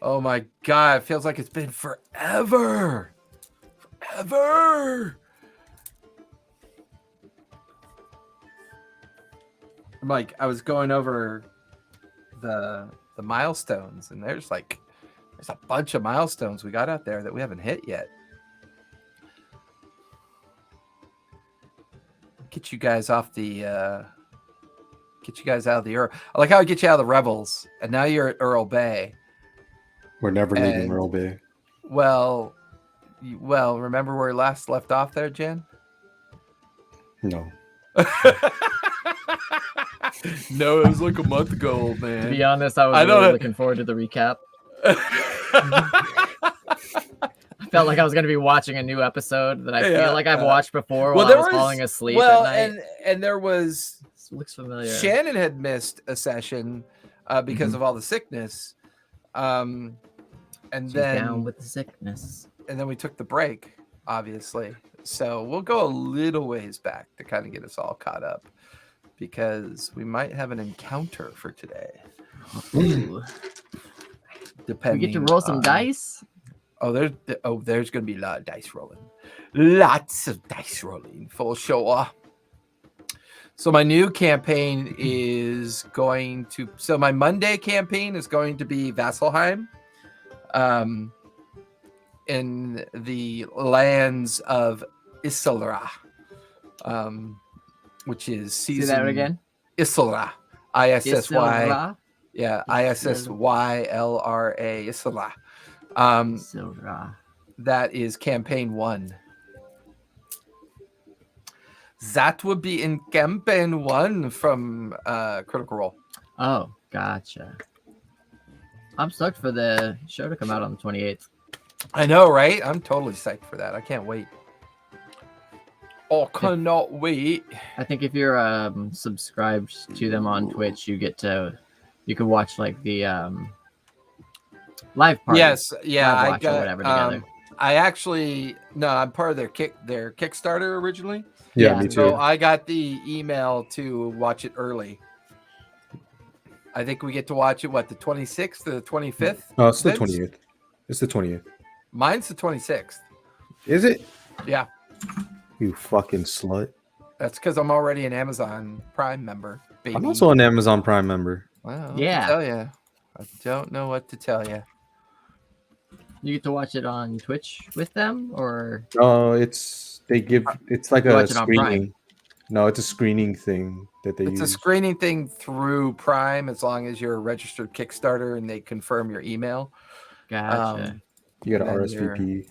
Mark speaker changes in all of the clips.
Speaker 1: Oh my God, it feels like it's been forever. Forever. Like I was going over the milestones, and there's a bunch of milestones we got out there that we haven't hit yet. Get you guys off the get you guys out of the Earl. I like how I get you out of the Revels, and now you're at Earl Bay.
Speaker 2: We're never leaving Earl Bay.
Speaker 1: Well, remember where we last left off there, Jen?
Speaker 2: No.
Speaker 1: No, it was like a month ago, old man.
Speaker 3: To be honest, I was really looking forward to the recap. I felt like I was going to be watching a new episode that I feel like I've watched before while I was falling asleep at night.
Speaker 1: And there was...
Speaker 3: This looks familiar.
Speaker 1: Shannon had missed a session because of all the sickness. And then
Speaker 3: down with the sickness.
Speaker 1: And then we took the break, obviously. So we'll go a little ways back to kind of get us all caught up, because we might have an encounter for today.
Speaker 3: Ooh.
Speaker 1: Depending.
Speaker 3: We get to roll some dice.
Speaker 1: There's going to be a lot of dice rolling. Lots of dice rolling for sure. So my new campaign is going to... So my Monday campaign is going to be Vasselheim. In the lands of Isilra. Which is season...
Speaker 3: Say that again?
Speaker 1: Isilra. ISSY.
Speaker 3: Isilra?
Speaker 1: Yeah, ISSYLRA. Isilra.
Speaker 3: Isilra.
Speaker 1: That is campaign 1. That would be in campaign 1 from Critical Role.
Speaker 3: Oh, gotcha. I'm stoked for the show to come out on the 28th.
Speaker 1: I know, right? I'm totally psyched for that. I can't wait. Oh, cannot wait.
Speaker 3: I think if you're subscribed to them on Twitch, you can watch like the live party.
Speaker 1: Yes, yeah,
Speaker 3: I got whatever together.
Speaker 1: I'm part of their Kickstarter originally.
Speaker 2: Yeah, me too.
Speaker 1: So I got the email to watch it early. I think we get to watch it, the 26th or the 25th?
Speaker 2: No, it's the 28th. It's the 28th.
Speaker 1: Mine's the 26th.
Speaker 2: Is it?
Speaker 1: Yeah.
Speaker 2: You fucking slut.
Speaker 1: That's because I'm already an Amazon Prime member, baby.
Speaker 2: I'm also an Amazon Prime member.
Speaker 1: Well,
Speaker 3: yeah.
Speaker 1: I don't know what to tell you.
Speaker 3: You get to watch it on Twitch with them, or?
Speaker 2: Oh, it's like a screening. No, it's a screening thing that they use.
Speaker 1: It's a screening thing through Prime, as long as you're a registered Kickstarter and they confirm your email.
Speaker 3: Gotcha.
Speaker 2: You got an RSVP.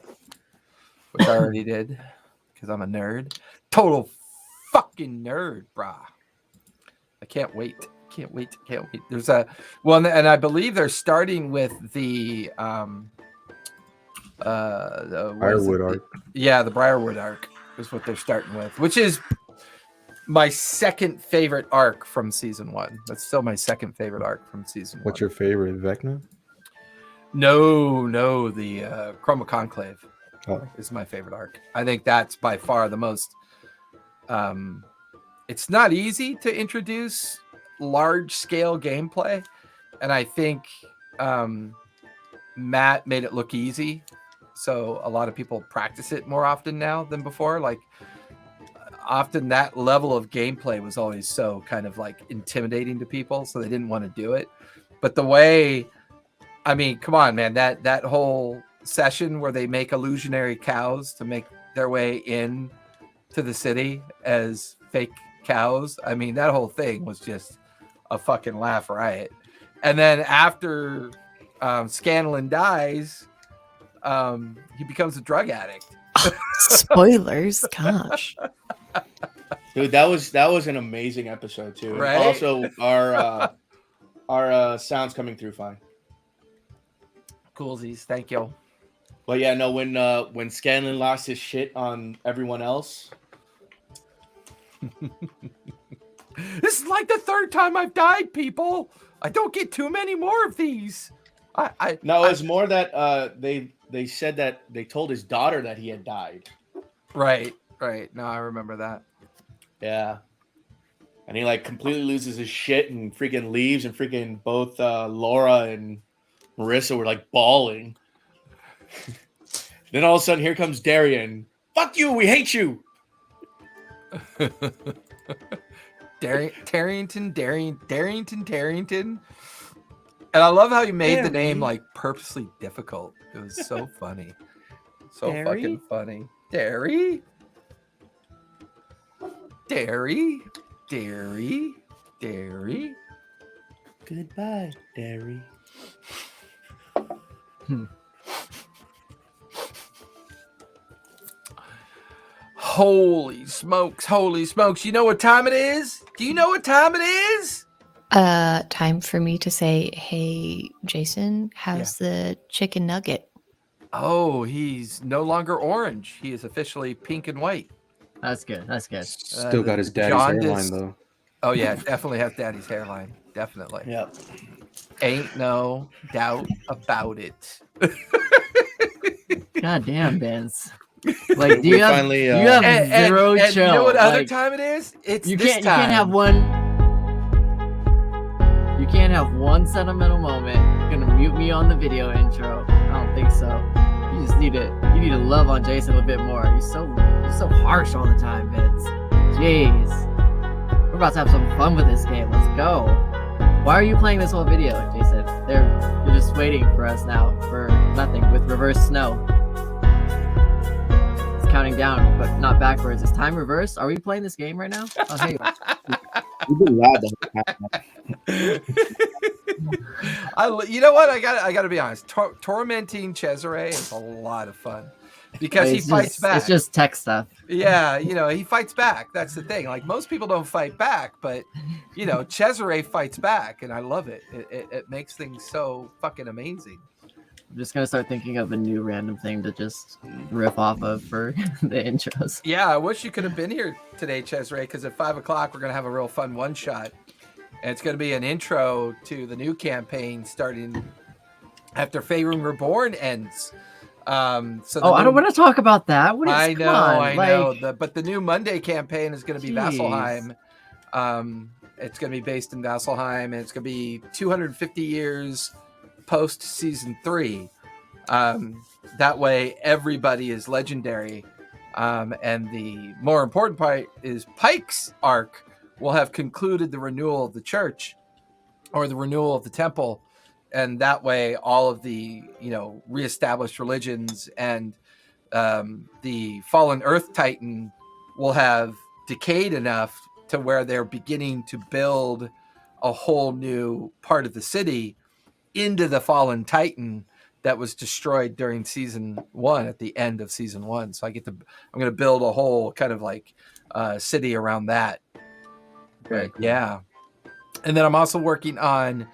Speaker 1: Which I already did, because I'm a nerd. Total fucking nerd, brah. I can't wait. Can't wait. There's and I believe they're starting with the
Speaker 2: Briarwood arc.
Speaker 1: Yeah, the Briarwood arc is what they're starting with, which is my second favorite arc from season 1. That's still my second favorite arc from season 1.
Speaker 2: What's your favorite, Vecna?
Speaker 1: No, the Chroma Conclave is my favorite arc. I think that's by far the most. It's not easy to introduce large scale gameplay, and I think Matt made it look easy, so a lot of people practice it more often now than before. Like, often that level of gameplay was always so kind of like intimidating to people, so they didn't want to do it. But the way, I mean, come on, man, that whole session where they make illusionary cows to make their way in to the city as fake cows, I mean, that whole thing was just a fucking laugh riot. And then after Scanlan dies, he becomes a drug addict.
Speaker 4: Spoilers, gosh.
Speaker 5: Dude, that was an amazing episode too.
Speaker 1: Right?
Speaker 5: And also, our sound's coming through fine.
Speaker 1: Coolsies, thank you.
Speaker 5: But yeah, no, when Scanlan lost his shit on everyone else.
Speaker 1: This is like the third time I've died, people. I don't get too many more of these.
Speaker 5: No, it's more that they said that they told his daughter that he had died.
Speaker 1: Right. No, I remember that.
Speaker 5: Yeah. And he like completely loses his shit and freaking leaves, and freaking both Laura and Marissa were like bawling. Then all of a sudden, here comes Darian. Fuck you, we hate you.
Speaker 1: Tarrington. And I love how you made the name like purposely difficult. It was so funny. So fucking funny. Dairy.
Speaker 5: Goodbye, Dairy.
Speaker 1: Holy smokes. You know what time it is? Do you know what time it is?
Speaker 4: Time for me to say, hey, Jason, how's the chicken nugget?
Speaker 1: Oh, he's no longer orange. He is officially pink and white.
Speaker 3: That's good.
Speaker 2: Still got his daddy's hairline, though.
Speaker 1: Oh, yeah, definitely has daddy's hairline. Definitely.
Speaker 5: Yep.
Speaker 1: Ain't no doubt about it.
Speaker 3: God damn, Vince. Like, do you have zero
Speaker 1: and
Speaker 3: chill?
Speaker 1: You know what other
Speaker 3: like,
Speaker 1: time it is? It's
Speaker 3: you
Speaker 1: this
Speaker 3: can't.
Speaker 1: time.
Speaker 3: You can't have one. You can't have one sentimental moment. You're gonna mute me on the video intro. I don't think so. You just need to. You need to love on Jason a bit more. You're so harsh all the time, Vince. Jeez. We're about to have some fun with this game. Let's go. Why are you playing this whole video, Jason? They're just waiting for us now for nothing with reverse snow. Counting down, but not backwards. Is time reversed? Are we playing this game right now? Oh, hey.
Speaker 5: You've been loud the whole time.
Speaker 1: You know what? I got to be honest. Tormenting Cesare is a lot of fun because he fights back.
Speaker 3: It's just tech stuff.
Speaker 1: Yeah, he fights back. That's the thing. Like most people don't fight back, but Cesare fights back, and I love it. It makes things so fucking amazing.
Speaker 3: I'm just gonna start thinking of a new random thing to just riff off of for the intros.
Speaker 1: Yeah, I wish you could have been here today, Cesare, because at 5:00 we're gonna have a real fun one shot, and it's gonna be an intro to the new campaign starting after Faerun Reborn ends. I
Speaker 3: don't want to talk about that.
Speaker 1: I know. But the new Monday campaign is gonna be Vasselheim. It's gonna be based in Vasselheim, and it's gonna be 250 years. Post season 3, that way everybody is legendary, and the more important part is Pike's arc will have concluded the renewal of the church or the renewal of the temple, and that way all of the reestablished religions and the fallen earth titan will have decayed enough to where they're beginning to build a whole new part of the city into the fallen titan that was destroyed during season 1 at the end of season 1. So I'm going to build a whole kind of like city around that.
Speaker 3: Right.
Speaker 1: Yeah. And then I'm also working on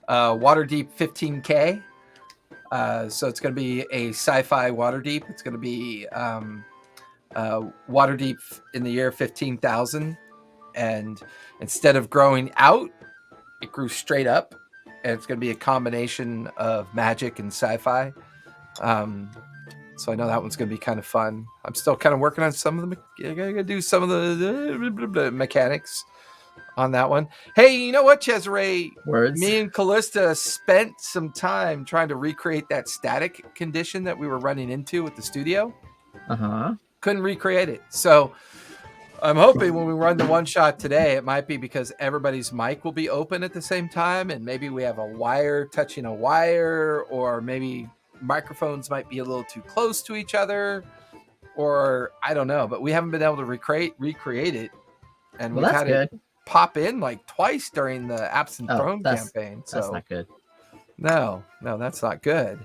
Speaker 1: Waterdeep 15K. So it's going to be a sci-fi Waterdeep. It's going to be Waterdeep in the year 15,000. And instead of growing out, it grew straight up. And it's going to be a combination of magic and sci-fi. So I know that one's going to be kind of fun. I'm still kind of working on some of the... I got to do some of the mechanics on that one. Hey, you know what, Cesare?
Speaker 3: Words.
Speaker 1: Me and Callista spent some time trying to recreate that static condition that we were running into with the studio.
Speaker 3: Uh-huh.
Speaker 1: Couldn't recreate it. So... I'm hoping when we run the one shot today, it might be because everybody's mic will be open at the same time, and maybe we have a wire touching a wire, or maybe microphones might be a little too close to each other, or I don't know. But we haven't been able to recreate it, and we've had it pop in like twice during the Absent Throne campaign. So
Speaker 3: that's not good.
Speaker 1: No, that's not good.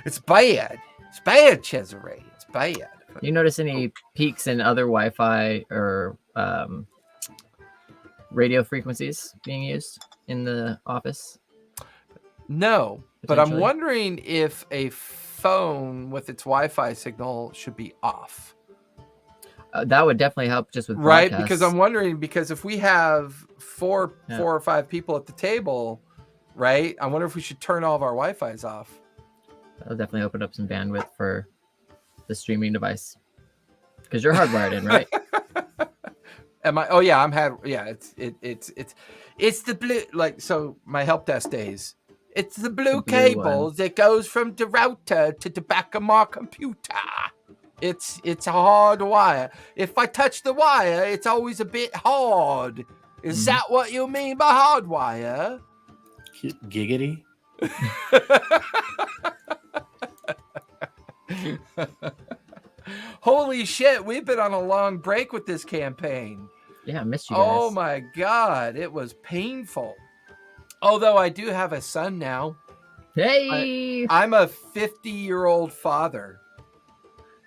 Speaker 1: It's bad. It's bad, Cesare. It's bad.
Speaker 3: Do you notice any peaks in other Wi-Fi or radio frequencies being used in the office?
Speaker 1: No, but I'm wondering if a phone with its Wi-Fi signal should be off.
Speaker 3: That would definitely help just with
Speaker 1: broadcasts.
Speaker 3: Broadcasts.
Speaker 1: Because I'm wondering, because if we have four or five people at the table, right? I wonder if we should turn all of our Wi-Fis off.
Speaker 3: That'll definitely open up some bandwidth for the streaming device, because you're hardwired in, right?
Speaker 1: Am I? Oh yeah, I'm had. Yeah, it's the blue. Like, so my help desk days. It's the blue
Speaker 3: blue
Speaker 1: cable
Speaker 3: one.
Speaker 1: that goes from the router to the back of my computer. It's a hard wire. If I touch the wire, it's always a bit hard. Is that what you mean by hard wire?
Speaker 5: Giggity.
Speaker 1: Holy shit, we've been on a long break with this campaign.
Speaker 3: Yeah, I missed you guys.
Speaker 1: Oh my god, it was painful. Although I do have a son now.
Speaker 3: Hey!
Speaker 1: I'm a 50-year-old father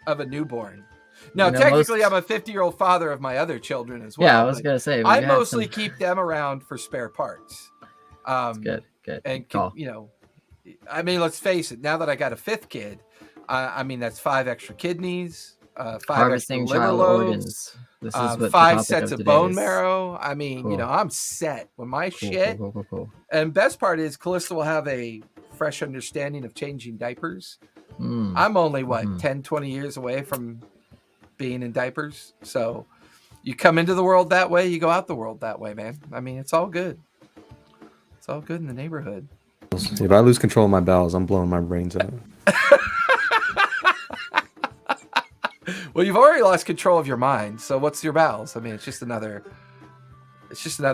Speaker 1: of a newborn. Now,
Speaker 3: You know,
Speaker 1: technically, I'm a 50-year-old father of my other children as well.
Speaker 3: Yeah, I was gonna say.
Speaker 1: I mostly keep them around for spare parts.
Speaker 3: Good.
Speaker 1: And
Speaker 3: Call.
Speaker 1: you know, I mean, let's face it. Now that I got a fifth kid, I mean that's 5 extra kidneys, 5
Speaker 3: Harvesting
Speaker 1: extra liver
Speaker 3: child
Speaker 1: loads,
Speaker 3: organs. This is what the
Speaker 1: 5
Speaker 3: topic
Speaker 1: sets of
Speaker 3: today
Speaker 1: bone
Speaker 3: is.
Speaker 1: marrow. I mean, you
Speaker 3: Cool.
Speaker 1: know, I'm set with my
Speaker 3: Cool,
Speaker 1: shit.
Speaker 3: cool.
Speaker 1: And best part is, Callista will have a fresh understanding of changing diapers.
Speaker 3: Mm.
Speaker 1: I'm only 10, 20 years away from being in diapers. So you come into the world that way, you go out the world that way, man. I mean, it's all good. It's all good in the neighborhood.
Speaker 2: If I lose control of my bowels, I'm blowing my brains out.
Speaker 1: Well, you've already lost control of your mind. So what's your bowels? I mean, it's just another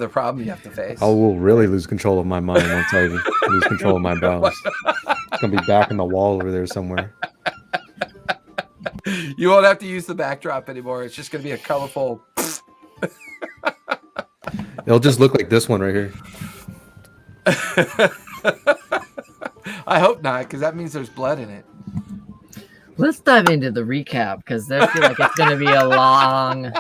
Speaker 1: problem you have to face.
Speaker 2: I will really lose control of my mind once I lose control of my bowels. It's gonna be back in the wall over there somewhere.
Speaker 1: You won't have to use the backdrop anymore. It's just going to be a colorful.
Speaker 2: It'll just look like this one right here.
Speaker 1: I hope not, because that means there's blood in it.
Speaker 3: Let's dive into the recap because I feel like it's going to be a long.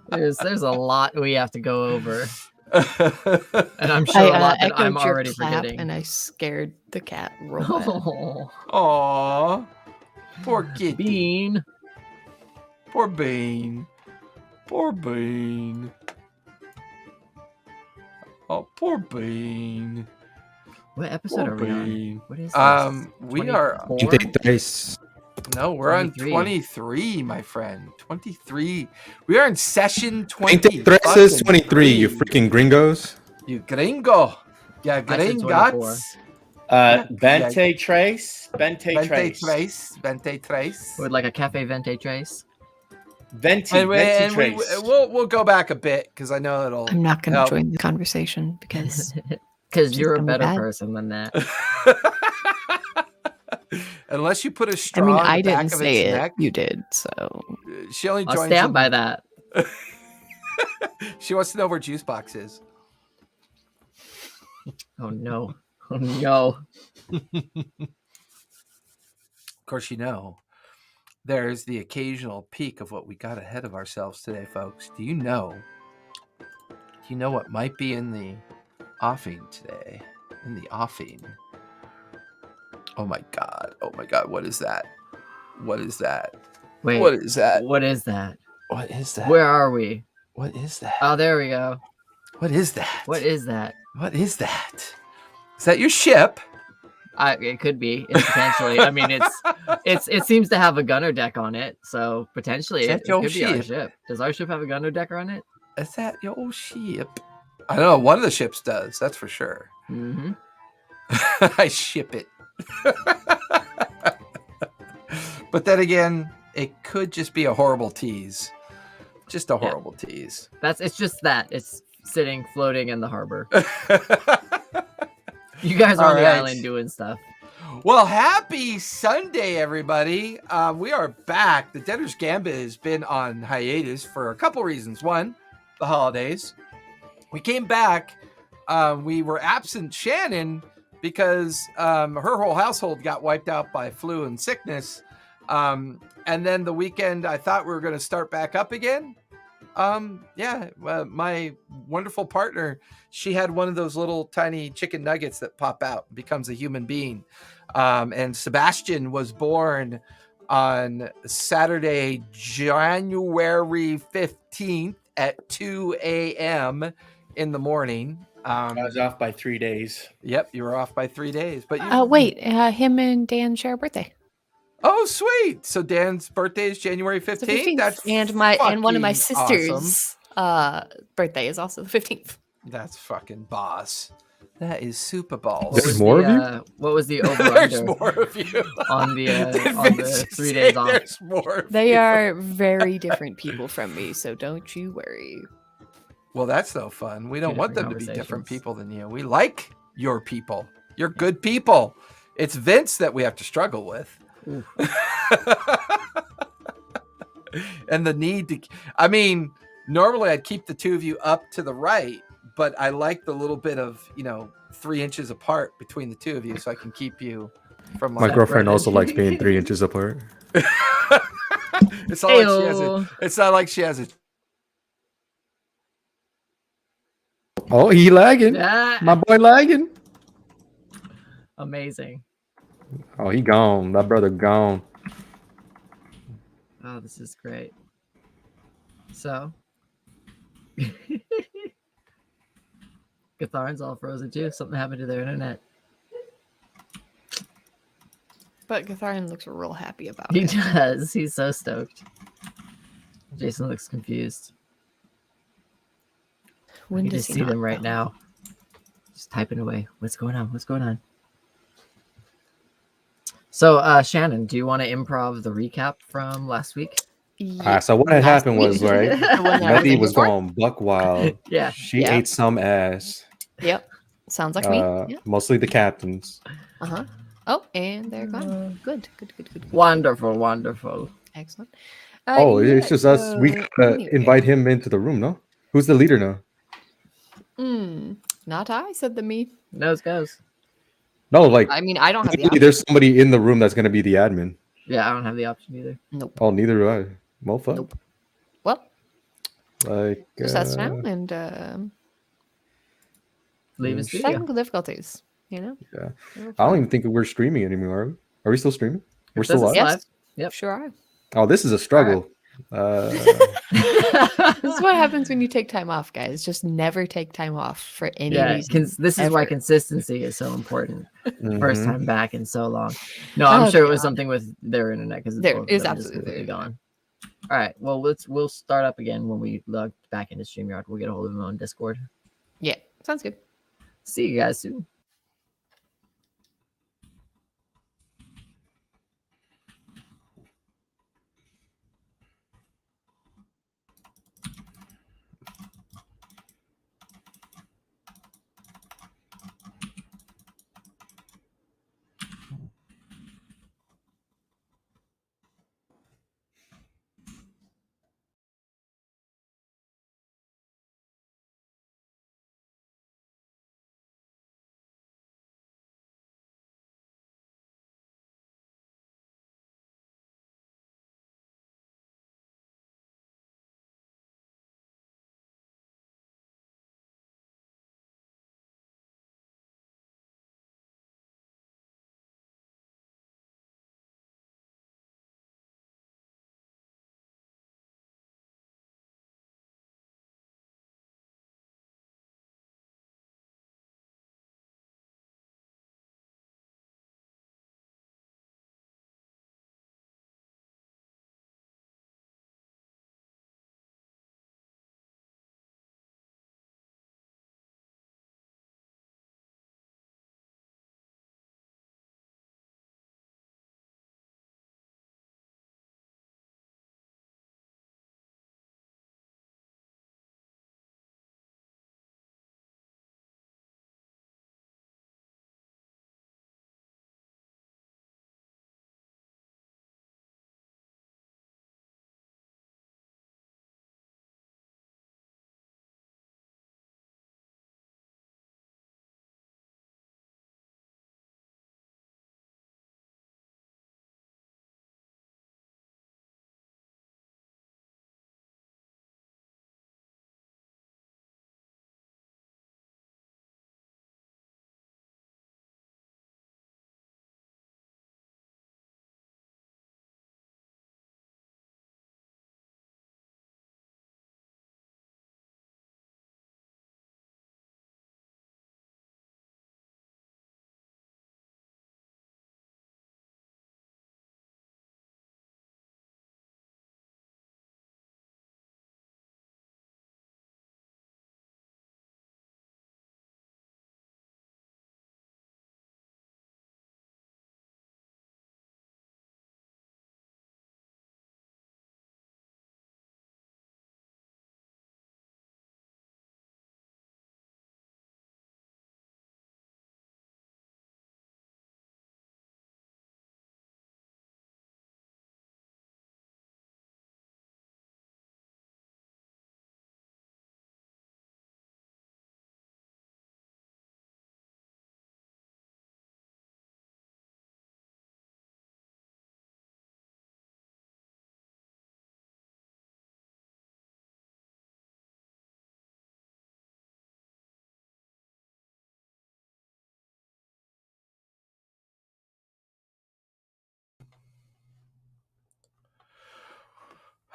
Speaker 3: There's a lot we have to go over, and I'm sure a lot that I'm
Speaker 4: echoed your
Speaker 3: already
Speaker 4: clap
Speaker 3: forgetting.
Speaker 4: and I scared the cat real bad.
Speaker 3: Oh,
Speaker 1: Aw, poor kitty.
Speaker 3: Bean.
Speaker 1: Poor Bean. Poor Bean. Oh, poor Bean.
Speaker 3: What episode
Speaker 1: Poor
Speaker 3: are we on?
Speaker 1: Bean.
Speaker 3: What is this?
Speaker 1: We are.
Speaker 3: 24?
Speaker 1: No, we're
Speaker 3: 23.
Speaker 1: on 23, my friend. 23. We are in session 20.
Speaker 2: 23 is 23, you freaking gringos.
Speaker 1: You gringo. Yeah,
Speaker 3: I said
Speaker 1: gringos.
Speaker 5: Bente Trace. Bente
Speaker 1: Vente
Speaker 5: Trace.
Speaker 1: Trace. Vente Trace.
Speaker 3: With like a cafe vente trace.
Speaker 5: Venti Trace.
Speaker 1: We'll go back a bit because I know it'll.
Speaker 4: I'm not going to
Speaker 1: help.
Speaker 4: join the conversation because
Speaker 3: Because you're a
Speaker 4: gonna be
Speaker 3: better
Speaker 4: bad.
Speaker 3: person than that.
Speaker 1: Unless you put a
Speaker 4: I
Speaker 1: straw
Speaker 4: mean,
Speaker 1: in the
Speaker 4: I
Speaker 1: back
Speaker 4: didn't
Speaker 1: of
Speaker 4: say
Speaker 1: its
Speaker 4: it.
Speaker 1: neck.
Speaker 4: You did, so
Speaker 1: She only
Speaker 3: I'll
Speaker 1: joins.
Speaker 3: stand by that.
Speaker 1: She wants to know where Juice Box is.
Speaker 3: Oh no. Oh no.
Speaker 1: Of course, you know, there's the occasional peak of what we got ahead of ourselves today, folks. Do you know what might be in the offing today? In the offing. Oh my god. What is that? What is that?
Speaker 3: Wait.
Speaker 1: What is that?
Speaker 3: What is that?
Speaker 1: What is that?
Speaker 3: Where are we?
Speaker 1: What is that?
Speaker 3: Oh, there we go.
Speaker 1: What is that?
Speaker 3: What is that?
Speaker 1: What is that? Is that your ship?
Speaker 3: It could be. It's potentially. I mean, it seems to have a gunner deck on it, so potentially
Speaker 1: Is
Speaker 3: it
Speaker 1: that your
Speaker 3: could be our
Speaker 1: ship?
Speaker 3: ship. Does our ship have a gunner deck on it?
Speaker 1: Is that your ship? I don't know. One of the ships does. That's for sure.
Speaker 3: Mm-hmm.
Speaker 1: I ship it. But then again, it could just be a horrible tease. Just a horrible tease.
Speaker 3: It's just that. It's sitting, floating in the harbor. You guys are
Speaker 1: All
Speaker 3: on the
Speaker 1: right.
Speaker 3: island doing stuff.
Speaker 1: Well, happy Sunday, everybody. We are back. The Debtors Gambit has been on hiatus for a couple reasons. One, the holidays. We came back. We were absent Shannon because her whole household got wiped out by flu and sickness. And then the weekend, I thought we were going to start back up again. My wonderful partner, she had one of those little tiny chicken nuggets that pop out and becomes a human being. And Sebastian was born on Saturday, January 15th at 2 a.m. in the morning.
Speaker 5: I was off by 3 days.
Speaker 1: Yep, you were off by 3 days. But
Speaker 4: wait, him and Dan share a birthday.
Speaker 1: Oh, sweet! So Dan's birthday is January 15th.
Speaker 4: The 15th.
Speaker 1: That's
Speaker 4: and one of my
Speaker 1: fucking
Speaker 4: sisters' birthday is also the 15th.
Speaker 1: That's fucking boss. That is super balls.
Speaker 2: There's more of you?
Speaker 3: What was the over
Speaker 1: There's
Speaker 3: under
Speaker 1: more of you.
Speaker 3: on the
Speaker 1: Did
Speaker 3: on
Speaker 1: Vince
Speaker 3: the
Speaker 1: just
Speaker 3: 3
Speaker 1: say
Speaker 3: days off?
Speaker 1: There's more. Of
Speaker 4: They
Speaker 1: you?
Speaker 4: are very different people from me, so don't you worry.
Speaker 1: Well, that's no fun. We don't want them to
Speaker 3: different
Speaker 1: be different
Speaker 3: conversations.
Speaker 1: people than you. We like your people. You're good people. It's Vince that we have to struggle with.
Speaker 3: Ooh.
Speaker 1: And the need to, I mean, normally I'd keep the two of you up to the right, but I like the little bit of, 3 inches apart between the two of you so I can keep you from
Speaker 2: My
Speaker 1: like.
Speaker 2: girlfriend also likes being 3 inches apart.
Speaker 1: It's not like she has
Speaker 3: Ayo.
Speaker 1: it. It's not like she has it.
Speaker 2: Oh, he lagging.
Speaker 3: Yeah.
Speaker 2: My boy lagging.
Speaker 3: Amazing.
Speaker 2: Oh, he gone. That brother gone.
Speaker 3: Oh, this is great. So, Gatharin's all frozen too. Something happened to their internet.
Speaker 4: But Gatharin looks real happy about
Speaker 3: He
Speaker 4: it.
Speaker 3: does. He's so stoked. Jason looks confused.
Speaker 4: When
Speaker 3: You
Speaker 4: does
Speaker 3: just
Speaker 4: he
Speaker 3: see
Speaker 4: not
Speaker 3: them right
Speaker 4: know?
Speaker 3: now. Just typing away. What's going on? What's going on? So, Shannon, do you want to improv the recap from last week?
Speaker 2: So what had
Speaker 4: Last
Speaker 2: happened was,
Speaker 4: week.
Speaker 2: right,
Speaker 4: The one that I
Speaker 2: Melly
Speaker 4: in
Speaker 2: was
Speaker 4: before?
Speaker 2: going buck wild.
Speaker 3: Yeah.
Speaker 2: She
Speaker 4: Yeah.
Speaker 2: ate some ass.
Speaker 4: Yep. Sounds like me. Yeah.
Speaker 2: Mostly the captains.
Speaker 4: Uh-huh. Oh, and they're gone. Good.
Speaker 3: Wonderful, wonderful.
Speaker 4: Excellent.
Speaker 2: It's just us. We gotta
Speaker 4: anyway.
Speaker 2: invite him into the room, no? Who's the leader now?
Speaker 4: Not I, said the me.
Speaker 3: Nose goes.
Speaker 2: No, like
Speaker 4: I mean, I don't have the
Speaker 2: usually
Speaker 4: option.
Speaker 2: there's somebody in the room that's gonna be the admin.
Speaker 3: Yeah, I don't have the option either.
Speaker 4: Nope.
Speaker 2: Oh, neither do I. Well, fuck.
Speaker 4: Nope. Well,
Speaker 2: Like
Speaker 4: just us now and
Speaker 3: Leave his video.
Speaker 4: technical difficulties,
Speaker 2: Yeah.
Speaker 4: It'll
Speaker 2: I don't
Speaker 4: fine.
Speaker 2: even think we're streaming anymore. Are we? Are we still streaming? We're
Speaker 3: It says
Speaker 2: still
Speaker 3: it's
Speaker 2: live.
Speaker 3: live.
Speaker 4: Yes.
Speaker 3: Yep.
Speaker 4: Sure are.
Speaker 2: Oh, this is a struggle.
Speaker 4: This is what happens when you take time off, guys. Just never take time off for any
Speaker 3: Yeah,
Speaker 4: reason.
Speaker 3: this is why
Speaker 4: ever.
Speaker 3: consistency is so important. First
Speaker 2: Mhm.
Speaker 3: time back in so long. No, I'm
Speaker 4: Oh,
Speaker 3: sure it was
Speaker 4: God.
Speaker 3: something with their internet because
Speaker 4: There is absolutely
Speaker 3: gone. All right, well we'll start up again when we log back into StreamYard. We'll get a hold of them on Discord.
Speaker 4: Yeah, sounds good.
Speaker 3: See you guys soon.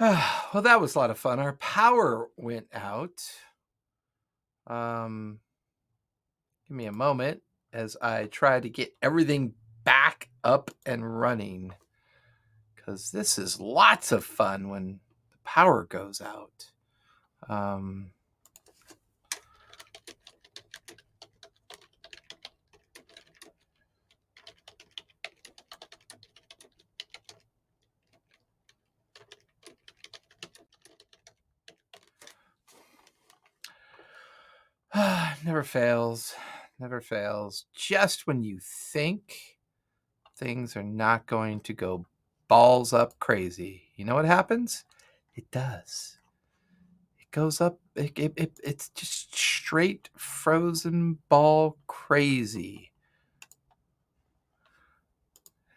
Speaker 1: Well, that was a lot of fun. Our power went out. Give me a moment as I try to get everything back up and running, because this is lots of fun when the power goes out. Never fails. Never fails. Just when you think things are not going to go balls up crazy, you know what happens? It does. It goes up. It's just straight frozen ball crazy.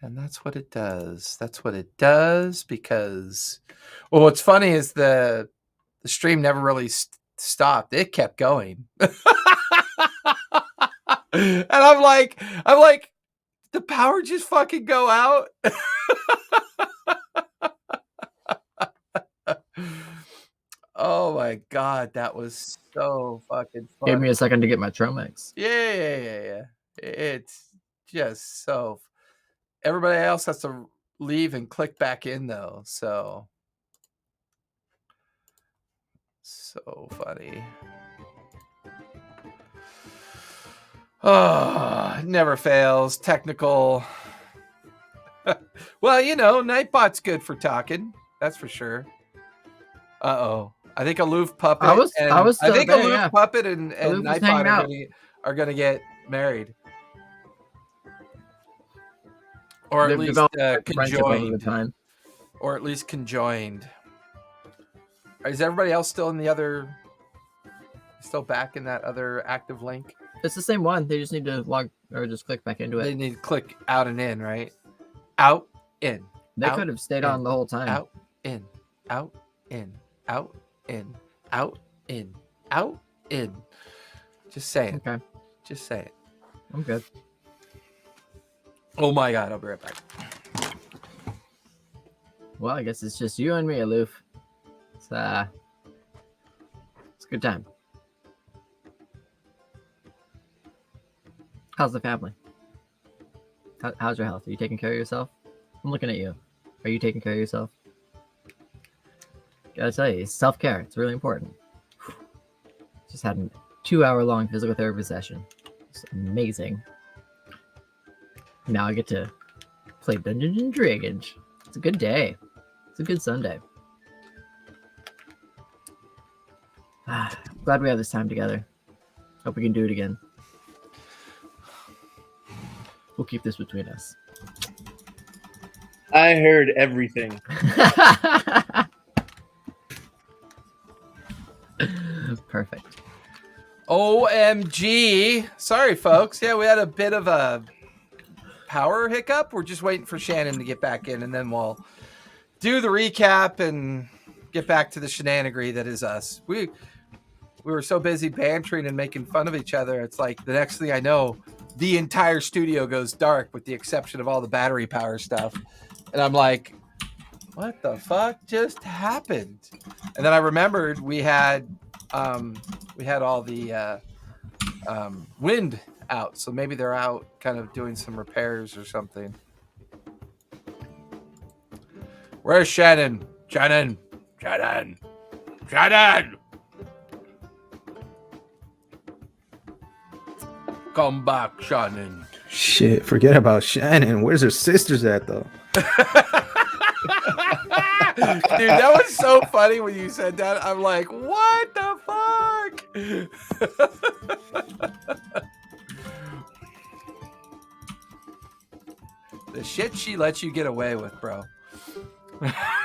Speaker 1: And that's what it does. That's what it does because, well, what's funny is the stream never really stopped. It kept going. And I'm like, the power just fucking go out. Oh my god, that was so fucking fun.
Speaker 3: Gave me a second to get my Tromex.
Speaker 1: Yeah. It's just so. Everybody else has to leave and click back in though, so funny. Oh, never fails. Technical. Well, Nightbot's good for talking. That's for sure. Uh-oh. I think Aloof Puppet. Aloof Puppet and Nightbot are gonna get married. Or at least conjoined. Or at least conjoined. Is everybody else still in the other? Still back in that other active link?
Speaker 3: It's the same one. They just need to log or just click back into it.
Speaker 1: They need to click out and in, right? Out, in.
Speaker 3: They could have stayed on the whole time.
Speaker 1: Out, in, out, in, out, in, out, in, out, in. Just say it.
Speaker 3: Okay.
Speaker 1: Just say it.
Speaker 3: I'm good.
Speaker 1: Oh my god, I'll be right back.
Speaker 3: Well, I guess it's just you and me, Aloof. It's a good time. How's the family? How's your health? Are you taking care of yourself? I'm looking at you. Are you taking care of yourself? Gotta tell you, self-care. It's really important. Just had a 2-hour-long physical therapy session. It's amazing. Now I get to play Dungeons and Dragons. It's a good day. It's a good Sunday. Glad we have this time together. Hope we can do it again. We'll keep this between us.
Speaker 5: I heard everything.
Speaker 3: Perfect.
Speaker 1: OMG. Sorry, folks. Yeah, we had a bit of a power hiccup. We're just waiting for Shannon to get back in, and then we'll do the recap and get back to the shenanigery that is us. We were so busy bantering and making fun of each other. It's like the next thing I know, the entire studio goes dark with the exception of all the battery power stuff. And I'm like, what the fuck just happened? And then I remembered we had all the wind out. So maybe they're out kind of doing some repairs or something. Where's Shannon? Shannon! Come back, Shannon.
Speaker 2: Shit, forget about Shannon. Where's her sisters at, though?
Speaker 1: Dude, that was so funny when you said that. I'm like, what the fuck? The shit she lets you get away with, bro.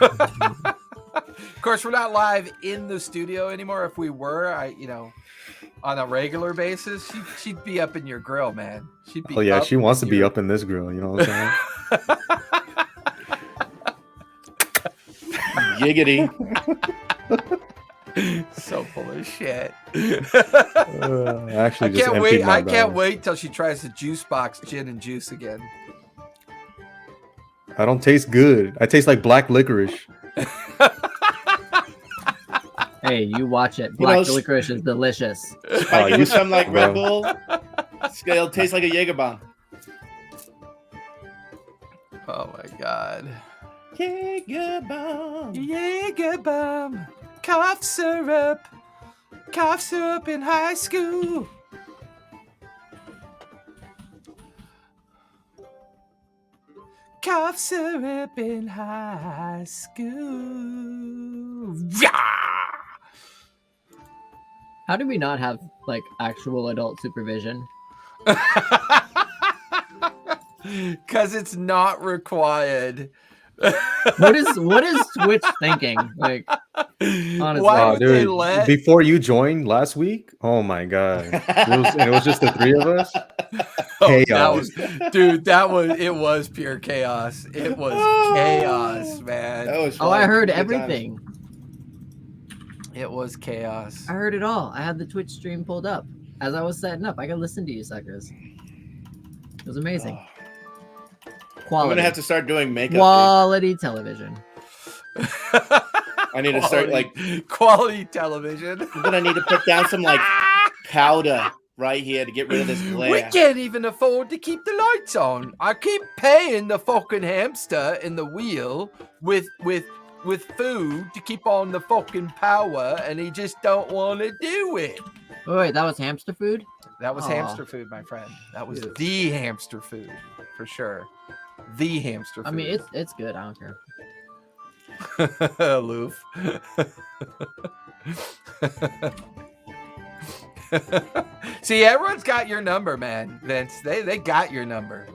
Speaker 1: Of course, we're not live in the studio anymore. If we were, on a regular basis, she'd be up in your grill, man. She'd be.
Speaker 2: Oh yeah, she wants to be up in this grill. You know what I'm saying?
Speaker 5: Giggity.
Speaker 1: So full of shit.
Speaker 2: Actually,
Speaker 1: I can't wait till she tries the juice box gin and juice again.
Speaker 2: I don't taste good. I taste like black licorice.
Speaker 3: Hey, you watch it.
Speaker 5: You know,
Speaker 3: Black licorice is delicious.
Speaker 5: Spike it with some like Red
Speaker 2: bro.
Speaker 5: Bull. It'll taste like a Jaeger bomb.
Speaker 1: Oh my god.
Speaker 5: Jaeger bomb.
Speaker 1: Jaeger bomb. Cough syrup. Cough syrup in high school. Cough syrup in high school.
Speaker 3: How do we not have like actual adult supervision?
Speaker 1: Because it's not required.
Speaker 3: What is Twitch thinking? Like, honestly.
Speaker 1: Why
Speaker 2: Oh,
Speaker 1: would they
Speaker 2: dude,
Speaker 1: let?
Speaker 2: before you joined last week, oh my god, it was just the three of us.
Speaker 1: Oh,
Speaker 2: Chaos.
Speaker 1: it was pure chaos. It was chaos, man.
Speaker 5: That was
Speaker 3: Oh,
Speaker 5: fun.
Speaker 3: I heard
Speaker 5: Good times.
Speaker 3: everything.
Speaker 1: It was chaos.
Speaker 3: I heard it all. I had the Twitch stream pulled up as I was setting up. I could listen to you suckers. It was amazing.
Speaker 5: I'm
Speaker 3: Quality.
Speaker 5: gonna have to start doing makeup.
Speaker 3: Quality television.
Speaker 5: I need to start like.
Speaker 1: quality television.
Speaker 5: I'm gonna need to put down some like powder right here to get rid of this glare.
Speaker 1: We can't even afford to keep the lights on. I keep paying the fucking hamster in the wheel with food to keep on the fucking power, and he just don't want to do it.
Speaker 3: Oh, wait, that was hamster food?
Speaker 1: That was
Speaker 3: Aw.
Speaker 1: hamster food, my friend. That was
Speaker 3: Yeah.
Speaker 1: the hamster food for sure. The hamster food.
Speaker 3: I mean, it's good. I don't care.
Speaker 1: Aloof. See, everyone's got your number, man, Vince. They got your number.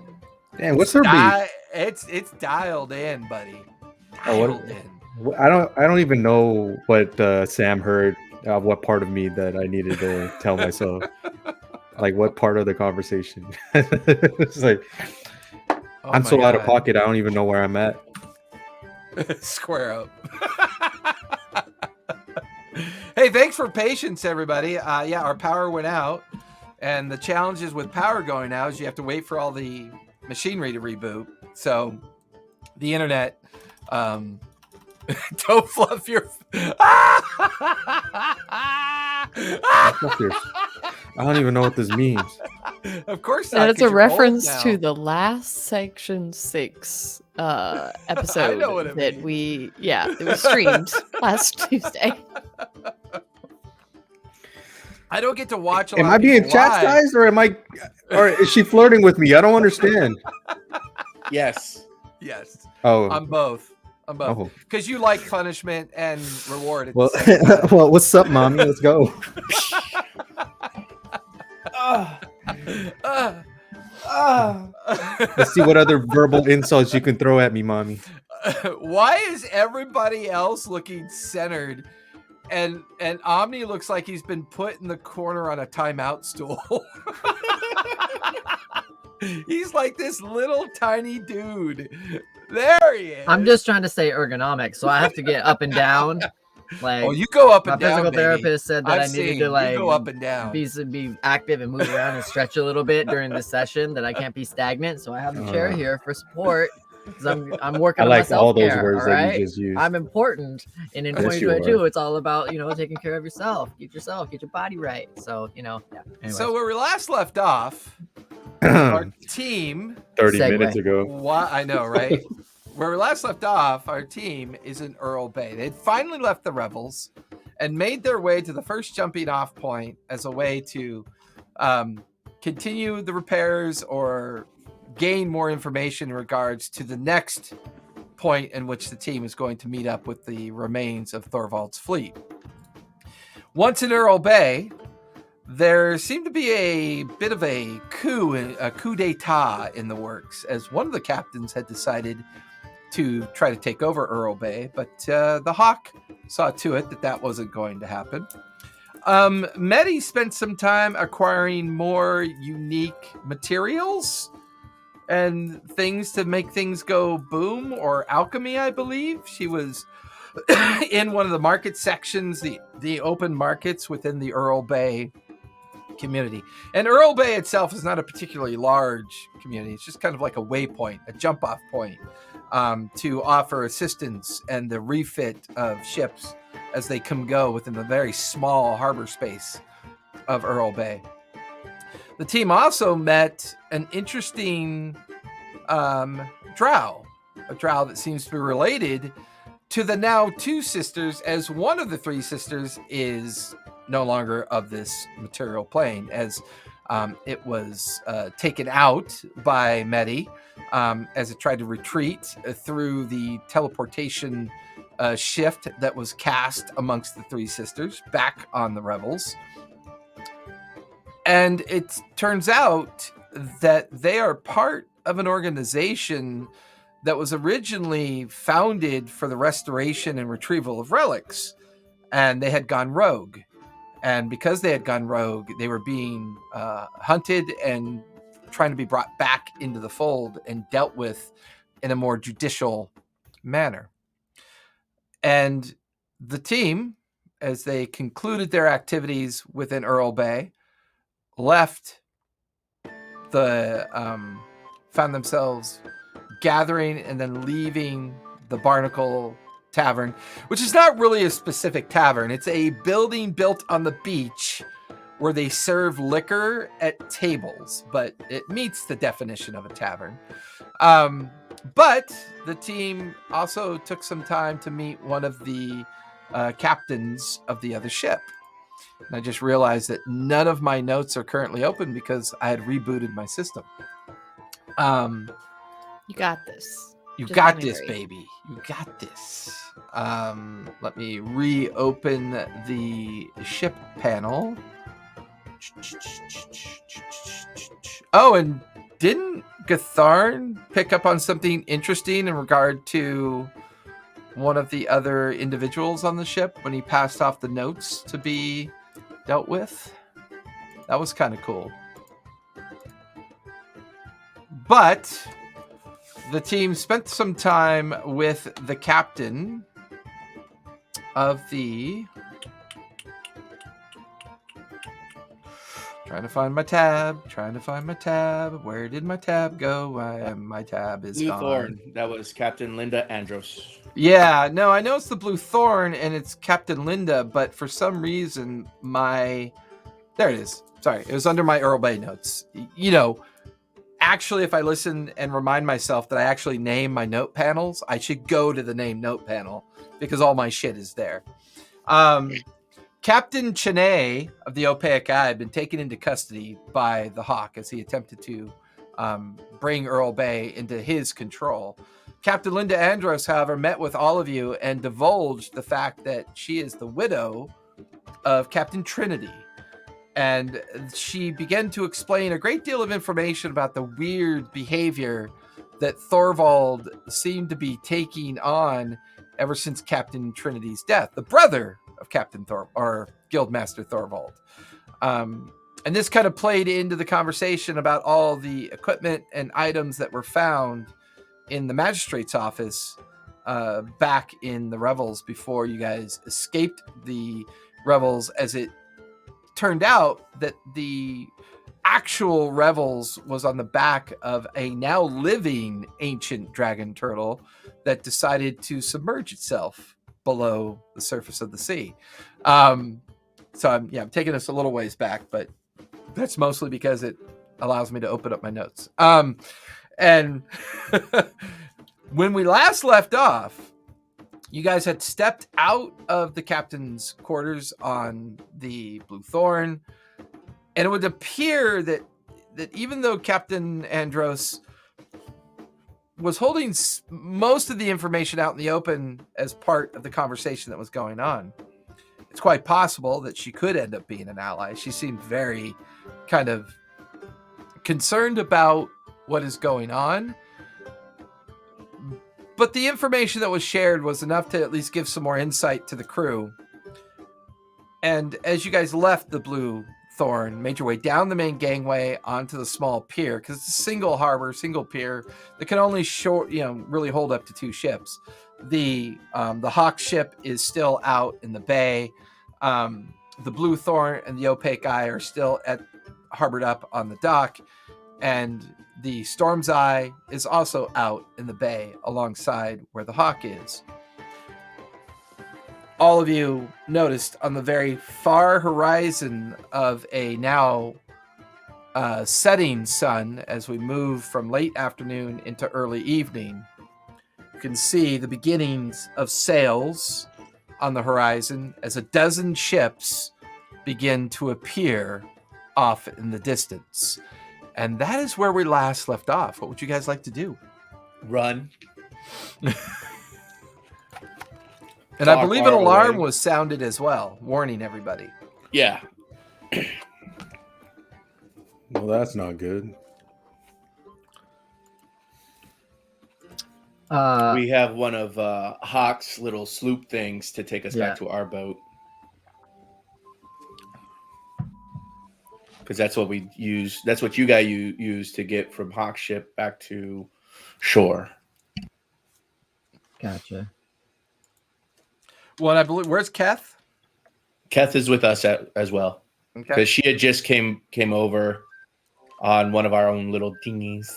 Speaker 2: Damn, what's her beef?
Speaker 1: It's dialed in, buddy.
Speaker 2: Oh, what-
Speaker 1: Dialed in.
Speaker 2: I don't even know what Sam heard. What part of me that I needed to tell myself? Like what part of the conversation? It's like
Speaker 1: Oh
Speaker 2: I'm
Speaker 1: my
Speaker 2: so out of
Speaker 1: God.
Speaker 2: pocket. I don't even know where I'm at.
Speaker 1: Square up. Hey, thanks for patience, everybody. Yeah, our power went out, and the challenges with power going out is you have to wait for all the machinery to reboot. So the internet, don't fluff your.
Speaker 2: I don't even know what this means.
Speaker 1: Of course not.
Speaker 4: That's
Speaker 1: 'cause
Speaker 4: a
Speaker 1: you're old
Speaker 4: reference
Speaker 1: now.
Speaker 4: to the last Section 6 episode
Speaker 1: know what it
Speaker 4: that
Speaker 1: means.
Speaker 4: it was streamed last Tuesday.
Speaker 1: I don't get to watch. A
Speaker 2: Am
Speaker 1: lot
Speaker 2: I
Speaker 1: of
Speaker 2: being
Speaker 1: people live.
Speaker 2: chastised or is she flirting with me? I don't understand.
Speaker 5: Yes.
Speaker 1: Yes,
Speaker 2: Oh,
Speaker 1: I'm both.
Speaker 2: oh.
Speaker 1: Because you like punishment and reward. At
Speaker 2: Well,
Speaker 1: the same time.
Speaker 2: well, what's up, mommy? Let's go. Let's see what other verbal insults you can throw at me, mommy.
Speaker 1: Why is everybody else looking centered, and Omni looks like he's been put in the corner on a timeout stool? He's like this little tiny dude. There he is.
Speaker 3: I'm just trying to say ergonomics, so I have to get up and down. Like,
Speaker 1: Oh, you go up
Speaker 3: my
Speaker 1: and down.
Speaker 3: physical
Speaker 1: baby.
Speaker 3: therapist said that
Speaker 1: I've
Speaker 3: I needed
Speaker 1: seen
Speaker 3: to like
Speaker 1: you go up and down.
Speaker 3: be active and move around and stretch a little bit during the session. That I can't be stagnant, so I have the chair here for support. Because I'm working
Speaker 2: I
Speaker 3: on
Speaker 2: like
Speaker 3: my
Speaker 2: all those
Speaker 3: self-care,
Speaker 2: words
Speaker 3: all
Speaker 2: that
Speaker 3: right?
Speaker 2: you just used.
Speaker 3: I'm important, and in
Speaker 2: Yes, you
Speaker 3: 2022,
Speaker 2: are.
Speaker 3: it's all about taking care of yourself, get your body right. So yeah. Anyways.
Speaker 1: So where we last left off, our team.
Speaker 2: 30
Speaker 3: Segue.
Speaker 2: minutes ago.
Speaker 1: What I know, right? Where we last left off, our team is in Earl Bay. They'd finally left the Revels and made their way to the first jumping off point as a way to continue the repairs or gain more information in regards to the next point in which the team is going to meet up with the remains of Thorvald's fleet. Once in Earl Bay, there seemed to be a bit of a coup d'etat in the works, as one of the captains had decided to try to take over Earl Bay, but the Hawk saw to it that wasn't going to happen. Medi spent some time acquiring more unique materials and things to make things go boom, or alchemy, I believe. She was in one of the market sections, the open markets within the Earl Bay community. And Earl Bay itself is not a particularly large community. It's just kind of like a waypoint, a jump off point, to offer assistance and the refit of ships as they come go within the very small harbor space of Earl Bay. The team also met an interesting drow, a drow that seems to be related to the now two sisters, as one of the three sisters is no longer of this material plane, as it was taken out by Medi as it tried to retreat through the teleportation shift that was cast amongst the three sisters back on the Revels. And it turns out that they are part of an organization that was originally founded for the restoration and retrieval of relics, and they had gone rogue. And because they had gone rogue, they were being hunted and trying to be brought back into the fold and dealt with in a more judicial manner. And the team, as they concluded their activities within Earl Bay, left found themselves gathering and then leaving the Barnacle Tavern, which is not really a specific tavern. It's a building built on the beach where they serve liquor at tables, but it meets the definition of a tavern. But the team also took some time to meet one of the captains of the other ship. And I just realized that none of my notes are currently open because I had rebooted my system.
Speaker 4: You got this.
Speaker 1: You
Speaker 4: Just
Speaker 1: got
Speaker 4: let me
Speaker 1: this,
Speaker 4: hurry.
Speaker 1: baby. You got this. Let me reopen the ship panel. Oh, and didn't Gatharn pick up on something interesting in regard to one of the other individuals on the ship when he passed off the notes to be dealt with? That was kind of cool. But the team spent some time with the captain of the... Trying to find my tab. Where did my tab go? My tab is
Speaker 5: Blue
Speaker 1: gone.
Speaker 5: Thorn. That was Captain Linda Andros.
Speaker 1: Yeah, no, I know it's the Blue Thorn and it's Captain Linda, but for some reason there it is. Sorry, it was under my Earl Bay notes. You know, actually, if I listen and remind myself that I actually name my note panels, I should go to the name note panel because all my shit is there. Captain Chene of the Opaque Eye had been taken into custody by the Hawk as he attempted to bring Earl Bay into his control. Captain Linda Andros, however, met with all of you and divulged the fact that she is the widow of Captain Trinity. And she began to explain a great deal of information about the weird behavior that Thorvald seemed to be taking on ever since Captain Trinity's death, the brother of Captain or Guildmaster Thorvald. And this kind of played into the conversation about all the equipment and items that were found in the magistrate's office back in the Revels before you guys escaped the Revels, as it turned out that the actual Revels was on the back of a now living ancient dragon turtle that decided to submerge itself below the surface of the sea. So I'm taking us a little ways back, but that's mostly because it allows me to open up my notes. And when we last left off, you guys had stepped out of the captain's quarters on the Blue Thorn, and it would appear that even though Captain Andros was holding most of the information out in the open as part of the conversation that was going on, it's quite possible that she could end up being an ally. She seemed very kind of concerned about what is going on. But the information that was shared was enough to at least give some more insight to the crew. And as you guys left the Blue Thorn, made your way down the main gangway onto the small pier, because it's a single harbor, single pier that can only really hold up to two ships. The Hawk ship is still out in the bay. The Blue Thorn and the Opaque Eye are still harbored up on the dock, and the Storm's Eye is also out in the bay alongside where the Hawk is. all of you noticed on the very far horizon of a now setting sun, as we move from late afternoon into early evening, you can see the beginnings of sails on the horizon as a dozen ships begin to appear off in the distance. And that is where we last left off. What would you guys like to do?
Speaker 5: Run.
Speaker 1: And I
Speaker 5: Far,
Speaker 1: believe
Speaker 5: far
Speaker 1: an alarm
Speaker 5: away.
Speaker 1: was sounded as well, warning everybody.
Speaker 5: Yeah.
Speaker 2: Well, that's not good.
Speaker 5: We have one of Hawk's little sloop things to take us
Speaker 3: Yeah.
Speaker 5: back to our boat. Because that's what we use. That's what you guys use to get from Hawk's ship back to shore.
Speaker 3: Gotcha.
Speaker 1: Well, and I believe, where's Keth?
Speaker 5: Keth is with us as well.
Speaker 1: Okay.
Speaker 5: Because she had just came over on one of our own little dinghies.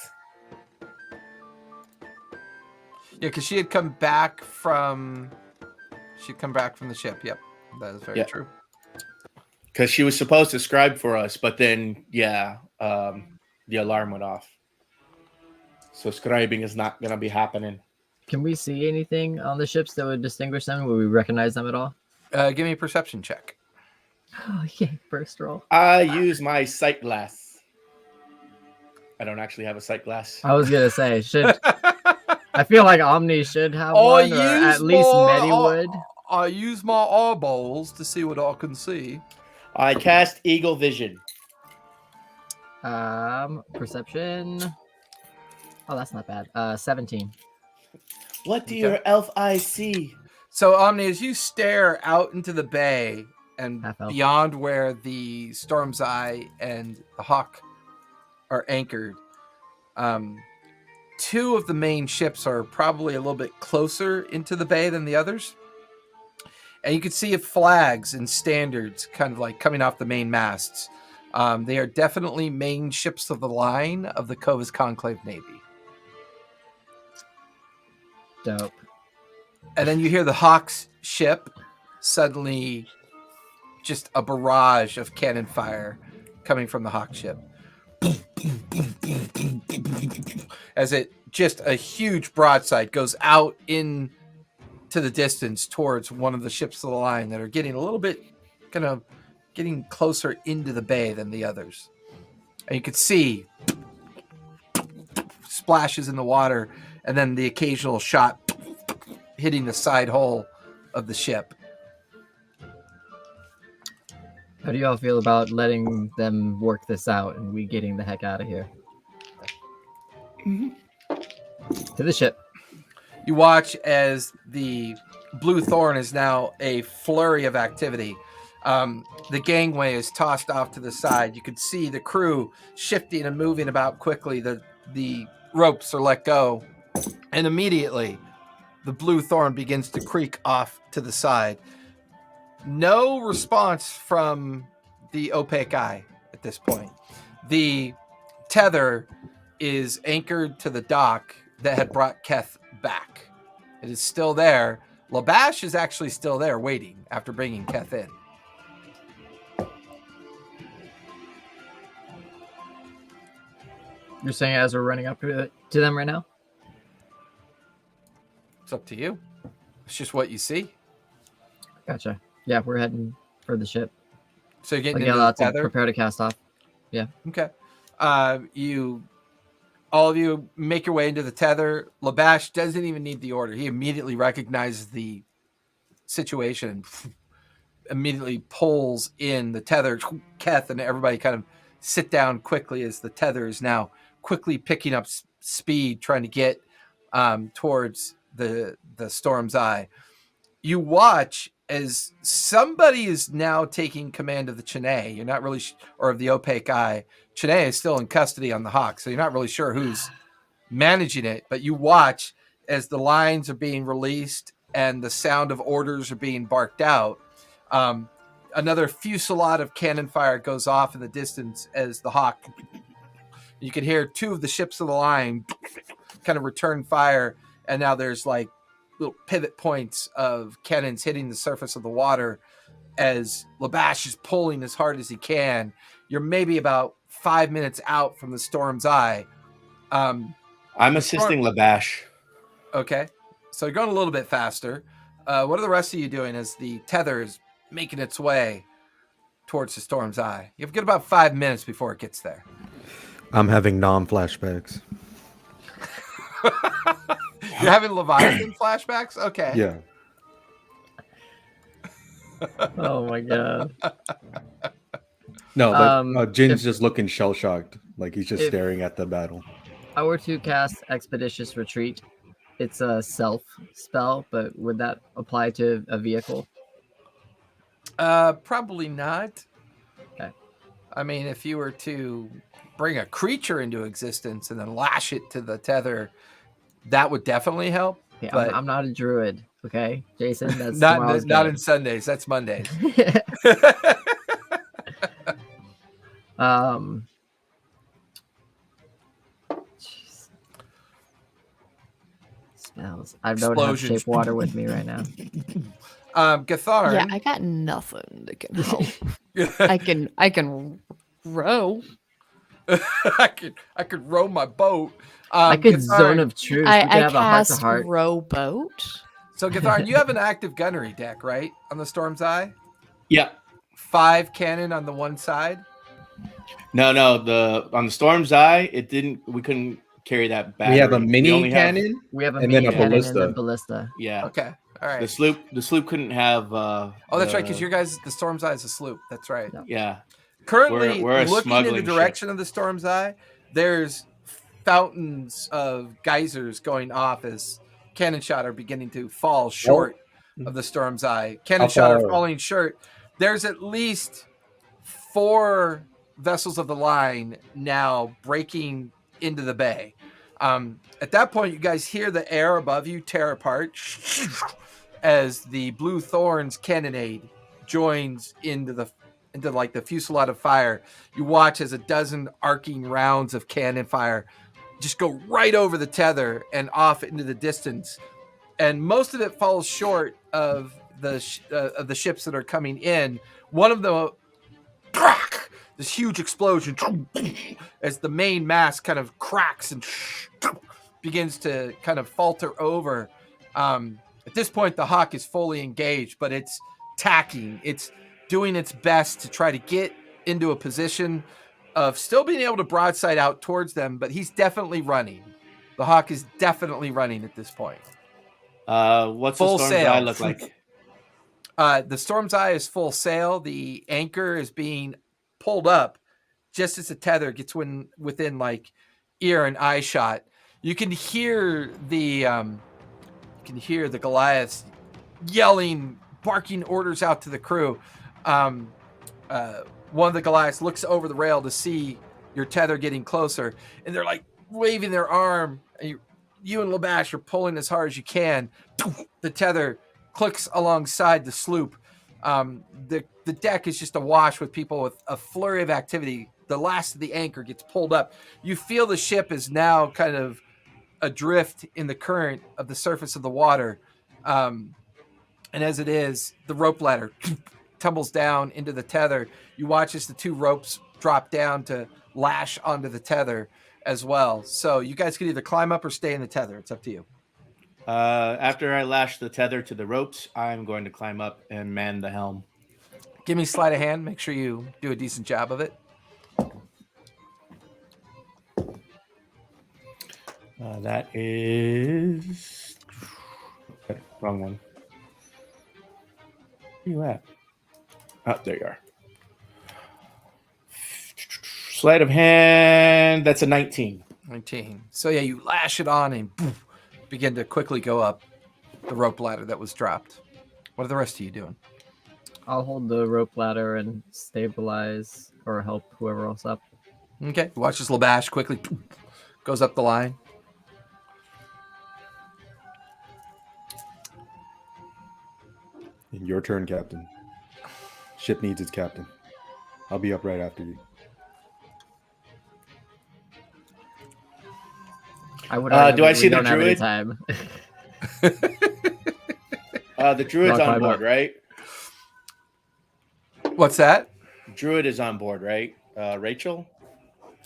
Speaker 1: Yeah, because she had come back from the ship. Yep, that is very true.
Speaker 5: Because she was supposed to scribe for us, but then the alarm went off. So scribing is not gonna be happening.
Speaker 3: Can we see anything on the ships that would distinguish them? Would we recognize them at all?
Speaker 1: Give me a perception check.
Speaker 3: Oh, yeah, first roll.
Speaker 5: I use my sight glass. I don't actually have a sight glass.
Speaker 3: I was gonna say, I feel like Omni should have one, or at least Medi would.
Speaker 1: I use my eyeballs to see what I can see.
Speaker 5: I cast Eagle Vision.
Speaker 3: Perception. Oh, that's not bad. 17.
Speaker 5: What do your elf eyes see?
Speaker 1: So, Omni, as you stare out into the bay and
Speaker 3: Half elf.
Speaker 1: beyond where the Storm's Eye and the Hawk are anchored, two of the main ships are probably a little bit closer into the bay than the others. And you can see flags and standards kind of like coming off the main masts. They are definitely main ships of the line of the Clovis Conclave Navy.
Speaker 3: Dope.
Speaker 1: And then you hear the Hawk's ship, suddenly just a barrage of cannon fire coming from the Hawk ship. As it just a huge broadside goes out in to the distance towards one of the ships of the line that are getting a little bit kind of getting closer into the bay than the others. And you could see splashes in the water and then the occasional shot hitting the side hull of the ship.
Speaker 3: How do y'all feel about letting them work this out and we getting the heck out of here? To the ship.
Speaker 1: You watch as the Blue Thorn is now a flurry of activity. The gangway is tossed off to the side. You can see the crew shifting and moving about quickly. The ropes are let go. And immediately, the Blue Thorn begins to creak off to the side. No response from the opaque eye at this point. The tether is anchored to the dock that had brought Keth back. It is still there. Labash is actually still there waiting after bringing Keth in.
Speaker 3: You're saying as we're running up to them right now?
Speaker 1: It's up to you. It's just what you see.
Speaker 3: Gotcha. Yeah, we're heading for the ship.
Speaker 1: So you're getting
Speaker 3: Like,
Speaker 1: into
Speaker 3: yeah,
Speaker 1: the
Speaker 3: lots to
Speaker 1: tether.
Speaker 3: prepare to cast off.
Speaker 1: Okay. All of you make your way into the tether. Labash doesn't even need the order. He immediately recognizes the situation and immediately pulls in the tether. Keth and everybody kind of sit down quickly as the tether is now quickly picking up speed, trying to get towards the Storm's Eye. You watch as somebody is now taking command of the Chene. You're not really or of the opaque eye. Chene is still in custody on the Hawk, so you're not really sure who's managing it, but you watch as the lines are being released and the sound of orders are being barked out. Another fusillade of cannon fire goes off in the distance as the Hawk. You can hear two of the ships of the line kind of return fire, and now there's like little pivot points of cannons hitting the surface of the water as Labash is pulling as hard as he can. You're maybe about 5 minutes out from the storm's eye.
Speaker 5: I'm assisting Labash.
Speaker 1: Okay, so you're going a little bit faster. What are the rest of you doing as the tether is making its way towards the storm's eye? You've got about 5 minutes before it gets there.
Speaker 2: I'm having non-flashbacks.
Speaker 1: You're having Leviathan flashbacks? Okay.
Speaker 2: Yeah.
Speaker 3: Oh my god.
Speaker 2: No, but Jin's
Speaker 3: if-
Speaker 2: just looking shell-shocked. Like he's just
Speaker 3: if-
Speaker 2: staring at the battle.
Speaker 3: I were to cast Expeditious Retreat. It's a self spell, but would that apply to a vehicle?
Speaker 1: Probably not.
Speaker 3: Okay.
Speaker 1: I mean, if you were to bring a creature into existence and then lash it to the tether, that would definitely help.
Speaker 3: Yeah,
Speaker 1: But-
Speaker 3: I'm not a druid, okay, Jason. That's
Speaker 1: Not
Speaker 3: tomorrow's
Speaker 1: not
Speaker 3: game.
Speaker 1: in Sundays. That's Mondays.
Speaker 3: Jeez. Spells. I don't have
Speaker 1: Explosions.
Speaker 3: shape water with me right now.
Speaker 1: Gathar.
Speaker 4: Yeah, I got nothing that can help. I can row.
Speaker 1: I could row my boat.
Speaker 3: I could
Speaker 1: Gathar,
Speaker 3: zone of truth. We
Speaker 4: I
Speaker 3: could have a heart to
Speaker 4: cast
Speaker 3: heart.
Speaker 4: rowboat.
Speaker 1: So Gathar, you have an active gunnery deck, right? On the Storm's Eye?
Speaker 5: Yeah.
Speaker 1: 5 cannon on the one side.
Speaker 5: No. On the Storm's Eye, we couldn't carry that back.
Speaker 2: We have a mini cannon.
Speaker 3: We have a
Speaker 2: And then
Speaker 3: mini
Speaker 2: a
Speaker 3: cannon and
Speaker 2: ballista.
Speaker 3: then ballista.
Speaker 5: Yeah.
Speaker 1: Okay. All right.
Speaker 5: The sloop couldn't have.
Speaker 1: Oh, that's right, because your guys, the Storm's Eye is a sloop. That's right.
Speaker 3: No.
Speaker 5: Yeah.
Speaker 1: Currently,
Speaker 5: We're a
Speaker 1: looking in the
Speaker 5: smuggling
Speaker 1: direction of the Storm's Eye, there's fountains of geysers going off as cannon shot are beginning to fall short of the Storm's Eye. Cannon
Speaker 2: How
Speaker 1: shot are
Speaker 2: far?
Speaker 1: falling short. There's at least 4 vessels of the line now breaking into the bay. At that point, you guys hear the air above you tear apart as the Blue Thorns cannonade joins into like the fusillade of fire. You watch as a dozen arcing rounds of cannon fire just go right over the tether and off into the distance, and most of it falls short of the ships that are coming in. One of the this huge explosion as the main mast kind of cracks and begins to kind of falter over. At this point, the Hawk is fully engaged, but it's tacking. It's doing its best to try to get into a position of still being able to broadside out towards them, but he's definitely running. The Hawk is definitely running at this point.
Speaker 5: What's
Speaker 1: Full
Speaker 5: the Storm's
Speaker 1: sail.
Speaker 5: Eye look like?
Speaker 1: The Storm's Eye is full sail. The anchor is being pulled up just as the tether gets within like ear and eye shot. You can hear the Goliaths yelling, barking orders out to the crew. One of the Goliaths looks over the rail to see your tether getting closer, and they're like waving their arm. And you and Labash are pulling as hard as you can. The tether clicks alongside the sloop. The deck is just awash with people with a flurry of activity. The last of the anchor gets pulled up. You feel the ship is now kind of adrift in the current of the surface of the water. And as it is, the rope ladder tumbles down into the tether. You watch as the 2 ropes drop down to lash onto the tether as well. So you guys can either climb up or stay in the tether. It's up to you.
Speaker 5: After I lash the tether to the ropes, I'm going to climb up and man the helm.
Speaker 1: Give me sleight of hand. Make sure you do a decent job of it.
Speaker 5: That is wrong one. Where you at? Oh, there you are. Sleight of hand. That's a 19.
Speaker 1: 19. So yeah, you lash it on and poof, begin to quickly go up the rope ladder that was dropped. What are the rest of you doing?
Speaker 3: I'll hold the rope ladder and stabilize or help whoever else up.
Speaker 1: Okay. Watch this Labash quickly poof, goes up the line.
Speaker 2: Your turn, Captain. Ship needs its captain. I'll be up right after you.
Speaker 3: I would
Speaker 5: do
Speaker 3: argue
Speaker 5: I
Speaker 3: that
Speaker 5: see
Speaker 3: we
Speaker 5: the
Speaker 3: don't have any
Speaker 5: druid?
Speaker 3: time.
Speaker 5: The druid's
Speaker 3: Rock
Speaker 5: on
Speaker 3: my
Speaker 5: board,
Speaker 3: boat.
Speaker 5: right?
Speaker 1: What's that?
Speaker 5: Druid is on board, right? Rachel?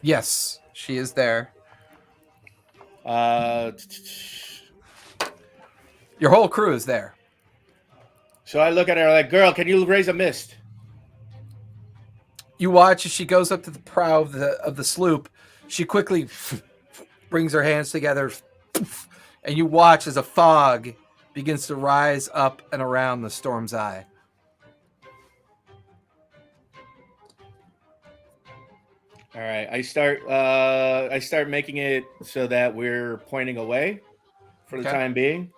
Speaker 1: Yes, she is there. Your whole crew is there.
Speaker 5: So I look at her like, girl, can you raise a mist?
Speaker 1: You watch as she goes up to the prow of the sloop. She quickly brings her hands together, and you watch as a fog begins to rise up and around the storm's eye.
Speaker 5: All right, I start making it so that we're pointing away for the
Speaker 1: Okay.
Speaker 5: time being.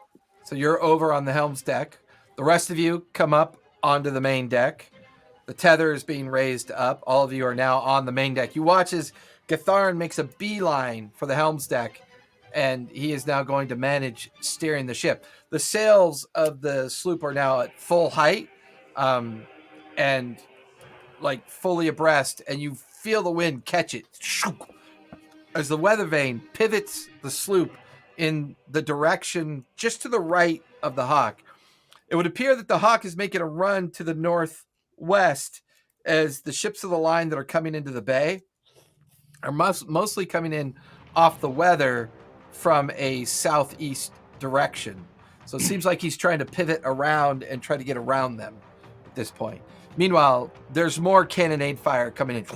Speaker 1: So you're over on the helm's deck. The rest of you come up onto the main deck. The tether is being raised up. All of you are now on the main deck. You watch as Gatharn makes a beeline for the helm's deck, and he is now going to manage steering the ship. The sails of the sloop are now at full height, and like fully abreast, and you feel the wind catch it as the weather vane pivots the sloop in the direction just to the right of the Hawk. It would appear that the Hawk is making a run to the northwest as the ships of the line that are coming into the bay are mostly coming in off the weather from a southeast direction. So it seems like he's trying to pivot around and try to get around them at this point. Meanwhile, there's more cannonade fire coming in.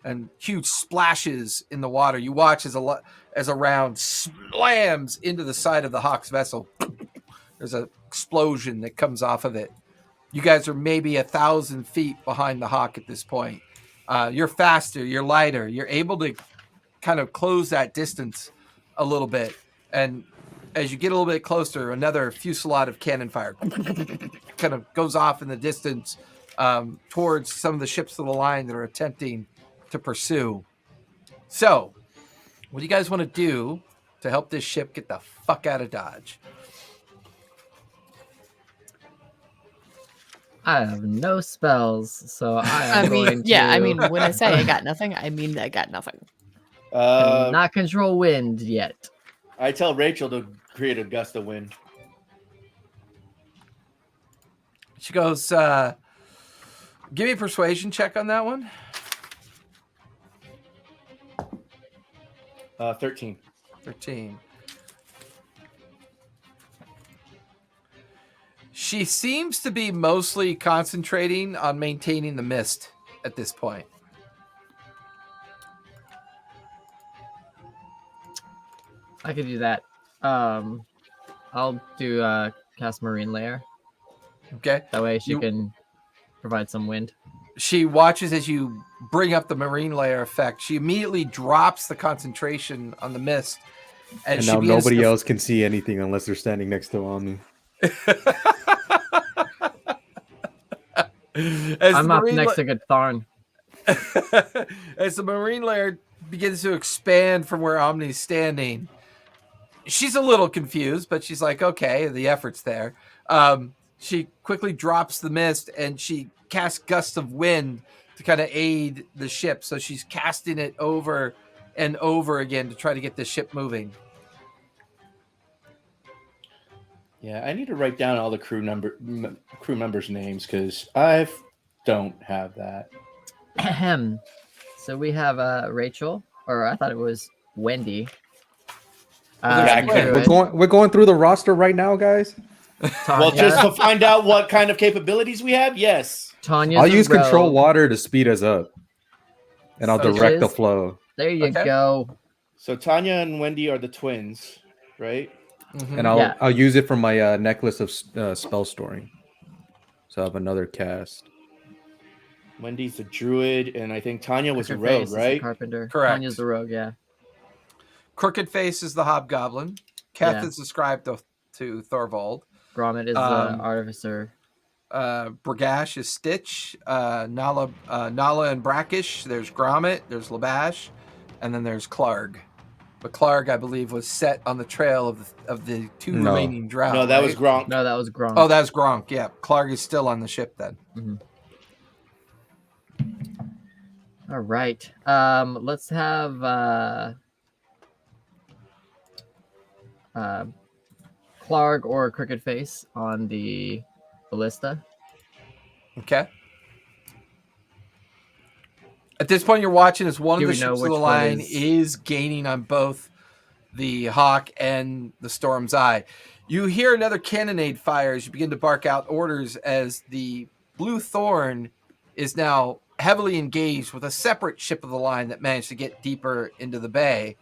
Speaker 1: And huge splashes in the water. You watch as a round slams into the side of the Hawk's vessel. There's an explosion that comes off of it. You guys are maybe 1,000 feet behind the Hawk at this point. You're faster, you're lighter, you're able to kind of close that distance a little bit. And as you get a little bit closer, another fusillade of cannon fire kind of goes off in the distance towards some of the ships of the line that are attempting to pursue. So, what do you guys want to do to help this ship get the fuck out of Dodge?
Speaker 3: I have no spells, so I am going to.
Speaker 4: I mean, when I say I got nothing, I mean I got nothing.
Speaker 3: Not control wind yet.
Speaker 5: I tell Rachel to create a gust of wind.
Speaker 1: She goes, give me a persuasion check on that one.
Speaker 5: 13.
Speaker 1: 13. She seems to be mostly concentrating on maintaining the mist at this point.
Speaker 3: I could do that. I'll do cast Marine Layer.
Speaker 1: Okay.
Speaker 3: That way she can provide some wind.
Speaker 1: She watches as you bring up the marine layer effect. She immediately drops the concentration on the mist.
Speaker 2: And now nobody else can see anything unless they're standing next to Omni.
Speaker 3: I'm up next to Gatharn.
Speaker 1: As the marine layer begins to expand from where Omni's standing, she's a little confused, but she's like, okay, the effort's there. She quickly drops the mist and she casts gusts of wind to kind of aid the ship. So she's casting it over and over again to try to get the ship moving.
Speaker 5: Yeah, I need to write down all the crew members' names because I don't have that.
Speaker 3: Ahem. So we have Rachel, or I thought it was Wendy.
Speaker 2: We're going through the roster right now, guys.
Speaker 5: Well, just to find out what kind of capabilities we have, yes.
Speaker 2: I'll use control water to speed us up, and I'll direct the flow.
Speaker 3: There you go.
Speaker 5: So Tanya and Wendy are the twins, right?
Speaker 2: Mm-hmm. And I'll use it for my necklace of spell storing. So I have another cast.
Speaker 5: Wendy's the druid, and I think Tanya was a
Speaker 3: Crooked
Speaker 5: rogue,
Speaker 3: Face
Speaker 5: right?
Speaker 3: Is the carpenter.
Speaker 1: Correct.
Speaker 3: Tanya's the rogue, yeah.
Speaker 1: Crooked Face is the hobgoblin. Keth is described to Thorvald.
Speaker 3: Gromit is the artificer.
Speaker 1: Bragash is Stitch. Nala and Brackish. There's Gromit. There's Labash. And then there's Clarg. But Clarg, I believe, was set on the trail of the two remaining drow.
Speaker 5: No, that was Gronk.
Speaker 3: No, that was Gronk.
Speaker 1: Oh, that was Gronk. Yeah, Clarg is still on the ship then.
Speaker 3: Mm-hmm. All right. Let's have Clark or Crooked Face on the ballista.
Speaker 1: Okay. At this point, you're watching as one
Speaker 3: Do
Speaker 1: of the
Speaker 3: we know
Speaker 1: ships of the
Speaker 3: which one
Speaker 1: line
Speaker 3: is-
Speaker 1: is gaining on both the Hawk and the Storm's Eye. You hear another cannonade fire as you begin to bark out orders as the Blue Thorn is now heavily engaged with a separate ship of the line that managed to get deeper into the bay.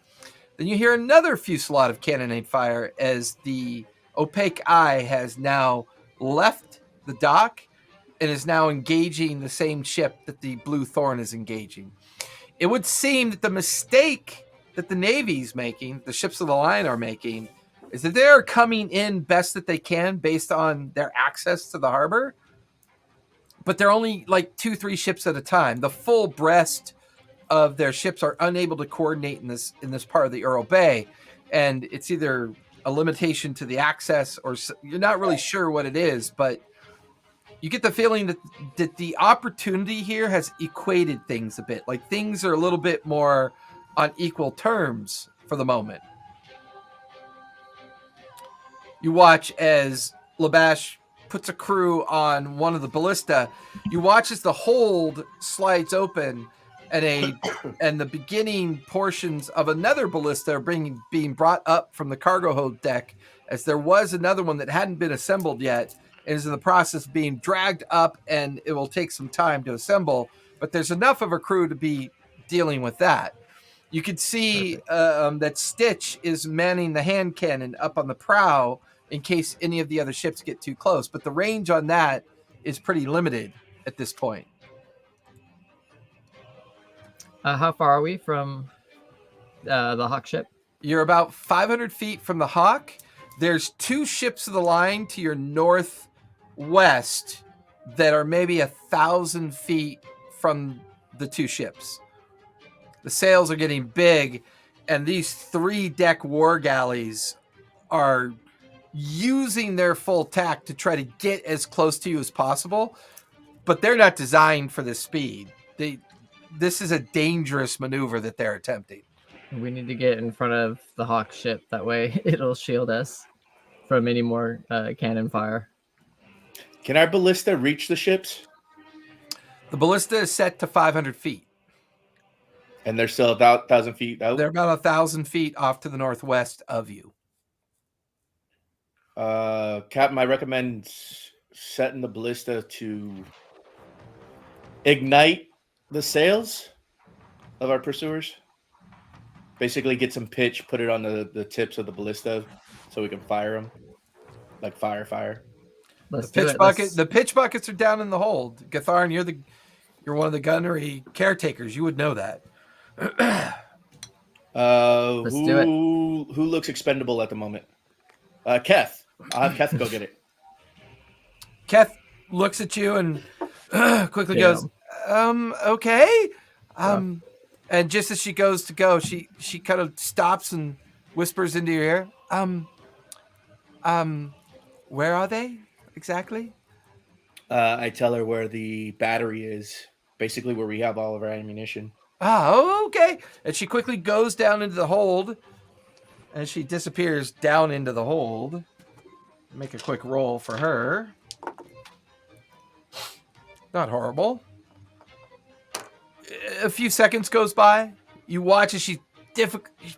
Speaker 1: Then you hear another fusillade of cannonade fire as the Opaque Eye has now left the dock and is now engaging the same ship that the Blue Thorn is engaging. It would seem that the mistake that the Navy's making, the ships of the line are making, is that they're coming in best that they can based on their access to the harbor, but they're only like 2-3 ships at a time. The full breast of their ships are unable to coordinate in this part of the Ural Bay, and it's either a limitation to the access or you're not really sure what it is, but you get the feeling that the opportunity here has equated things a bit. Like things are a little bit more on equal terms for the moment. You watch as Labash puts a crew on one of the ballista. You watch as the hold slides open and the beginning portions of another ballista are being brought up from the cargo hold deck, as there was another one that hadn't been assembled yet and is in the process of being dragged up, and it will take some time to assemble, but there's enough of a crew to be dealing with that. You can see that Stitch is manning the hand cannon up on the prow in case any of the other ships get too close, but the range on that is pretty limited at this point.
Speaker 3: How far are we from the Hawk ship?
Speaker 1: You're about 500 feet from the Hawk. There's 2 ships of the line to your northwest that are maybe 1,000 feet from the 2 ships. The sails are getting big, and these 3-deck war galleys are using their full tack to try to get as close to you as possible, but they're not designed for this speed. This is a dangerous maneuver that they're attempting.
Speaker 3: We need to get in front of the Hawk ship. That way it'll shield us from any more cannon fire.
Speaker 5: Can our ballista reach the ships?
Speaker 1: The ballista is set to 500 feet.
Speaker 5: And they're still about 1,000 feet out?
Speaker 1: They're about 1,000 feet off to the northwest of you.
Speaker 5: Captain, I recommend setting the ballista to ignite the sails of our pursuers. Basically get some pitch, put it on the tips of the ballista so we can fire them. Like fire.
Speaker 1: The pitch buckets are down in the hold. Gatharn, you're one of the gunnery caretakers. You would know that.
Speaker 3: Let's do it.
Speaker 5: Who looks expendable at the moment? Keth. I'll have Keth go get it.
Speaker 1: Keth looks at you and quickly goes, okay. And just as she goes to go, she kind of stops and whispers into your ear, where are they exactly?
Speaker 5: I tell her where the battery is, basically where we have all of our ammunition.
Speaker 1: Oh, okay. And she quickly goes down into the hold, and she disappears down into the hold. Make a quick roll for her. Not horrible. A few seconds goes by. You watch as she's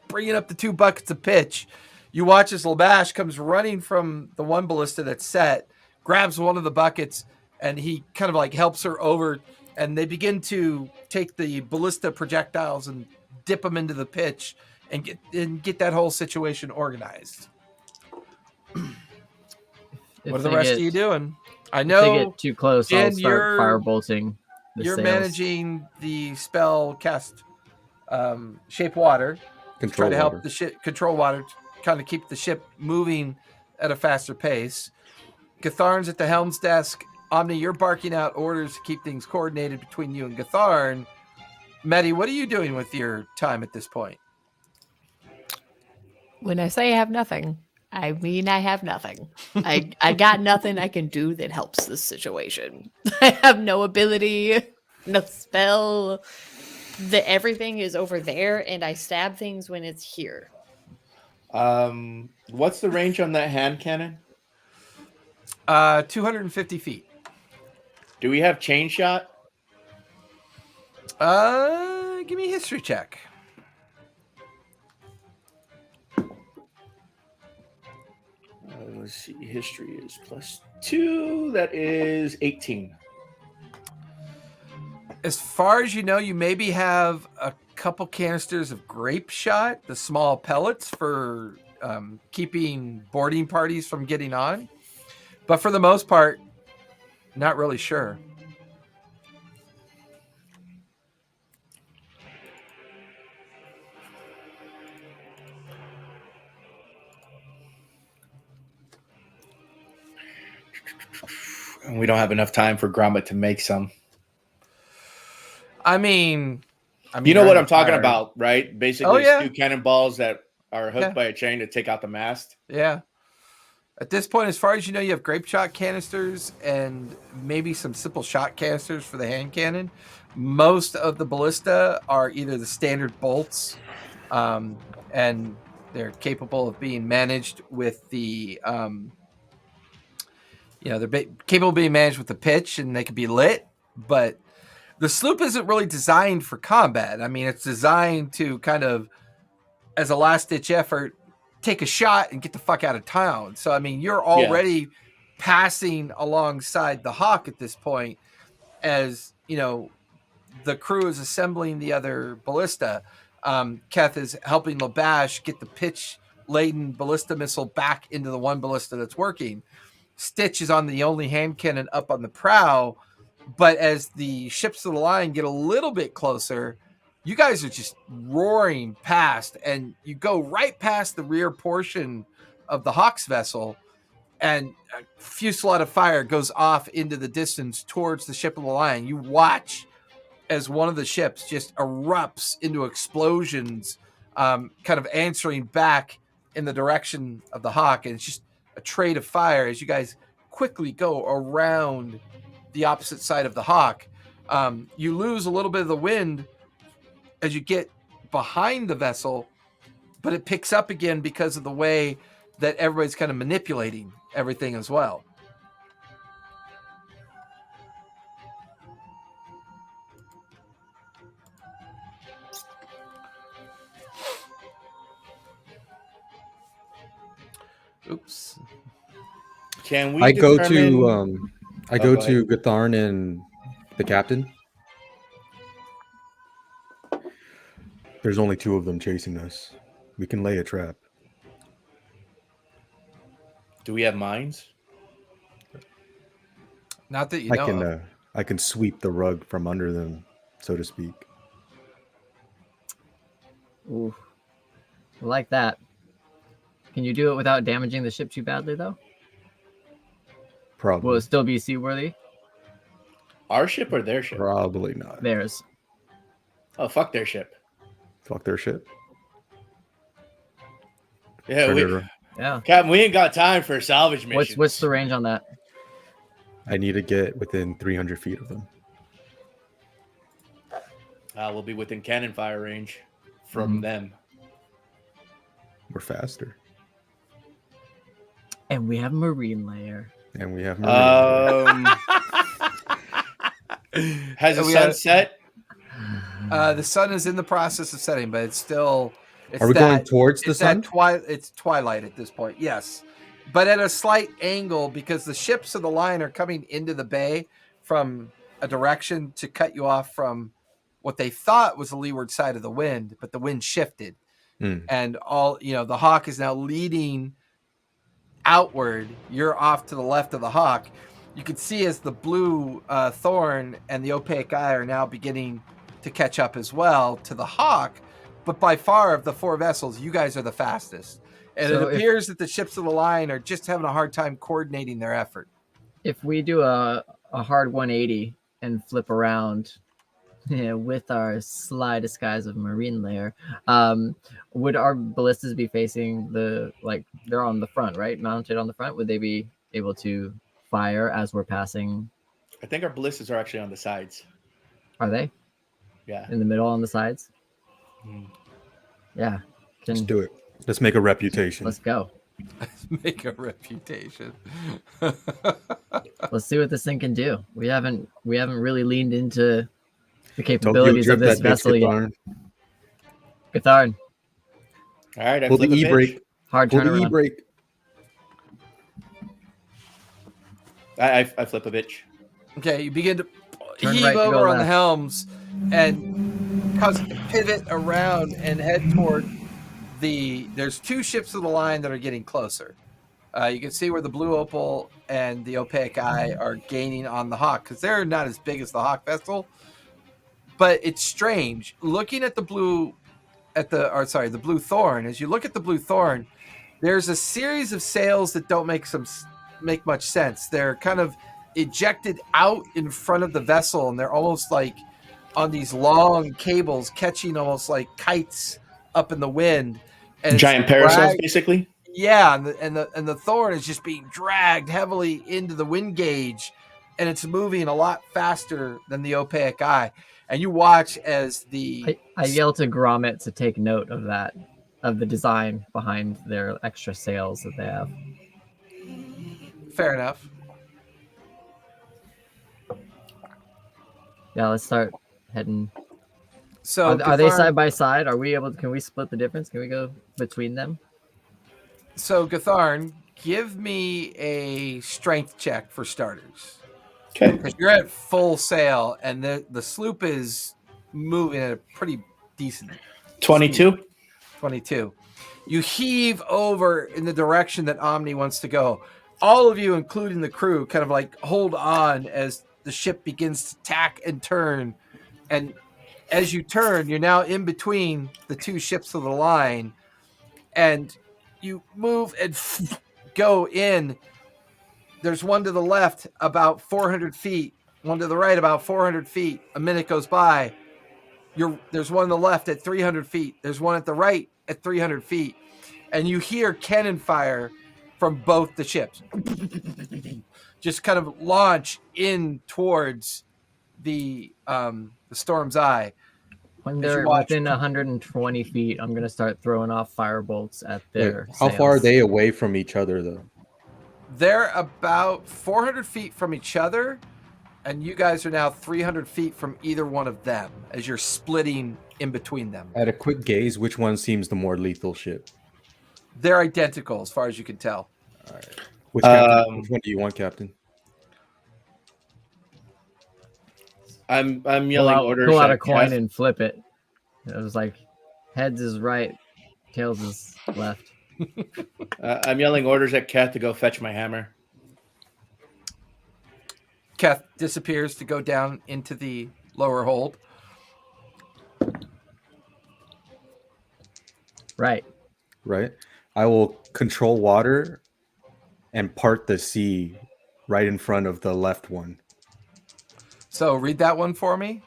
Speaker 1: bringing up the 2 buckets of pitch. You watch as Labash comes running from the one ballista that's set, grabs one of the buckets, and he kind of like helps her over, and they begin to take the ballista projectiles and dip them into the pitch and get that whole situation organized. What are the rest of you doing? I know
Speaker 3: if they get too close, I'll
Speaker 1: Jen,
Speaker 3: start firebolting the
Speaker 1: you're
Speaker 3: sails.
Speaker 1: managing the spell cast shape water.
Speaker 2: Control
Speaker 1: try to
Speaker 2: water.
Speaker 1: help the ship control water, to kind of keep the ship moving at a faster pace. Gatharn's at the helm's desk. Omni, you're barking out orders to keep things coordinated between you and Gatharn. Medi, what are you doing with your time at this point?
Speaker 4: When I say I have nothing, I mean I have nothing. I got nothing I can do that helps this situation. I have no ability, no spell. Everything is over there, and I stab things when it's here.
Speaker 5: What's the range on that hand cannon?
Speaker 1: 250 feet.
Speaker 5: Do we have chain shot?
Speaker 1: Give me a history check.
Speaker 5: Let's see. History is +2. That is 18.
Speaker 1: As far as you know, you maybe have a couple canisters of grape shot, the small pellets for keeping boarding parties from getting on. But for the most part, not really sure.
Speaker 5: And we don't have enough time for Gromit to make some.
Speaker 1: I mean,
Speaker 5: you know
Speaker 1: you're
Speaker 5: what I'm
Speaker 1: under
Speaker 5: talking
Speaker 1: fire.
Speaker 5: about, right? Basically,
Speaker 1: yeah.
Speaker 5: 2 cannonballs that are hooked
Speaker 1: Yeah.
Speaker 5: by a chain to take out the mast.
Speaker 1: Yeah. At this point, as far as you know, you have grape shot canisters and maybe some simple shot canisters for the hand cannon. Most of the ballista are either the standard bolts, and they're capable of being managed with the, they're capable of being managed with the pitch, and they can be lit. But the sloop isn't really designed for combat. I mean, it's designed to kind of, as a last-ditch effort, take a shot and get the fuck out of town. So, I mean, you're already passing alongside the Hawk at this point as, the crew is assembling the other ballista. Keth is helping Labash get the pitch-laden ballista missile back into the one ballista that's working. Stitch is on the only hand cannon up on the prow, but as the ships of the line get a little bit closer, you guys are just roaring past, and you go right past the rear portion of the Hawk's vessel, and a fusillade of fire goes off into the distance towards the ship of the line. You watch as one of the ships just erupts into explosions, kind of answering back in the direction of the Hawk, and it's just a trade of fire as you guys quickly go around the opposite side of the Hawk. You lose a little bit of the wind as you get behind the vessel, but it picks up again because of the way that everybody's kind of manipulating everything as well. Oops.
Speaker 5: Can we
Speaker 2: I go
Speaker 5: determine...
Speaker 2: to
Speaker 5: go
Speaker 2: Gatharn and the captain. There's only 2 of them chasing us. We can lay a trap.
Speaker 5: Do we have mines?
Speaker 1: Not that you know of.
Speaker 2: I can sweep the rug from under them, so to speak.
Speaker 3: Ooh, I like that. Can you do it without damaging the ship too badly, though?
Speaker 2: Probably.
Speaker 3: Will it still be seaworthy?
Speaker 5: Our ship or their ship?
Speaker 2: Probably not.
Speaker 3: Theirs.
Speaker 5: Oh, fuck their ship.
Speaker 2: Fuck their ship.
Speaker 5: Yeah, Captain, we ain't got time for salvage missions.
Speaker 3: What's the range on that?
Speaker 2: I need to get within 300 feet of them.
Speaker 5: We'll be within cannon fire range from them.
Speaker 2: We're faster.
Speaker 3: And we have marine layer.
Speaker 2: And we have marine layer.
Speaker 5: Has the sun set?
Speaker 1: The sun is in the process of setting, but it's still...
Speaker 2: Are we going towards the sun?
Speaker 1: It's twilight at this point, yes. But at a slight angle, because the ships of the line are coming into the bay from a direction to cut you off from what they thought was the leeward side of the wind, but the wind shifted. And the Hawk is now leading outward. You're off to the left of the Hawk. You can see as the blue thorn and the opaque eye are now beginning to catch up as well to the Hawk. But by far of the 4 vessels, you guys are the fastest. And so it appears that the ships of the line are just having a hard time coordinating their effort.
Speaker 3: If we do a hard 180 and flip around with our sly disguise of marine layer, would our ballistas be facing they're on the front, right? Mounted on the front? Would they be able to fire as we're passing?
Speaker 5: I think our ballistas are actually on the sides.
Speaker 3: Are they?
Speaker 5: Yeah.
Speaker 3: In the middle on the sides? Yeah.
Speaker 2: Let's do it. Let's make a reputation.
Speaker 3: Let's go.
Speaker 1: Make a reputation.
Speaker 3: Let's see what this thing can do. We haven't really leaned into the
Speaker 2: Tokyo
Speaker 3: capabilities of
Speaker 2: drift
Speaker 3: this
Speaker 2: that bitch,
Speaker 3: vessel yet.
Speaker 2: Githorn.
Speaker 3: Githorn,
Speaker 5: All right, I
Speaker 2: Pull the
Speaker 5: flip a bitch.
Speaker 2: e-brake.
Speaker 3: hard
Speaker 2: Pull the
Speaker 3: turnaround.
Speaker 2: e-brake.
Speaker 5: I flip a bitch.
Speaker 1: Okay, you begin to
Speaker 3: Turn
Speaker 1: heave
Speaker 3: right to go
Speaker 1: over on the
Speaker 3: left.
Speaker 1: helms and cause it to pivot around and head toward there's two ships of the line that are getting closer. You can see where the Blue Opal and the Opaque Eye are gaining on the Hawk because they're not as big as the Hawk vessel. But it's strange looking at the Blue Thorn. As you look at the Blue Thorn, there's a series of sails that don't make much sense. They're kind of ejected out in front of the vessel, and they're almost like on these long cables, catching almost like kites up in the wind. And
Speaker 5: Giant
Speaker 1: it's
Speaker 5: parasols,
Speaker 1: dragged-
Speaker 5: basically.
Speaker 1: Yeah, and the Thorn is just being dragged heavily into the wind gauge, and it's moving a lot faster than the Opaque Eye. And you watch as
Speaker 3: I yell to Gromit to take note of that, of the design behind their extra sails that they have.
Speaker 1: fair enough.
Speaker 3: Yeah, let's start heading.
Speaker 1: So
Speaker 3: Are they
Speaker 1: Githorn-
Speaker 3: side by side? Are we able? Can we split the difference? Can we go between them?
Speaker 1: So Githorn, give me a strength check for starters.
Speaker 5: Okay.
Speaker 1: Because you're at full sail, and the sloop is moving at a pretty decent
Speaker 5: 22.
Speaker 1: 22. You heave over in the direction that Omni wants to go. All of you, including the crew, kind of like hold on as the ship begins to tack and turn. And as you turn, you're now in between the two ships of the line, and you move and go in. There's one to the left about 400 feet, one to the right about 400 feet. A minute goes by. There's one on the left at 300 feet. There's one at the right at 300 feet. And you hear cannon fire from both the ships. Just kind of launch in towards the Storm's Eye.
Speaker 3: When
Speaker 1: As
Speaker 3: they're
Speaker 1: you watch-
Speaker 3: within 120 feet, I'm gonna start throwing off fire bolts at their.
Speaker 2: How far are
Speaker 3: sails.
Speaker 2: they away from each other, though?
Speaker 1: They're about 400 feet from each other, and you guys are now 300 feet from either one of them as you're splitting in between them.
Speaker 2: At a quick gaze, which one seems the more lethal ship?
Speaker 1: They're identical as far as you can tell.
Speaker 2: Which one do you want, Captain?
Speaker 5: I'm
Speaker 3: Pull
Speaker 5: yelling
Speaker 3: out,
Speaker 5: orders.
Speaker 3: pull out a
Speaker 5: at
Speaker 3: coin
Speaker 5: Kath.
Speaker 3: and flip it. It was like heads is right, tails is left.
Speaker 5: I'm yelling orders at Kat to go fetch my hammer.
Speaker 1: Keth disappears to go down into the lower hold.
Speaker 3: Right.
Speaker 2: Right. I will control water and part the sea right in front of the left one.
Speaker 1: So read that one for me.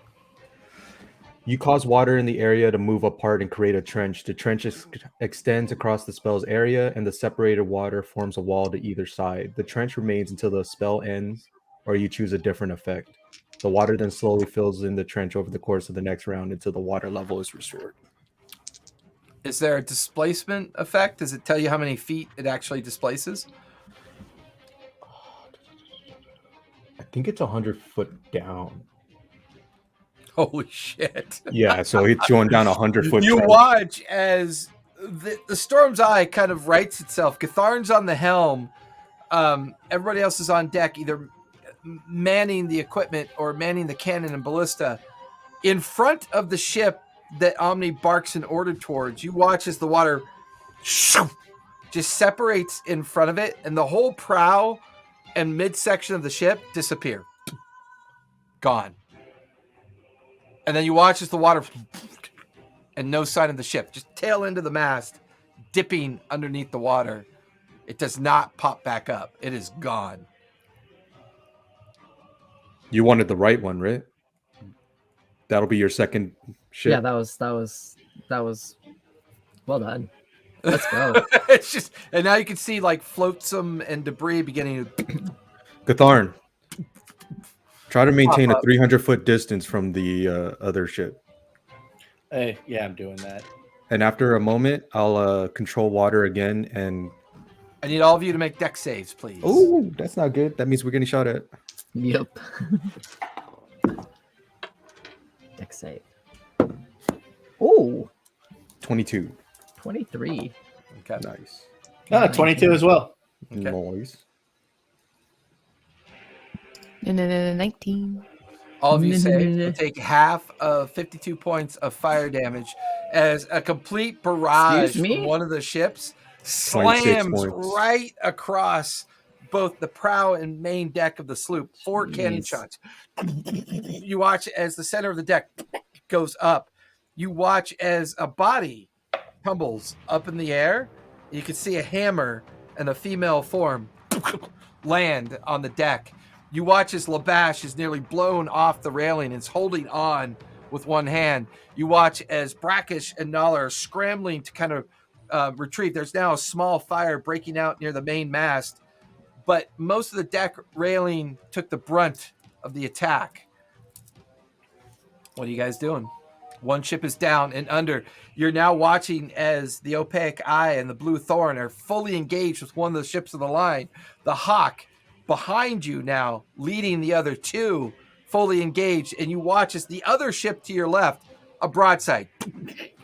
Speaker 2: You cause water in the area to move apart and create a trench. The trench extends across the spell's area, and the separated water forms a wall to either side. The trench remains until the spell ends, or you choose a different effect. The water then slowly fills in the trench over the course of the next round until the water level is restored.
Speaker 1: Is there a displacement effect? Does it tell you how many feet it actually displaces?
Speaker 2: I think it's 100 foot down.
Speaker 1: Holy shit.
Speaker 2: Yeah, so it's going down 100 foot.
Speaker 1: You
Speaker 2: trench.
Speaker 1: watch as the Storm's Eye kind of rights itself. Githorn's on the helm. Everybody else is on deck, either manning the equipment or manning the cannon and ballista. In front of the ship that Omni barks an order towards, you watch as the water just separates in front of it, and the whole prow and midsection of the ship disappear. Gone. And then you watch as the water and no sign of the ship. Just tail end of the mast, dipping underneath the water. It does not pop back up. It is gone.
Speaker 2: You wanted the right one, right? That'll be your second ship.
Speaker 3: Yeah, that was well done. Let's go.
Speaker 1: It's just, and now you can see like flotsam and debris beginning to.
Speaker 2: Githorn, try to maintain a
Speaker 1: Pop up.
Speaker 2: 300 foot distance from the other ship.
Speaker 5: Hey, yeah, I'm doing that.
Speaker 2: And after a moment, I'll control water again. And
Speaker 1: I need all of you to make deck saves, please.
Speaker 2: oh, that's not good. That means we're getting shot at.
Speaker 3: Yep. Deck save. Oh,
Speaker 2: 22.
Speaker 3: 23.
Speaker 1: Okay.
Speaker 2: Nice.
Speaker 5: 22 as well.
Speaker 1: Okay.
Speaker 2: Noise.
Speaker 4: 19.
Speaker 1: All of you save. You'll take half of 52 points of fire damage as a complete barrage
Speaker 3: Excuse me?
Speaker 1: from one of the ships
Speaker 2: 26
Speaker 1: slams
Speaker 2: points.
Speaker 1: right across both the prow and main deck of the sloop. 4 cannon
Speaker 3: Jeez.
Speaker 1: shots. You watch as the center of the deck goes up. You watch as a body tumbles up in the air. You can see a hammer and a female form land on the deck. You watch as Labash is nearly blown off the railing and is holding on with one hand. You watch as Brackish and Nala are scrambling to kind of retrieve. There's now a small fire breaking out near the main mast, but most of the deck railing took the brunt of the attack. What are you guys doing? One ship is down and under. You're now watching as the Opaque Eye and the Blue Thorn are fully engaged with one of the ships of the line. The Hawk behind you now, leading the other two, fully engaged. And you watch as the other ship to your left, a broadside,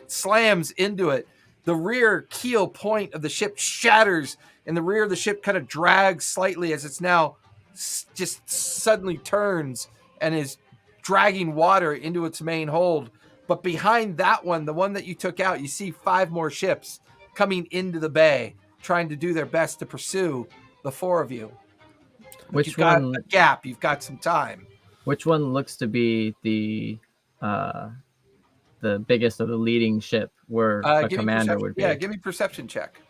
Speaker 1: slams into it. The rear keel point of the ship shatters, and the rear of the ship kind of drags slightly as it's now just suddenly turns and is dragging water into its main hold. But behind that one, the one that you took out, you see 5 more ships coming into the bay, trying to do their best to pursue the 4 of you. But
Speaker 3: Which
Speaker 1: you've got
Speaker 3: one?
Speaker 1: a gap. You've got some time.
Speaker 3: Which one looks to be the biggest of the leading ship where a
Speaker 1: Give me
Speaker 3: commander
Speaker 1: perception-
Speaker 3: would be?
Speaker 1: Yeah, give me perception check.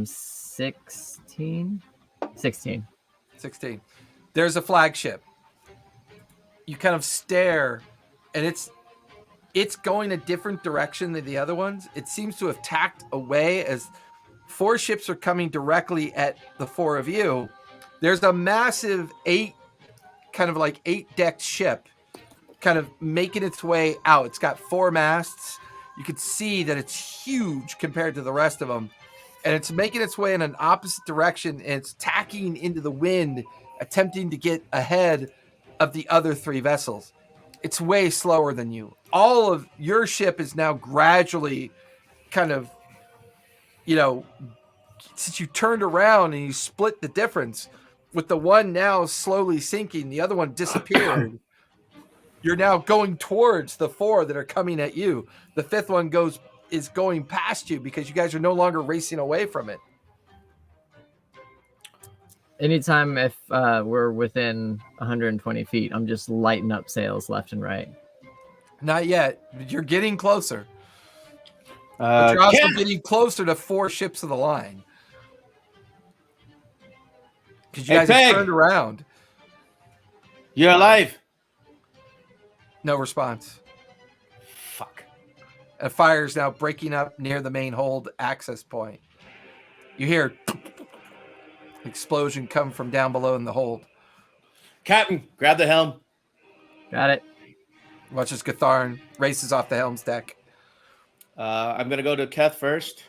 Speaker 3: 16. 16.
Speaker 1: 16. There's a flagship. You kind of stare, and it's going a different direction than the other ones. It seems to have tacked away as 4 ships are coming directly at the 4 of you. There's a massive 8-decked ship kind of making its way out. It's got 4 masts. You can see that it's huge compared to the rest of them. And it's making its way in an opposite direction, and it's tacking into the wind, attempting to get ahead of the other 3 vessels. It's way slower than you. All of your ship is now gradually kind of, since you turned around and you split the difference, with the one now slowly sinking, the other one disappeared. You're now going towards the 4 that are coming at you. The 5th one is going past you because you guys are no longer racing away from it.
Speaker 3: Anytime if we're within 120 feet, I'm just lighting up sails left and right.
Speaker 1: Not yet. You're getting closer. But you're also getting closer to 4 ships of the line. Because you guys have turned around.
Speaker 5: You're alive.
Speaker 1: No response.
Speaker 5: Fuck.
Speaker 1: A fire is now breaking up near the main hold access point. You hear explosion come from down below in the hold.
Speaker 5: Captain, grab the helm.
Speaker 3: Got it.
Speaker 1: Watch as Gatharn races off the helm's deck.
Speaker 5: I'm going to go to Keth first.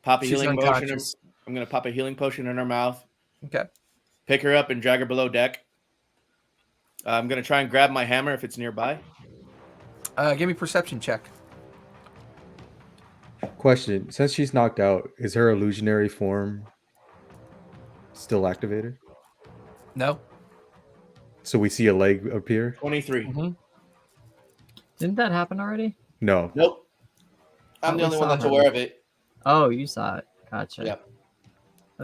Speaker 5: Pop a
Speaker 1: She's
Speaker 5: healing potion.
Speaker 1: unconscious.
Speaker 5: I'm going to pop a healing potion in her mouth.
Speaker 1: Okay.
Speaker 5: Pick her up and drag her below deck. I'm going to try and grab my hammer if it's nearby.
Speaker 1: Give me perception check.
Speaker 2: Question: since she's knocked out, is her illusionary form still activated?
Speaker 1: No.
Speaker 2: So we see a leg appear?
Speaker 5: 23.
Speaker 1: Mm-hmm.
Speaker 3: Didn't that happen already?
Speaker 2: No.
Speaker 5: Nope. I'm the
Speaker 3: we
Speaker 5: only one
Speaker 3: saw
Speaker 5: that's
Speaker 3: her.
Speaker 5: aware of it.
Speaker 3: Oh, you saw it. Gotcha.
Speaker 5: Yep.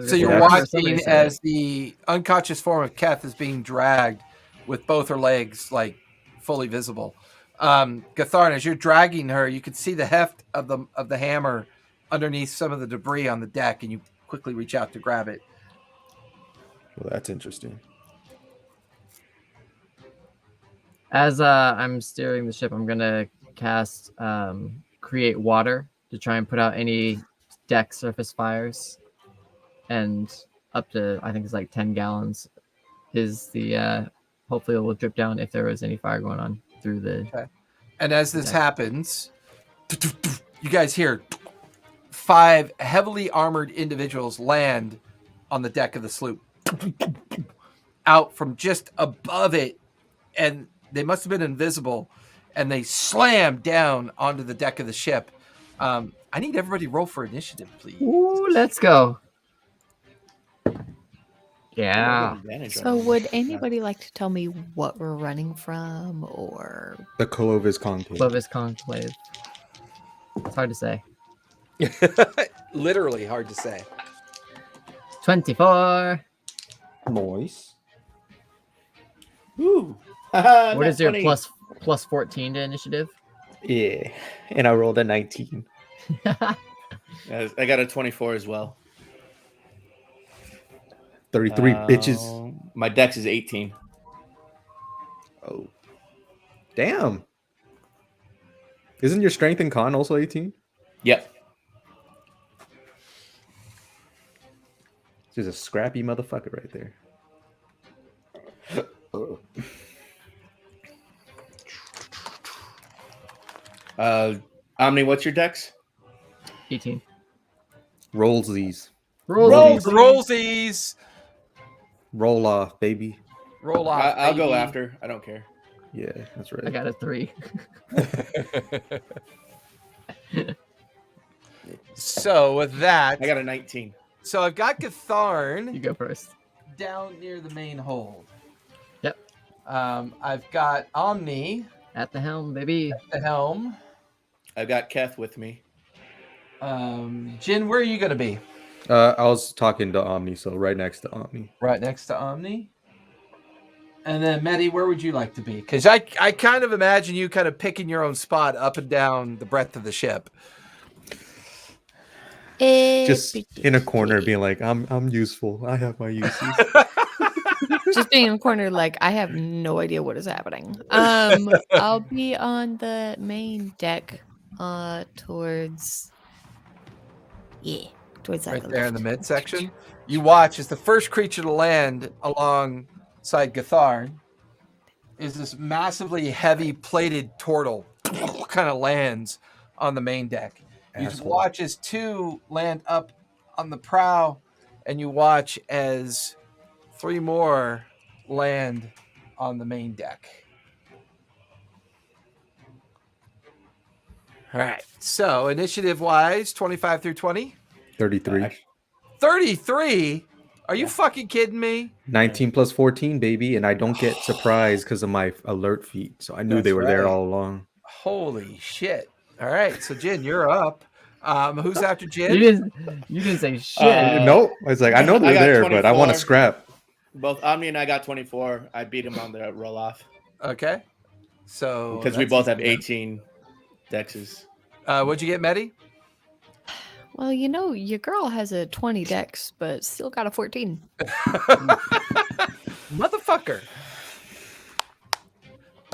Speaker 1: So you're
Speaker 2: Yeah.
Speaker 1: watching as the unconscious form of Keth is being dragged with both her legs like fully visible. Gatharn, as you're dragging her, you can see the heft of the hammer underneath some of the debris on the deck, and you quickly reach out to grab it.
Speaker 2: Well, that's interesting.
Speaker 3: As I'm steering the ship, I'm gonna cast Create Water to try and put out any deck surface fires, and up to I think it's like 10 gallons is the hopefully it will drip down if there was any fire going on through the
Speaker 1: And as this happens, you guys hear 5 heavily armored individuals land on the deck of the sloop, out from just above it, and they must have been invisible, and they slam down onto the deck of the ship. I need everybody to roll for initiative, please.
Speaker 3: Ooh, let's go.
Speaker 5: I
Speaker 3: Yeah.
Speaker 5: get advantage on
Speaker 4: So,
Speaker 5: them.
Speaker 4: would anybody like to tell me what we're running from, or
Speaker 2: The Clovis Concord.
Speaker 3: Clovis Conclave. It's hard to say.
Speaker 1: Literally hard to say.
Speaker 3: 24.
Speaker 2: Noise.
Speaker 5: Woo.
Speaker 3: What is your
Speaker 5: 20.
Speaker 3: plus 14 to initiative?
Speaker 2: Yeah, and I rolled a 19.
Speaker 5: I got a 24 as well.
Speaker 2: 33 bitches.
Speaker 5: My dex is 18.
Speaker 2: Oh, damn. Isn't your strength and con also 18?
Speaker 5: Yep.
Speaker 2: She's a scrappy motherfucker right there.
Speaker 5: Omni, what's your dex?
Speaker 3: 18.
Speaker 2: Rolls these.
Speaker 1: Rollsies.
Speaker 2: Roll off, baby.
Speaker 1: Roll off.
Speaker 5: I'll go
Speaker 1: baby.
Speaker 5: after. I don't care.
Speaker 2: Yeah, that's right.
Speaker 3: I got a 3.
Speaker 1: So with that,
Speaker 5: I got a 19.
Speaker 1: so I've got
Speaker 3: You
Speaker 1: Gatharn
Speaker 3: go first.
Speaker 1: down near the main hold.
Speaker 3: Yep.
Speaker 1: I've got Omni
Speaker 3: At the helm, baby.
Speaker 1: at the helm.
Speaker 5: I've got Keth with me.
Speaker 1: Jin, where are you going to be?
Speaker 2: I was talking to Omni, so right next to Omni.
Speaker 1: Right next to Omni. And then, Medi, where would you like to be? Because I kind of imagine you kind of picking your own spot up and down the breadth of the ship.
Speaker 2: Just in a corner, being like, "I'm useful. I have my uses."
Speaker 4: just being in a corner like I have no idea what is happening. I'll be on the main deck towards that
Speaker 1: Right
Speaker 4: the
Speaker 1: there in
Speaker 4: left.
Speaker 1: the midsection. You watch as the first creature to land alongside Gatharn is this massively heavy plated turtle kind of lands on the main deck. You just
Speaker 2: Asshole.
Speaker 1: watch as 2 land up on the prow, and you watch as 3 more land on the main deck. All right. So initiative wise, 25 through 20.
Speaker 2: 33.
Speaker 1: 33? Are you fucking kidding me?
Speaker 2: 19 plus 14, baby, and I don't get surprised because of my alert feat. So I knew they
Speaker 5: That's
Speaker 2: were there
Speaker 5: right.
Speaker 2: all along.
Speaker 1: Holy shit. All right. So Jin, you're up. Who's after Jin?
Speaker 3: You didn't say shit.
Speaker 2: No, I was like, I know
Speaker 5: I
Speaker 2: they're
Speaker 5: got
Speaker 2: there, but I want to
Speaker 5: 24.
Speaker 2: scrap.
Speaker 5: Both Omni and I got 24. I beat him on the roll off
Speaker 1: Okay. So
Speaker 5: because we
Speaker 1: that's
Speaker 5: both have
Speaker 1: easy.
Speaker 5: 18 dexes.
Speaker 1: What'd you get, Medi?
Speaker 4: Well, you know, your girl has a 20 dex, but still got a 14.
Speaker 1: Motherfucker.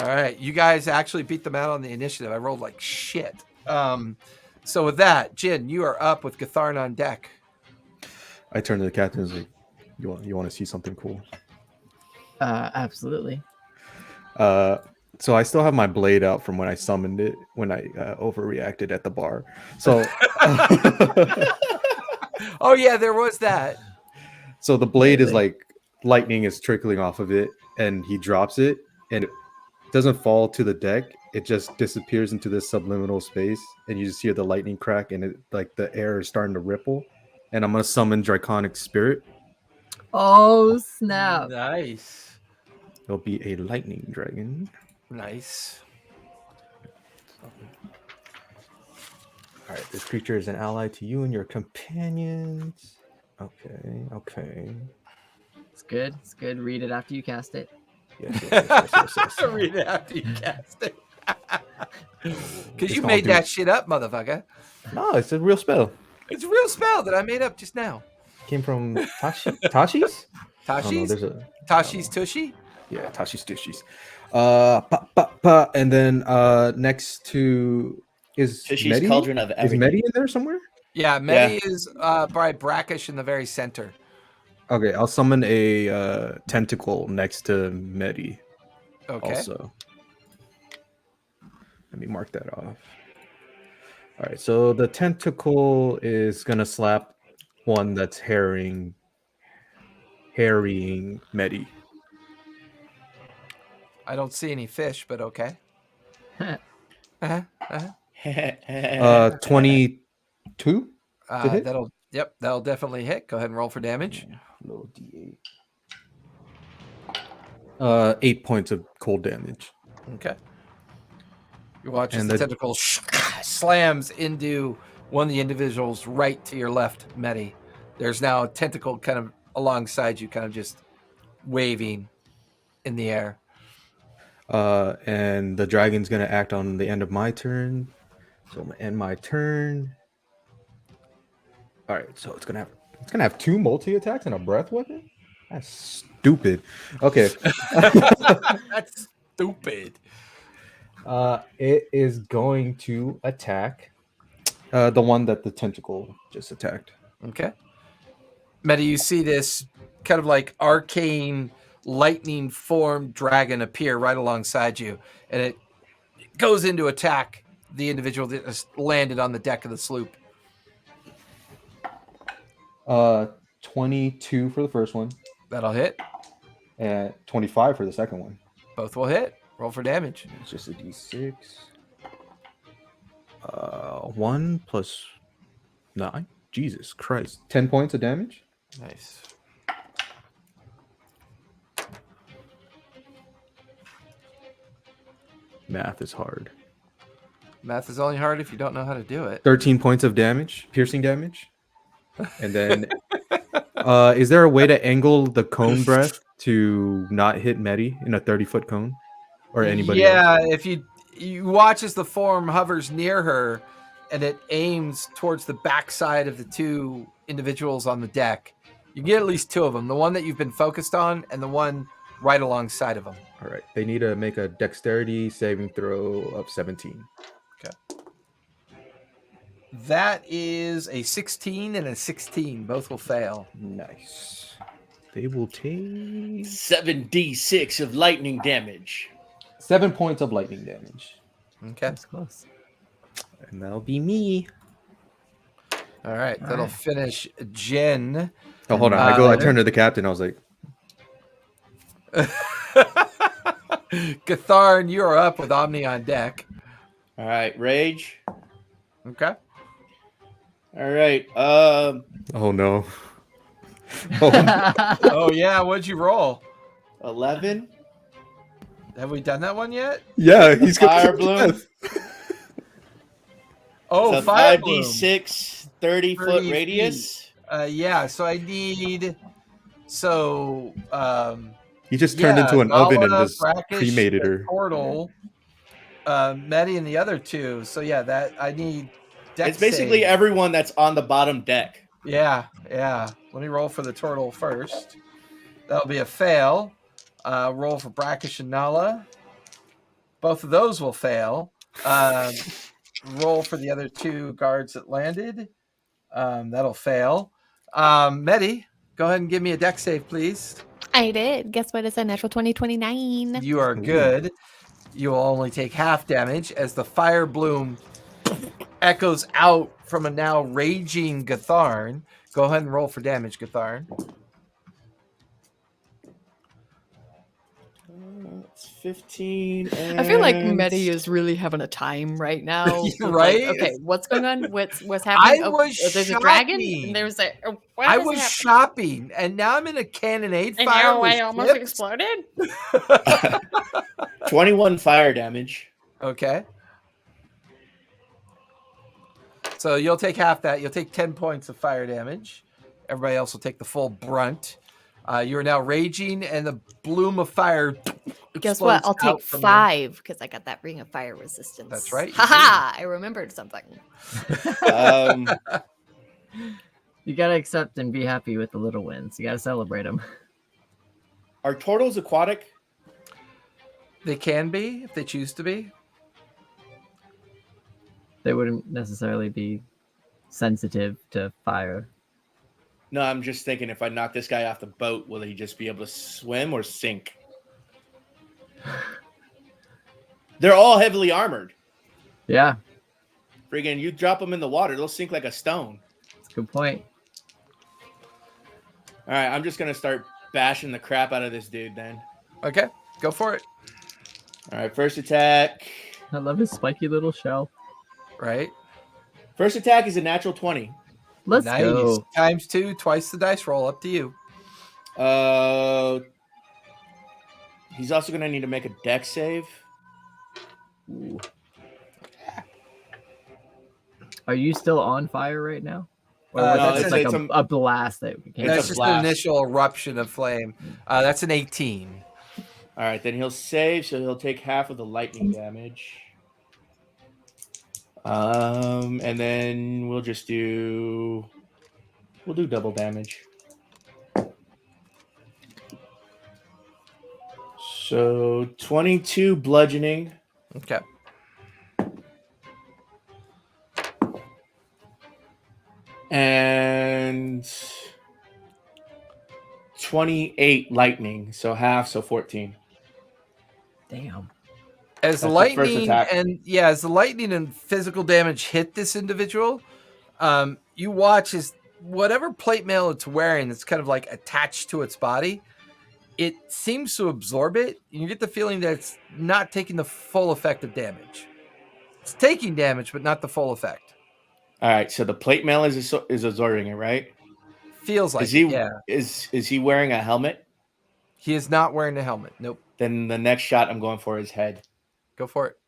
Speaker 1: All right. You guys actually beat them out on the initiative. I rolled like shit. So with that, Jin, you are up with Gatharn on deck.
Speaker 2: I turned to the captain and was like, you want to see something cool?
Speaker 3: Absolutely.
Speaker 2: So I still have my blade out from when I summoned it when I overreacted at the bar. So
Speaker 1: Oh yeah, there was that.
Speaker 2: so the blade is
Speaker 3: Really?
Speaker 2: like lightning is trickling off of it, and he drops it, and it doesn't fall to the deck. It just disappears into this subliminal space, and you just hear the lightning crack, and it like the air is starting to ripple. And I'm gonna summon Draconic Spirit.
Speaker 3: Oh, snap.
Speaker 1: Nice.
Speaker 2: It'll be a lightning dragon.
Speaker 1: Nice.
Speaker 2: All right, this creature is an ally to you and your companions. Okay.
Speaker 3: It's good. It's good. Read it after you cast it.
Speaker 2: Yes.
Speaker 1: Read it after you cast it. Because you
Speaker 2: It's
Speaker 1: made
Speaker 2: gonna
Speaker 1: that
Speaker 2: do-
Speaker 1: shit up, motherfucker.
Speaker 2: No, it's a real spell.
Speaker 1: It's a real spell that I made up just now.
Speaker 2: Came from Tashi's? I don't know,
Speaker 1: Tashi's?
Speaker 2: there's a
Speaker 1: Tashi's Tushy?
Speaker 2: yeah, Tashi's Tishi's. And then next to is
Speaker 5: Tishy's
Speaker 2: Medi?
Speaker 5: Cauldron of
Speaker 2: Is
Speaker 5: Everything.
Speaker 2: Medi in there somewhere?
Speaker 1: Yeah, Medi is by brackish in the very center.
Speaker 2: Okay, I'll summon a tentacle next to Medi
Speaker 1: Okay.
Speaker 2: also. Let me mark that off. All right, so the tentacle is gonna slap one that's harrying Medi.
Speaker 1: I don't see any fish, but okay. Uh-huh,
Speaker 2: Uh, 22 to hit.
Speaker 1: That'll definitely hit. Go ahead and roll for damage.
Speaker 2: Little D8. 8 points of cold damage.
Speaker 1: Okay. You watch as
Speaker 2: And
Speaker 1: the
Speaker 2: the-
Speaker 1: tentacle slams into one of the individuals right to your left, Medi. There's now a tentacle kind of alongside you, kind of just waving in the air.
Speaker 2: And the dragon's gonna act on the end of my turn. So I'm gonna end my turn. All right, so it's gonna have 2 multi attacks and a breath weapon. That's stupid. Okay.
Speaker 1: That's stupid.
Speaker 2: It is going to attack the one that the tentacle just attacked.
Speaker 1: Okay. Medi, you see this kind of like arcane lightning formed dragon appear right alongside you, and it goes into attack the individual that has landed on the deck of the sloop.
Speaker 2: 22 for the first one
Speaker 1: That'll hit.
Speaker 2: and 25 for the second one.
Speaker 1: Both will hit. Roll for damage.
Speaker 2: It's just a d6. 1 plus 9. Jesus Christ. 10 points of damage.
Speaker 1: Nice.
Speaker 2: Math is hard.
Speaker 1: Math is only hard if you don't know how to do it.
Speaker 2: 13 points of damage, piercing damage. And then is there a way to angle the cone breath to not hit Medi in a 30-foot cone? Or anybody else?
Speaker 1: If you watch as the form hovers near her and it aims towards the backside of the 2 individuals on the deck, you get at least 2 of them. The one that you've been focused on and the one right alongside of them.
Speaker 2: All right. They need to make a dexterity saving throw of 17.
Speaker 1: That is a 16 and a 16. Both will fail.
Speaker 2: Nice. They will take
Speaker 5: 7d6 of lightning damage.
Speaker 2: 7 points of lightning damage.
Speaker 1: Okay.
Speaker 3: That's close.
Speaker 2: And that'll be me.
Speaker 1: All right. That'll finish Jen.
Speaker 2: Oh, hold on. I turned to the captain. I was like,
Speaker 1: Gatharn, you are up with Omni on deck.
Speaker 5: All right, rage.
Speaker 1: Okay.
Speaker 5: All right.
Speaker 2: oh no. Oh,
Speaker 1: Oh, yeah. What'd you roll?
Speaker 5: 11.
Speaker 1: Have we done that one yet?
Speaker 2: yeah, he's got
Speaker 5: Fire bloom.
Speaker 1: Oh,
Speaker 5: So
Speaker 1: fire bloom.
Speaker 5: 5d6, 30-foot
Speaker 1: 30
Speaker 5: radius.
Speaker 1: Yeah, so I need... So,
Speaker 2: he just turned into an oven and just
Speaker 1: Brackish,
Speaker 2: cremated her.
Speaker 1: Portal, Medi and the other 2. So, yeah, that I need... Dex
Speaker 5: It's basically
Speaker 1: save.
Speaker 5: everyone that's on the bottom deck.
Speaker 1: Yeah. Let me roll for the turtle first. That'll be a fail. Roll for Brackish and Nala. Both of those will fail. Roll for the other 2 guards that landed. That'll fail. Medi, go ahead and give me a dex save, please.
Speaker 4: I did. Guess what? It's a natural 2029.
Speaker 1: You are good. You will only take half damage as the fire bloom echoes out from a now raging Gatharn. Go ahead and roll for damage, Gatharn.
Speaker 5: It's 15. And...
Speaker 4: I feel like Medi is really having a time right now.
Speaker 1: Right?
Speaker 4: Like, okay, what's going on? What's happening? There's a dragon.
Speaker 1: shopping.
Speaker 4: And there's a. What
Speaker 1: I
Speaker 4: is
Speaker 1: was
Speaker 4: happening?
Speaker 1: shopping, and now I'm in a cannonade
Speaker 4: And
Speaker 1: fire.
Speaker 4: now
Speaker 1: with
Speaker 4: I almost
Speaker 1: ships.
Speaker 4: exploded.
Speaker 5: 21 fire damage.
Speaker 1: Okay. So you'll take half that. You'll take 10 points of fire damage. Everybody else will take the full brunt. You are now raging, and the bloom of fire.
Speaker 4: Guess what?
Speaker 1: explodes
Speaker 4: I'll take
Speaker 1: out from
Speaker 4: 5 because I got that ring of fire resistance.
Speaker 1: That's right, you
Speaker 4: Haha! I remembered something.
Speaker 3: You gotta accept and be happy with the little wins. You gotta celebrate them.
Speaker 5: Are turtles aquatic?
Speaker 1: They can be if they choose to be.
Speaker 3: They wouldn't necessarily be sensitive to fire.
Speaker 5: No, I'm just thinking if I knock this guy off the boat, will he just be able to swim or sink? They're all heavily armored.
Speaker 3: Yeah,
Speaker 5: Friggin', you drop them in the water, they'll sink like a stone.
Speaker 3: that's a good point.
Speaker 5: All right, I'm just gonna start bashing the crap out of this dude then.
Speaker 1: Okay, go for it.
Speaker 5: All right, first attack.
Speaker 3: I love his spiky little shell.
Speaker 1: Right.
Speaker 5: First attack is a natural 20.
Speaker 3: Let's
Speaker 1: Nice.
Speaker 3: go.
Speaker 1: Times 2, twice the dice roll. Up to you.
Speaker 5: He's also gonna need to make a dex save.
Speaker 3: Ooh. Are you still on fire right now? Or was
Speaker 1: No,
Speaker 3: it just
Speaker 5: it's
Speaker 3: like a blast that came
Speaker 5: It's
Speaker 1: That's
Speaker 5: a
Speaker 1: just
Speaker 5: blast.
Speaker 1: an initial eruption of flame. That's an 18.
Speaker 5: All right, then he'll save, so he'll take half of the lightning damage. And then we'll do double damage. So 22 bludgeoning.
Speaker 1: Okay.
Speaker 5: And 28 lightning. So half, so 14.
Speaker 3: Damn.
Speaker 1: As the
Speaker 5: That's the first
Speaker 1: lightning
Speaker 5: attack.
Speaker 1: as the lightning and physical damage hit this individual, you watch as whatever plate mail it's wearing that's kind of like attached to its body, it seems to absorb it. And you get the feeling that it's not taking the full effect of damage. It's taking damage, but not the full effect.
Speaker 5: All right, so the plate mail is absorbing it, right?
Speaker 1: Feels like
Speaker 5: Is he
Speaker 1: it, yeah.
Speaker 5: is he wearing a helmet?
Speaker 1: He is not wearing a helmet. Nope.
Speaker 5: Then the next shot I'm going for his head.
Speaker 1: Go for it.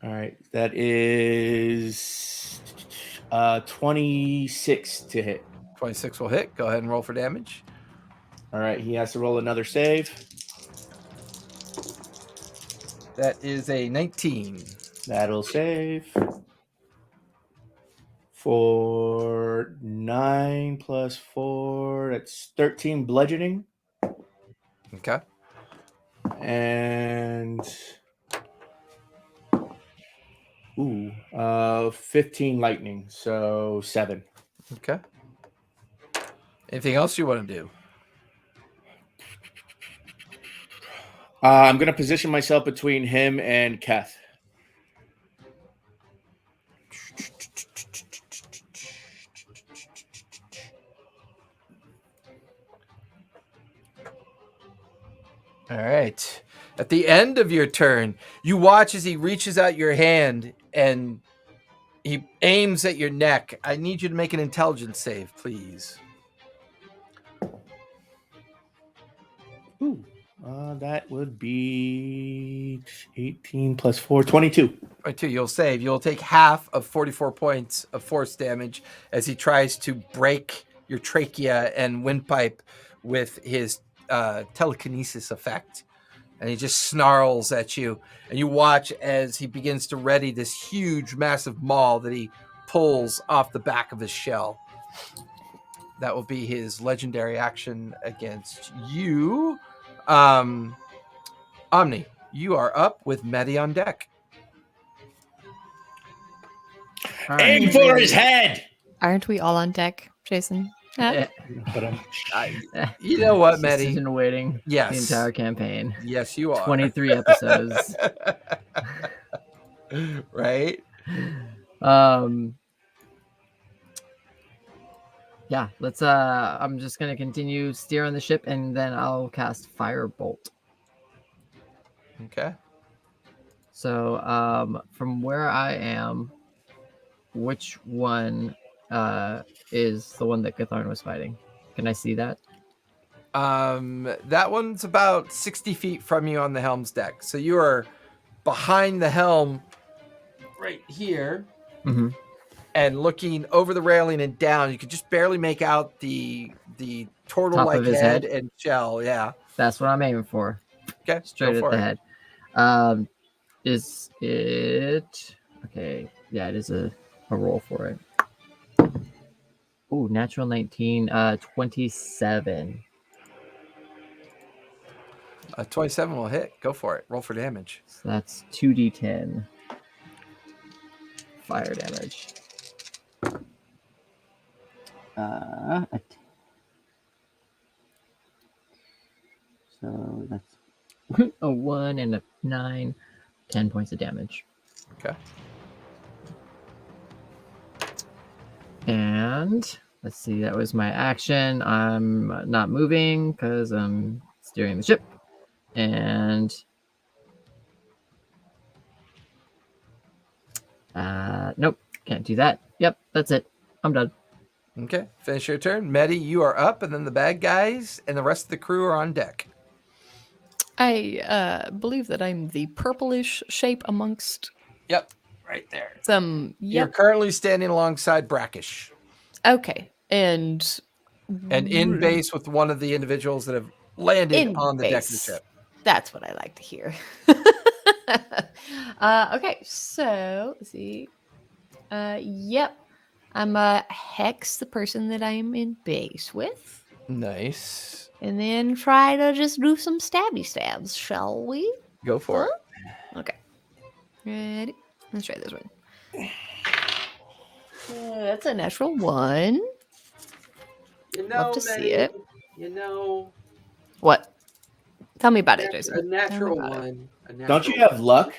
Speaker 5: All right, that is 26 to hit.
Speaker 1: 26 will hit. Go ahead and roll for damage.
Speaker 5: All right, he has to roll another save.
Speaker 1: That is a 19.
Speaker 5: That'll save. For 9 plus 4, that's 13 bludgeoning.
Speaker 1: Okay.
Speaker 5: And 15 lightning, so 7.
Speaker 1: Okay. Anything else you want to do?
Speaker 5: I'm going to position myself between him and Keth.
Speaker 1: All right. At the end of your turn, you watch as he reaches out your hand and he aims at your neck. I need you to make an intelligence save, please.
Speaker 5: That would be 18 plus 4, 22.
Speaker 1: 22, you'll save. You'll take half of 44 points of force damage as he tries to break your trachea and windpipe with his telekinesis effect. And he just snarls at you. And you watch as he begins to ready this huge, massive maul that he pulls off the back of his shell. That will be his legendary action against you. Omni, you are up with Medi on deck.
Speaker 3: All
Speaker 5: Aim
Speaker 3: right.
Speaker 5: for his head!
Speaker 4: Aren't we all on deck, Jason? Huh?
Speaker 1: You know what, Medi?
Speaker 3: Decision awaiting
Speaker 1: Yes.
Speaker 3: the entire campaign.
Speaker 1: Yes, you are.
Speaker 3: 23 episodes.
Speaker 1: Right?
Speaker 3: Yeah, let's I'm just gonna continue steering the ship and then I'll cast Firebolt.
Speaker 1: Okay.
Speaker 3: So from where I am, which one is the one that Gatharn was fighting? Can I see that?
Speaker 1: That one's about 60 feet from you on the helm's deck. So you are behind the helm right here.
Speaker 3: Mm-hmm.
Speaker 1: And looking over the railing and down, you could just barely make out the turtle-like
Speaker 3: Top of his
Speaker 1: head
Speaker 3: head?
Speaker 1: and shell. Yeah.
Speaker 3: That's what I'm aiming for.
Speaker 1: Okay.
Speaker 3: Straight
Speaker 1: go
Speaker 3: at
Speaker 1: for
Speaker 3: the
Speaker 1: it.
Speaker 3: head. Is it okay? Yeah, it is a roll for it. Ooh, natural 19, 27.
Speaker 1: 27 will hit. Go for it. Roll for damage.
Speaker 3: So that's 2d10 fire damage.
Speaker 6: So that's
Speaker 3: A 1 and a 9. 10 points of damage.
Speaker 1: Okay.
Speaker 3: And let's see, that was my action. I'm not moving because I'm steering the ship. And nope, can't do that. Yep, that's it. I'm done.
Speaker 1: Okay. Finish your turn. Medi, you are up, and then the bad guys and the rest of the crew are on deck.
Speaker 4: I believe that I'm the purplish shape amongst
Speaker 1: Yep. Right there.
Speaker 4: some.
Speaker 1: You're
Speaker 4: Yep.
Speaker 1: currently standing alongside Brackish
Speaker 4: Okay. And
Speaker 1: in base with one of the individuals that have landed
Speaker 4: In
Speaker 1: on the deck of the
Speaker 4: base.
Speaker 1: ship.
Speaker 4: That's what I like to hear. Okay, so let's see. Yep. I'm hex the person that I'm in base with.
Speaker 1: Nice.
Speaker 4: And then try to just do some stabby stabs, shall we?
Speaker 1: Go for it.
Speaker 4: Okay. Ready? Let's try this one. That's a natural 1.
Speaker 1: You
Speaker 4: Love to see it. What? Tell me about it, Jason.
Speaker 1: A natural
Speaker 4: about it.
Speaker 1: one.
Speaker 5: Don't you have luck?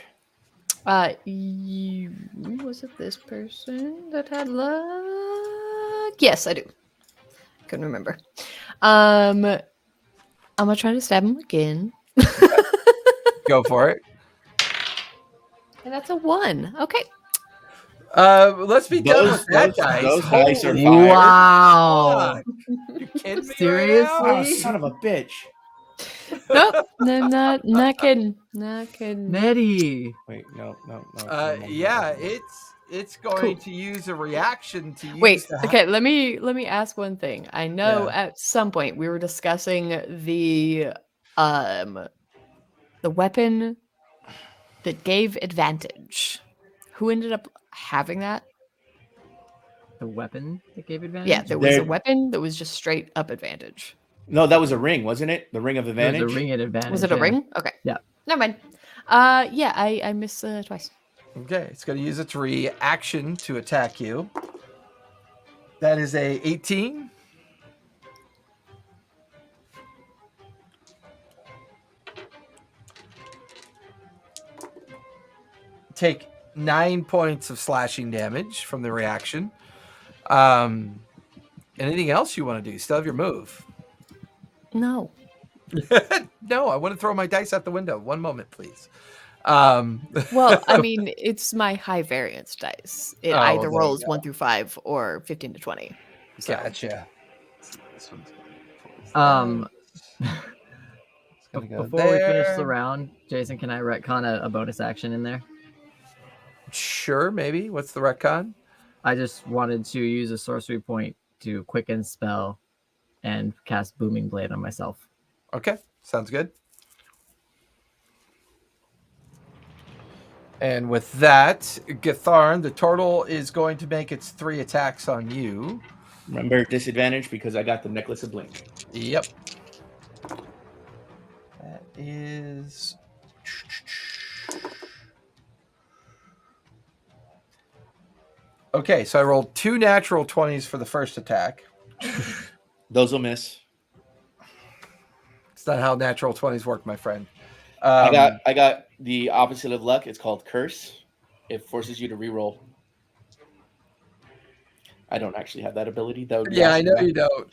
Speaker 4: Was it this person that had luck? Yes, I do. Couldn't remember. I'm gonna try to stab him again.
Speaker 1: Go for it.
Speaker 4: And that's a 1. Okay.
Speaker 1: Let's be done with that, guys.
Speaker 5: Those dice are
Speaker 1: Holy
Speaker 5: fire.
Speaker 3: Wow.
Speaker 1: fuck. You kidding me?
Speaker 3: Seriously?
Speaker 1: Right
Speaker 5: Oh, son of a bitch.
Speaker 4: Nope. No, not kidding. Not kidding.
Speaker 3: Medi.
Speaker 5: Wait, no.
Speaker 1: Yeah, it's going to use a reaction to use.
Speaker 4: Wait,
Speaker 1: the
Speaker 4: okay, let me ask one thing. I know
Speaker 1: Yeah.
Speaker 4: at some point we were discussing the weapon that gave advantage. Who ended up having that?
Speaker 3: The weapon that gave advantage?
Speaker 4: Yeah, there was a
Speaker 5: There-
Speaker 4: weapon that was just straight up advantage.
Speaker 5: No, that was a ring, wasn't it? The ring of
Speaker 3: It was
Speaker 5: advantage.
Speaker 3: a ring at advantage.
Speaker 4: Was it a
Speaker 3: yeah.
Speaker 4: ring? Okay.
Speaker 3: Yeah.
Speaker 4: Never mind. Yeah, I missed twice.
Speaker 1: Okay, it's going to use its reaction to attack you. That is a 18. Take 9 points of slashing damage from the reaction. Anything else you want to do? Still have your move.
Speaker 4: No.
Speaker 1: No, I want to throw my dice out the window. One moment, please.
Speaker 4: Well, I mean, it's my high variance dice. It
Speaker 1: Oh,
Speaker 4: either
Speaker 1: there you
Speaker 4: rolls
Speaker 1: go.
Speaker 4: 1 through 5 or 15 to 20. So.
Speaker 1: Gotcha. This one's going to go
Speaker 3: Before we finish the
Speaker 1: there.
Speaker 3: round, Jason, can I retcon a bonus action in there?
Speaker 1: Sure, maybe. What's the retcon?
Speaker 3: I just wanted to use a sorcery point to quicken spell and cast Booming Blade on myself.
Speaker 1: Okay, sounds good. And with that, Gatharn, the turtle, is going to make its 3 attacks on you.
Speaker 5: Remember disadvantage because I got the necklace of blink.
Speaker 1: Yep. That is... Okay, so I rolled 2 natural 20s for the first attack.
Speaker 5: Those will miss.
Speaker 1: It's not how natural 20s work, my friend.
Speaker 5: I got the opposite of luck. It's called curse. It forces you to reroll. I don't actually have that ability. That would be
Speaker 1: Yeah, I
Speaker 5: awesome,
Speaker 1: know
Speaker 5: though.
Speaker 1: you don't.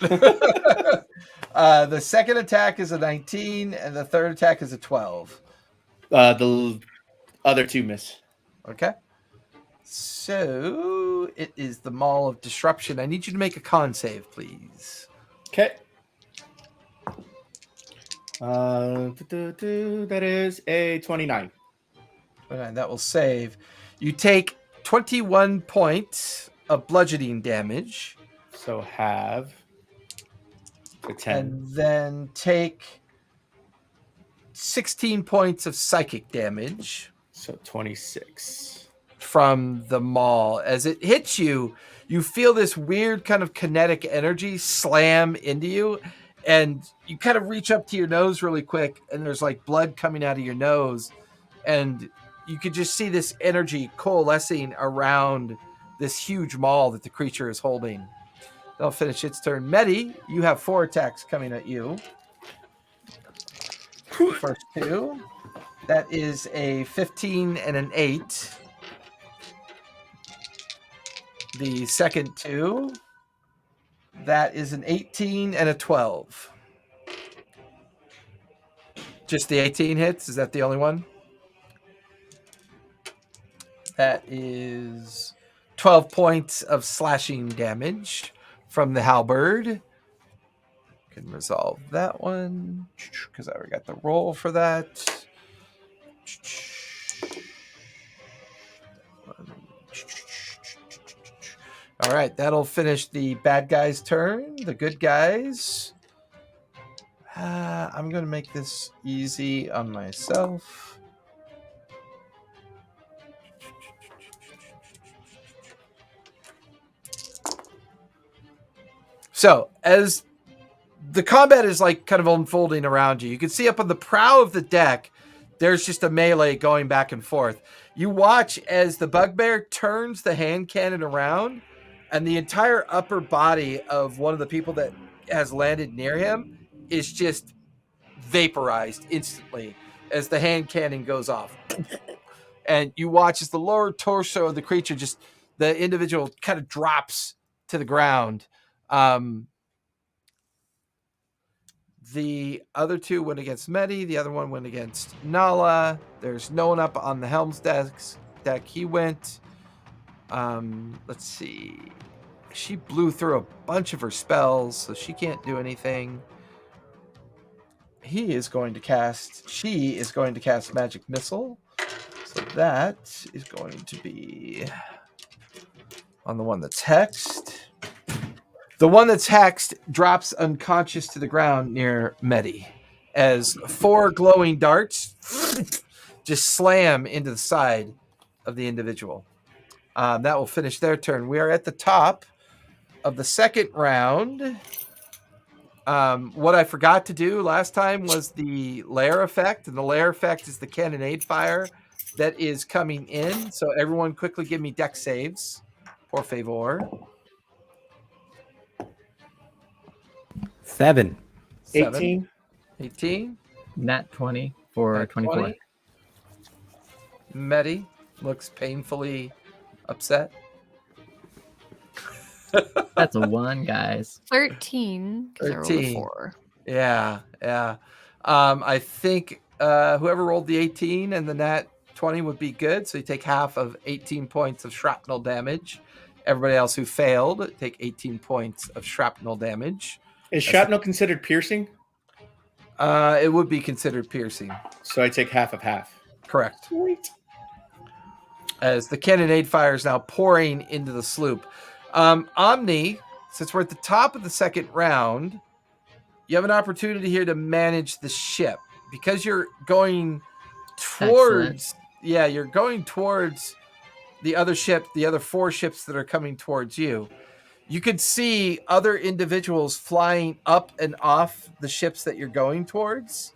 Speaker 1: The second attack is a 19, and the third attack is a 12.
Speaker 5: The other 2 miss.
Speaker 1: Okay. So it is the Maul of Disruption. I need you to make a con save, please.
Speaker 5: Okay. That is a 29.
Speaker 1: Okay, that will save. You take 21 points of bludgeoning damage,
Speaker 5: So have the 10.
Speaker 1: and then take 16 points of psychic damage
Speaker 5: So 26.
Speaker 1: from the maul. As it hits you, you feel this weird kind of kinetic energy slam into you, and you kind of reach up to your nose really quick, and there's like blood coming out of your nose, and you could just see this energy coalescing around this huge maul that the creature is holding. That'll finish its turn. Medi, you have 4 attacks coming at you. First two. That is a 15 and an 8. The second two. That is an 18 and a 12. Just the 18 hits? Is that the only one? That is 12 points of slashing damage from the halberd. Can resolve that one because I already got the roll for that. All right, that'll finish the bad guy's turn. The good guys. I'm going to make this easy on myself. So, as the combat is like kind of unfolding around you, you can see up on the prow of the deck, there's just a melee going back and forth. You watch as the bugbear turns the hand cannon around, and the entire upper body of one of the people that has landed near him is just vaporized instantly as the hand cannon goes off. And you watch as the lower torso of the creature, just the individual kind of drops to the ground. The other two went against Medi. The other one went against Nala. There's no one up on the Helm's deck. He went. Let's see. She blew through a bunch of her spells, so she can't do anything. She is going to cast Magic Missile. So that is going to be on the one that's hexed. The one that's hexed drops unconscious to the ground near Medi as 4 glowing darts just slam into the side of the individual. That will finish their turn. We are at the top of the second round. What I forgot to do last time was the lair effect, and the lair effect is the cannonade fire that is coming in. So everyone quickly give me deck saves, por favor.
Speaker 6: 7.
Speaker 5: 18.
Speaker 1: 18.
Speaker 3: Nat 20 for
Speaker 1: Nat
Speaker 3: 24.
Speaker 1: 20. Medi looks painfully upset.
Speaker 3: That's a 1, guys.
Speaker 4: 13. 'Cause I rolled a
Speaker 1: 13.
Speaker 4: 4.
Speaker 1: Yeah. I think whoever rolled the 18 and the nat 20 would be good. So you take half of 18 points of shrapnel damage. Everybody else who failed take 18 points of shrapnel damage.
Speaker 5: Is shrapnel considered piercing?
Speaker 1: It would be considered piercing.
Speaker 5: So I take half of half.
Speaker 1: Correct.
Speaker 5: Sweet.
Speaker 1: As the cannonade fire is now pouring into the sloop. Omni, since we're at the top of the second round, you have an opportunity here to manage the ship. Because you're going towards... Yeah, you're going towards the other ship, the other 4 ships that are coming towards you. You could see other individuals flying up and off the ships that you're going towards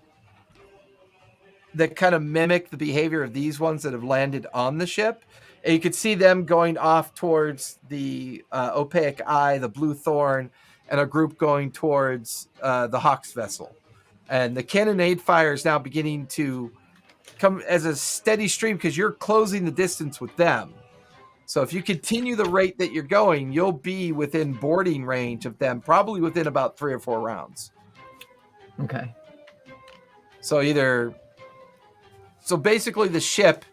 Speaker 1: that kind of mimic the behavior of these ones that have landed on the ship. And you could see them going off towards the Opaque Eye, the Blue Thorn, and a group going towards the Hawk's vessel. And the cannonade fire is now beginning to come as a steady stream because you're closing the distance with them. So if you continue the rate that you're going, you'll be within boarding range of them, probably within about 3 or 4 rounds.
Speaker 3: Okay.
Speaker 1: So basically the ship,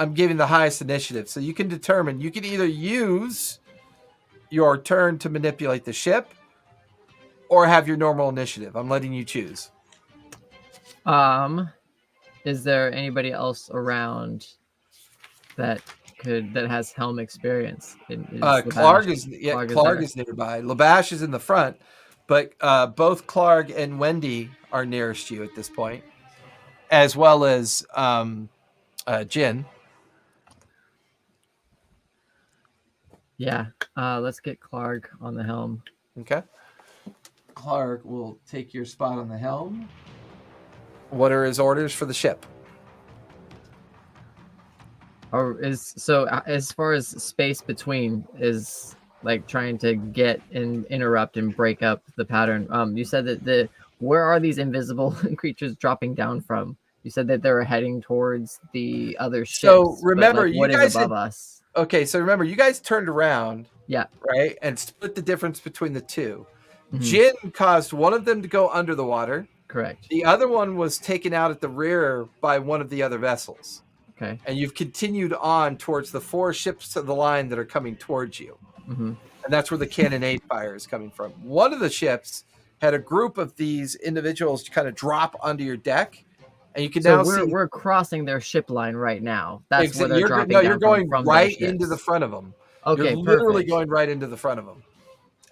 Speaker 1: I'm giving the highest initiative. So you can determine, you can either use your turn to manipulate the ship or have your normal initiative. I'm letting you choose.
Speaker 3: Is there anybody else around that has helm experience?
Speaker 1: Clark is nearby. Labash is in the front, but both Clark and Wendy are nearest you at this point, as well as Jin.
Speaker 3: Yeah. Let's get Clark on the helm.
Speaker 1: Okay. Clark will take your spot on the helm. What are his orders for the ship?
Speaker 3: As far as space between is like trying to get and interrupt and break up the pattern. You said that Where are these invisible creatures dropping down from? You said that they were heading towards the other ships.
Speaker 1: So remember,
Speaker 3: but, like,
Speaker 1: you
Speaker 3: what is
Speaker 1: guys
Speaker 3: above
Speaker 1: had-
Speaker 3: us?
Speaker 1: Okay, so remember, you guys turned around,
Speaker 3: Yeah.
Speaker 1: right, and split the difference between the two.
Speaker 3: Mhm.
Speaker 1: Jin caused one of them to go under the water.
Speaker 3: Correct.
Speaker 1: The other one was taken out at the rear by one of the other vessels.
Speaker 3: Okay.
Speaker 1: And you've continued on towards the 4 ships of the line that are coming towards you.
Speaker 3: Mm-hmm.
Speaker 1: And that's where the cannonade fire is coming from. One of the ships had a group of these individuals kind of drop onto your deck. And you can
Speaker 3: So
Speaker 1: now
Speaker 3: we're crossing their ship line right now. That's where they're
Speaker 1: you're,
Speaker 3: dropping
Speaker 1: no,
Speaker 3: down
Speaker 1: you're going
Speaker 3: from their
Speaker 1: right
Speaker 3: ships.
Speaker 1: into the front of them.
Speaker 3: Okay,
Speaker 1: you're literally
Speaker 3: perfect.
Speaker 1: going right into the front of them.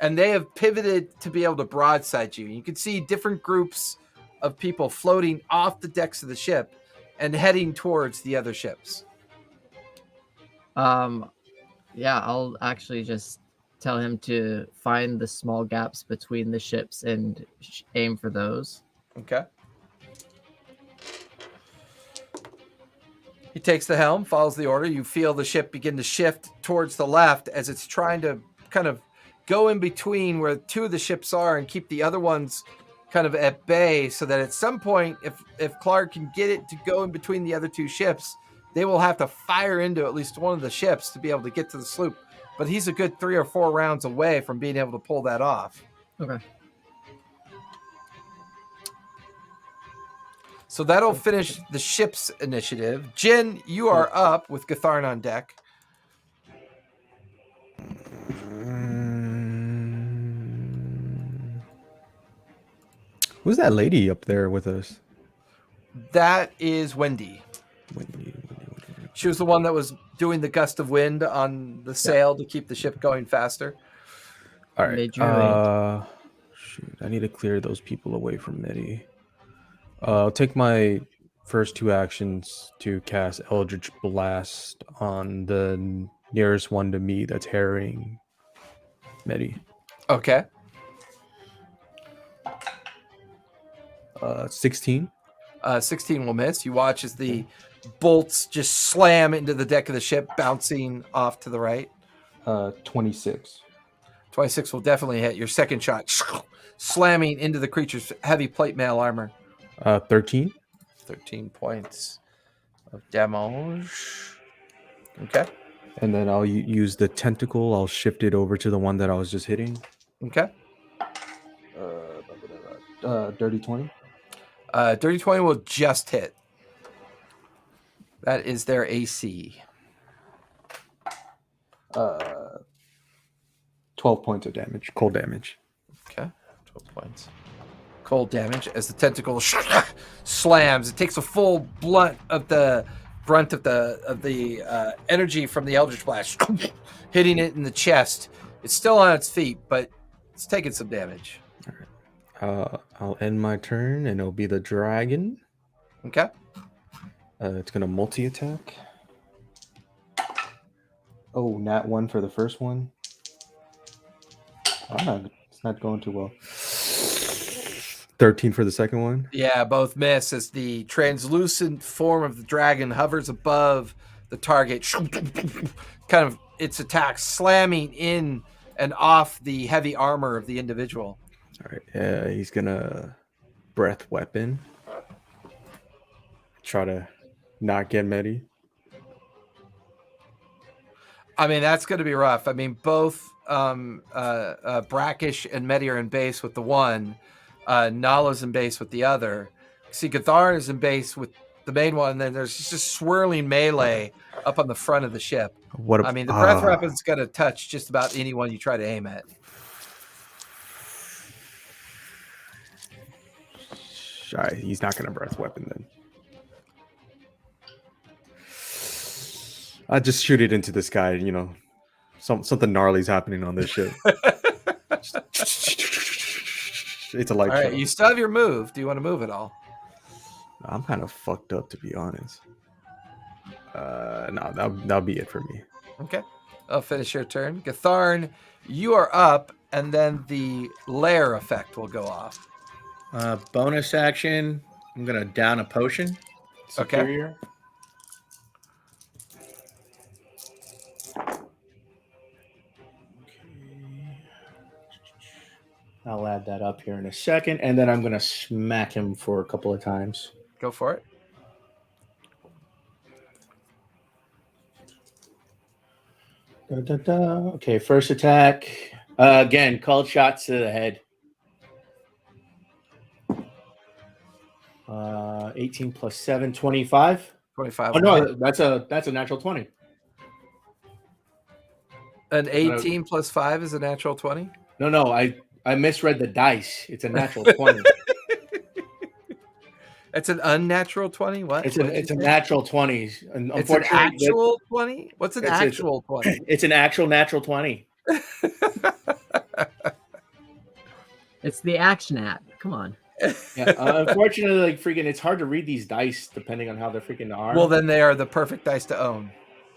Speaker 1: And they have pivoted to be able to broadside you. You can see different groups of people floating off the decks of the ship and heading towards the other ships.
Speaker 3: Yeah, I'll actually just tell him to find the small gaps between the ships and aim for those.
Speaker 1: Okay. He takes the helm, follows the order. You feel the ship begin to shift towards the left as it's trying to kind of go in between where 2 of the ships are and keep the other ones kind of at bay, so that at some point, if Clark can get it to go in between the other 2 ships, they will have to fire into at least one of the ships to be able to get to the sloop. But he's a good 3 or 4 rounds away from being able to pull that off.
Speaker 3: Okay.
Speaker 1: So that'll finish the ship's initiative. Jin, you are up with Gatharn on deck.
Speaker 2: Who's that lady up there with us?
Speaker 1: That is Wendy. She was the one that was doing the gust of wind on the sail to keep the ship going faster.
Speaker 2: All right.
Speaker 3: Mid-range.
Speaker 2: Shoot, I need to clear those people away from Medi. I'll take my first 2 actions to cast Eldritch Blast on the nearest one to me that's harrying Medi.
Speaker 1: Okay.
Speaker 2: 16.
Speaker 1: 16 will miss. You watch as the bolts just slam into the deck of the ship, bouncing off to the right.
Speaker 2: 26.
Speaker 1: 26 will definitely hit. Your second shot slamming into the creature's heavy plate mail armor.
Speaker 2: 13.
Speaker 1: 13 points of damage. Okay.
Speaker 2: And then I'll use the tentacle. I'll shift it over to the one that I was just hitting.
Speaker 1: Okay.
Speaker 2: Dirty 20.
Speaker 1: Dirty 20 will just hit. That is their AC.
Speaker 2: 12 points of damage. Cold damage.
Speaker 1: Okay. 12 points. Cold damage as the tentacle slams. It takes a full brunt of the energy from the Eldritch Blast, hitting it in the chest. It's still on its feet, but it's taking some damage.
Speaker 2: I'll end my turn, and it'll be the dragon.
Speaker 1: Okay.
Speaker 2: It's gonna multi-attack. Oh, nat 1 for the first one. It's not going too well. 13 for the second one.
Speaker 1: Yeah, both miss as the translucent form of the dragon hovers above the target. Kind of its attack slamming in and off the heavy armor of the individual.
Speaker 2: All right. He's gonna breath weapon. Try to not get Medi.
Speaker 1: I mean, that's going to be rough. I mean, both Brackish and Medi are in base with the one. Nala's in base with the other. See, Gatharn is in base with the main one. And then there's just swirling melee up on the front of the ship. I mean, the breath weapon's going to touch just about anyone you try to aim at.
Speaker 2: All right, he's not gonna breath weapon then. I just shoot it into the sky. You know, something gnarly's happening on this ship. It's a light
Speaker 1: All right,
Speaker 2: show.
Speaker 1: you still have your move. Do you want to move at all?
Speaker 2: I'm kind of fucked up, to be honest. No, that'll be it for me.
Speaker 1: Okay. I'll finish your turn. Gatharn, you are up, and then the lair effect will go off.
Speaker 5: Bonus action. I'm gonna down a potion.
Speaker 1: Okay.
Speaker 5: Superior. I'll add that up here in a second, and then I'm going to smack him for a couple of times.
Speaker 1: Go for it.
Speaker 5: Okay, first attack. Again, called shots to the head. 18 plus 7, 25.
Speaker 1: 25.
Speaker 5: Oh no, that's a natural 20.
Speaker 1: An 18 plus 5 is a natural 20?
Speaker 5: No, I misread the dice. It's a natural 20.
Speaker 1: It's an unnatural 20? What?
Speaker 5: It's a natural 20. And
Speaker 1: It's an actual 20? What's an actual 20?
Speaker 5: It's an actual natural 20.
Speaker 3: It's the action app. Come on.
Speaker 5: Yeah, unfortunately, like freaking, it's hard to read these dice depending on how they're freaking are.
Speaker 1: Well, then they are the perfect dice to own.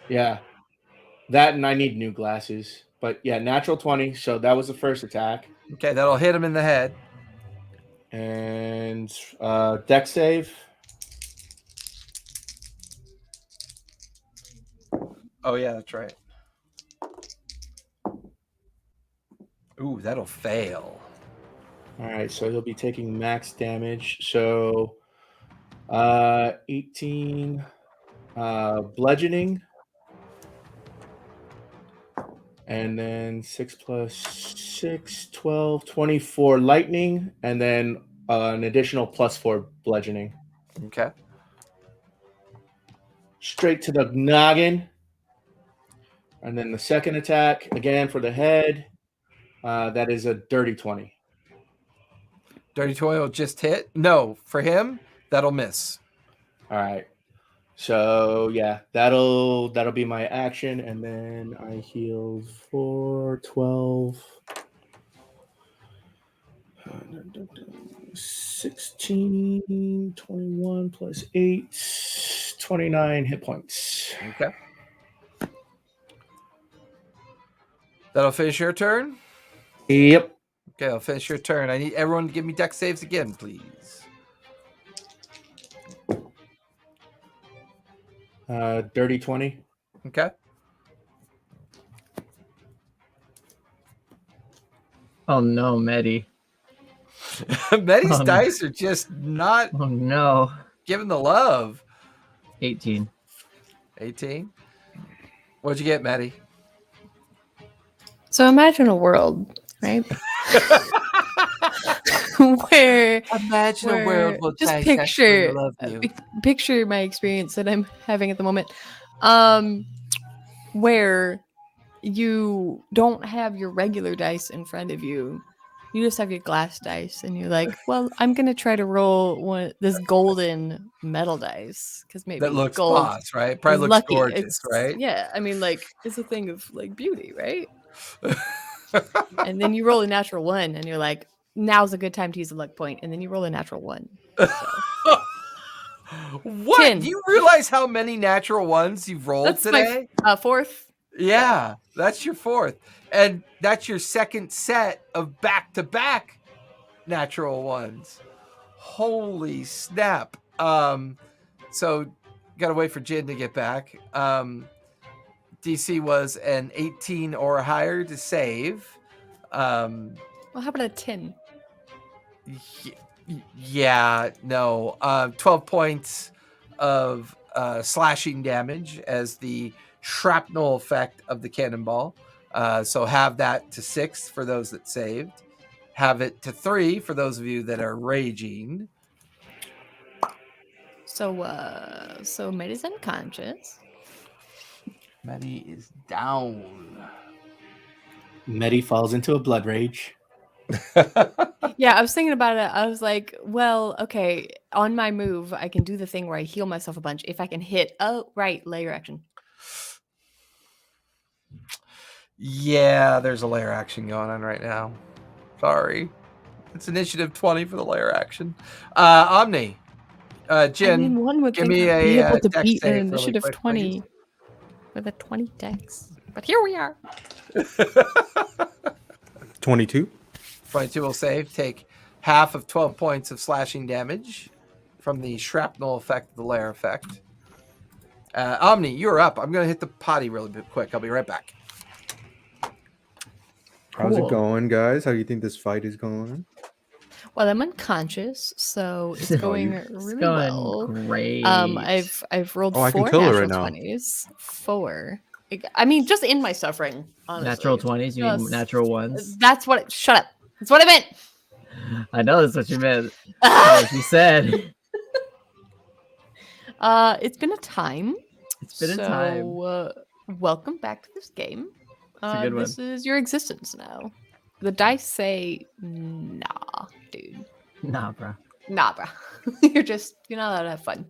Speaker 5: Yeah, that and I need new glasses. But yeah, natural 20. So that was the first attack.
Speaker 1: Okay, that'll hit him in the head.
Speaker 5: And deck save.
Speaker 1: Oh yeah, that's right. Ooh, that'll fail.
Speaker 5: All right, so he'll be taking max damage. So 18 bludgeoning. And then 6 plus 6, 12, 24 lightning. And then an additional plus 4 bludgeoning.
Speaker 1: Okay.
Speaker 5: Straight to the noggin. And then the second attack, again for the head. That is a dirty 20.
Speaker 1: Dirty 20 will just hit? No, for him, that'll miss.
Speaker 5: All right. So yeah, that'll be my action, and then I healed for 12, 16, 21 plus 8, 29 hit points.
Speaker 1: Okay. That'll finish your turn?
Speaker 5: Yep.
Speaker 1: Okay, I'll finish your turn. I need everyone to give me deck saves again, please.
Speaker 5: Dirty 20.
Speaker 1: Okay.
Speaker 3: Oh no, Medi.
Speaker 1: Medi's dice are just not
Speaker 3: Oh no.
Speaker 1: giving the love.
Speaker 3: 18.
Speaker 1: 18. What'd you get, Medi?
Speaker 4: So imagine a world, right? where
Speaker 1: Imagine a world where
Speaker 4: just
Speaker 1: dice
Speaker 4: picture
Speaker 1: actually love you.
Speaker 4: picture my experience that I'm having at the moment, where you don't have your regular dice in front of you. You just have your glass dice, and you're like, "Well, I'm gonna try to roll this golden metal dice because maybe
Speaker 1: That looks
Speaker 4: gold
Speaker 1: boss, right? Probably
Speaker 4: is
Speaker 1: looks
Speaker 4: lucky."
Speaker 1: gorgeous, right?
Speaker 4: Yeah, I mean, like it's a thing of like beauty, right? And then you roll a natural 1, and you're like, "Now's a good time to use a luck point," and then you roll a natural 1. So.
Speaker 1: What?
Speaker 4: 10.
Speaker 1: Do you realize how many natural ones you've rolled
Speaker 4: That's
Speaker 1: today?
Speaker 4: my fourth.
Speaker 1: Yeah, that's your fourth. And that's your second set of back-to-back natural ones. Holy snap. So gotta wait for Jin to get back. DC was an 18 or higher to save.
Speaker 4: Well, how about a 10?
Speaker 1: Yeah, no. 12 points of slashing damage as the shrapnel effect of the cannonball. So have that to 6 for those that saved. Have it to 3 for those of you that are raging.
Speaker 4: So Medi's unconscious.
Speaker 1: Medi is down.
Speaker 5: Medi falls into a blood rage.
Speaker 4: Yeah, I was thinking about it. I was like, well, okay, on my move, I can do the thing where I heal myself a bunch if I can hit. Oh, right, layer action.
Speaker 1: Yeah, there's a layer action going on right now. Sorry. It's initiative 20 for the layer action. Omni. Jen,
Speaker 4: I mean, one would
Speaker 1: give
Speaker 4: think
Speaker 1: me
Speaker 4: I'd be
Speaker 1: a
Speaker 4: able to
Speaker 1: dex
Speaker 4: beat
Speaker 1: save
Speaker 4: an
Speaker 1: really
Speaker 4: initiative
Speaker 1: quick,
Speaker 4: 20 with a 20 dex. But here we are.
Speaker 2: 22.
Speaker 1: 22 will save. Take half of 12 points of slashing damage from the shrapnel effect of the layer effect. Omni, you're up. I'm going to hit the potty really quick. I'll be right back.
Speaker 2: How's it
Speaker 3: Cool.
Speaker 2: going, guys? How do you think this fight is going?
Speaker 4: Well, I'm unconscious, so it's
Speaker 2: Oh,
Speaker 4: going
Speaker 2: you-
Speaker 3: It's
Speaker 4: really
Speaker 3: going
Speaker 4: well.
Speaker 3: great.
Speaker 4: I've rolled
Speaker 2: Oh, I can
Speaker 4: 4
Speaker 2: kill her right
Speaker 4: natural
Speaker 2: now.
Speaker 4: 20s. 4. I mean, just in my suffering, honestly.
Speaker 3: Natural 20s, you mean
Speaker 4: Just-
Speaker 3: natural ones?
Speaker 4: That's what. Shut up. That's what I meant.
Speaker 3: I know that's what you meant. That's what you said.
Speaker 4: It's been a time.
Speaker 3: It's been a time.
Speaker 4: So, welcome back to this game.
Speaker 3: It's a good
Speaker 4: This is your existence now. The dice say, nah, dude.
Speaker 3: Nah, bro.
Speaker 4: Nah, bro. You're not allowed to have fun.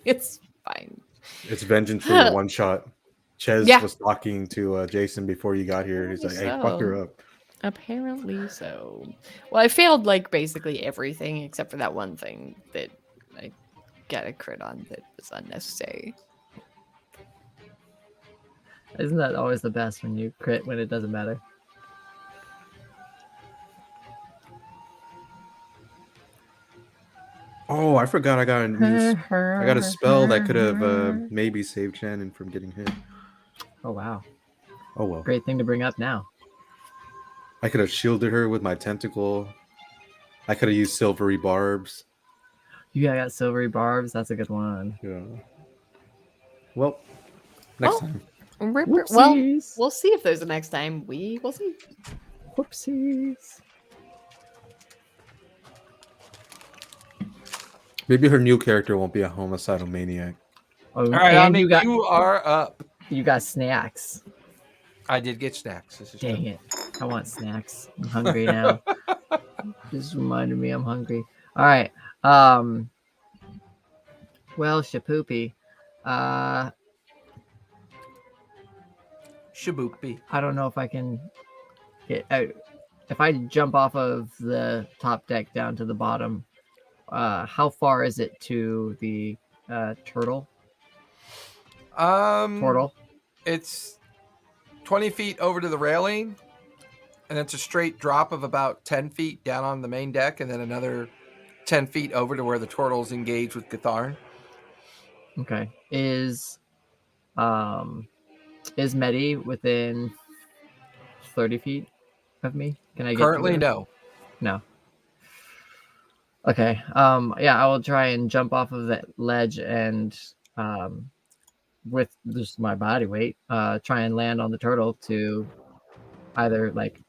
Speaker 4: It's fine.
Speaker 2: It's vengeance for your one shot. Ches
Speaker 4: Yeah.
Speaker 2: was talking to Jason before you got here. He's like, "Hey, fuck her up."
Speaker 4: Apparently so. Well, I failed like basically everything except for that one thing that I got a crit on that was unnecessary.
Speaker 3: Isn't that always the best when you crit when it doesn't matter?
Speaker 2: Oh, I forgot I got a spell that could have maybe saved Shannon from getting hit.
Speaker 3: Oh wow.
Speaker 2: Oh well.
Speaker 3: Great thing to bring up now.
Speaker 2: I could have shielded her with my tentacle. I could have used silvery barbs.
Speaker 3: You got silvery barbs. That's a good one.
Speaker 2: Yeah. Well, next
Speaker 4: Oh.
Speaker 2: time.
Speaker 4: Well,
Speaker 3: Whoopsies.
Speaker 4: we'll see if there's a next time. We will see.
Speaker 3: Whoopsies.
Speaker 2: Maybe her new character won't be a homicidal maniac.
Speaker 3: Oh,
Speaker 1: All right,
Speaker 3: and
Speaker 1: Omni,
Speaker 3: you
Speaker 1: are up.
Speaker 3: got snacks.
Speaker 1: I did get snacks. This is
Speaker 3: Dang
Speaker 1: true.
Speaker 3: it. I want snacks. I'm hungry now. Just reminded me I'm hungry. All right. Well, Shapoopy.
Speaker 1: Shaboopy.
Speaker 3: I don't know if I can get out. If I jump off of the top deck down to the bottom, how far is it to the turtle? Portal?
Speaker 1: It's 20 feet over to the railing, and it's a straight drop of about 10 feet down on the main deck, and then another 10 feet over to where the turtles engage with Gatharn.
Speaker 3: Okay. Is Medi within 30 feet of me? Can I get
Speaker 1: Currently,
Speaker 3: to her?
Speaker 1: no.
Speaker 3: No. Okay. Yeah, I will try and jump off of that ledge and with just my body weight, try and land on the turtle to either like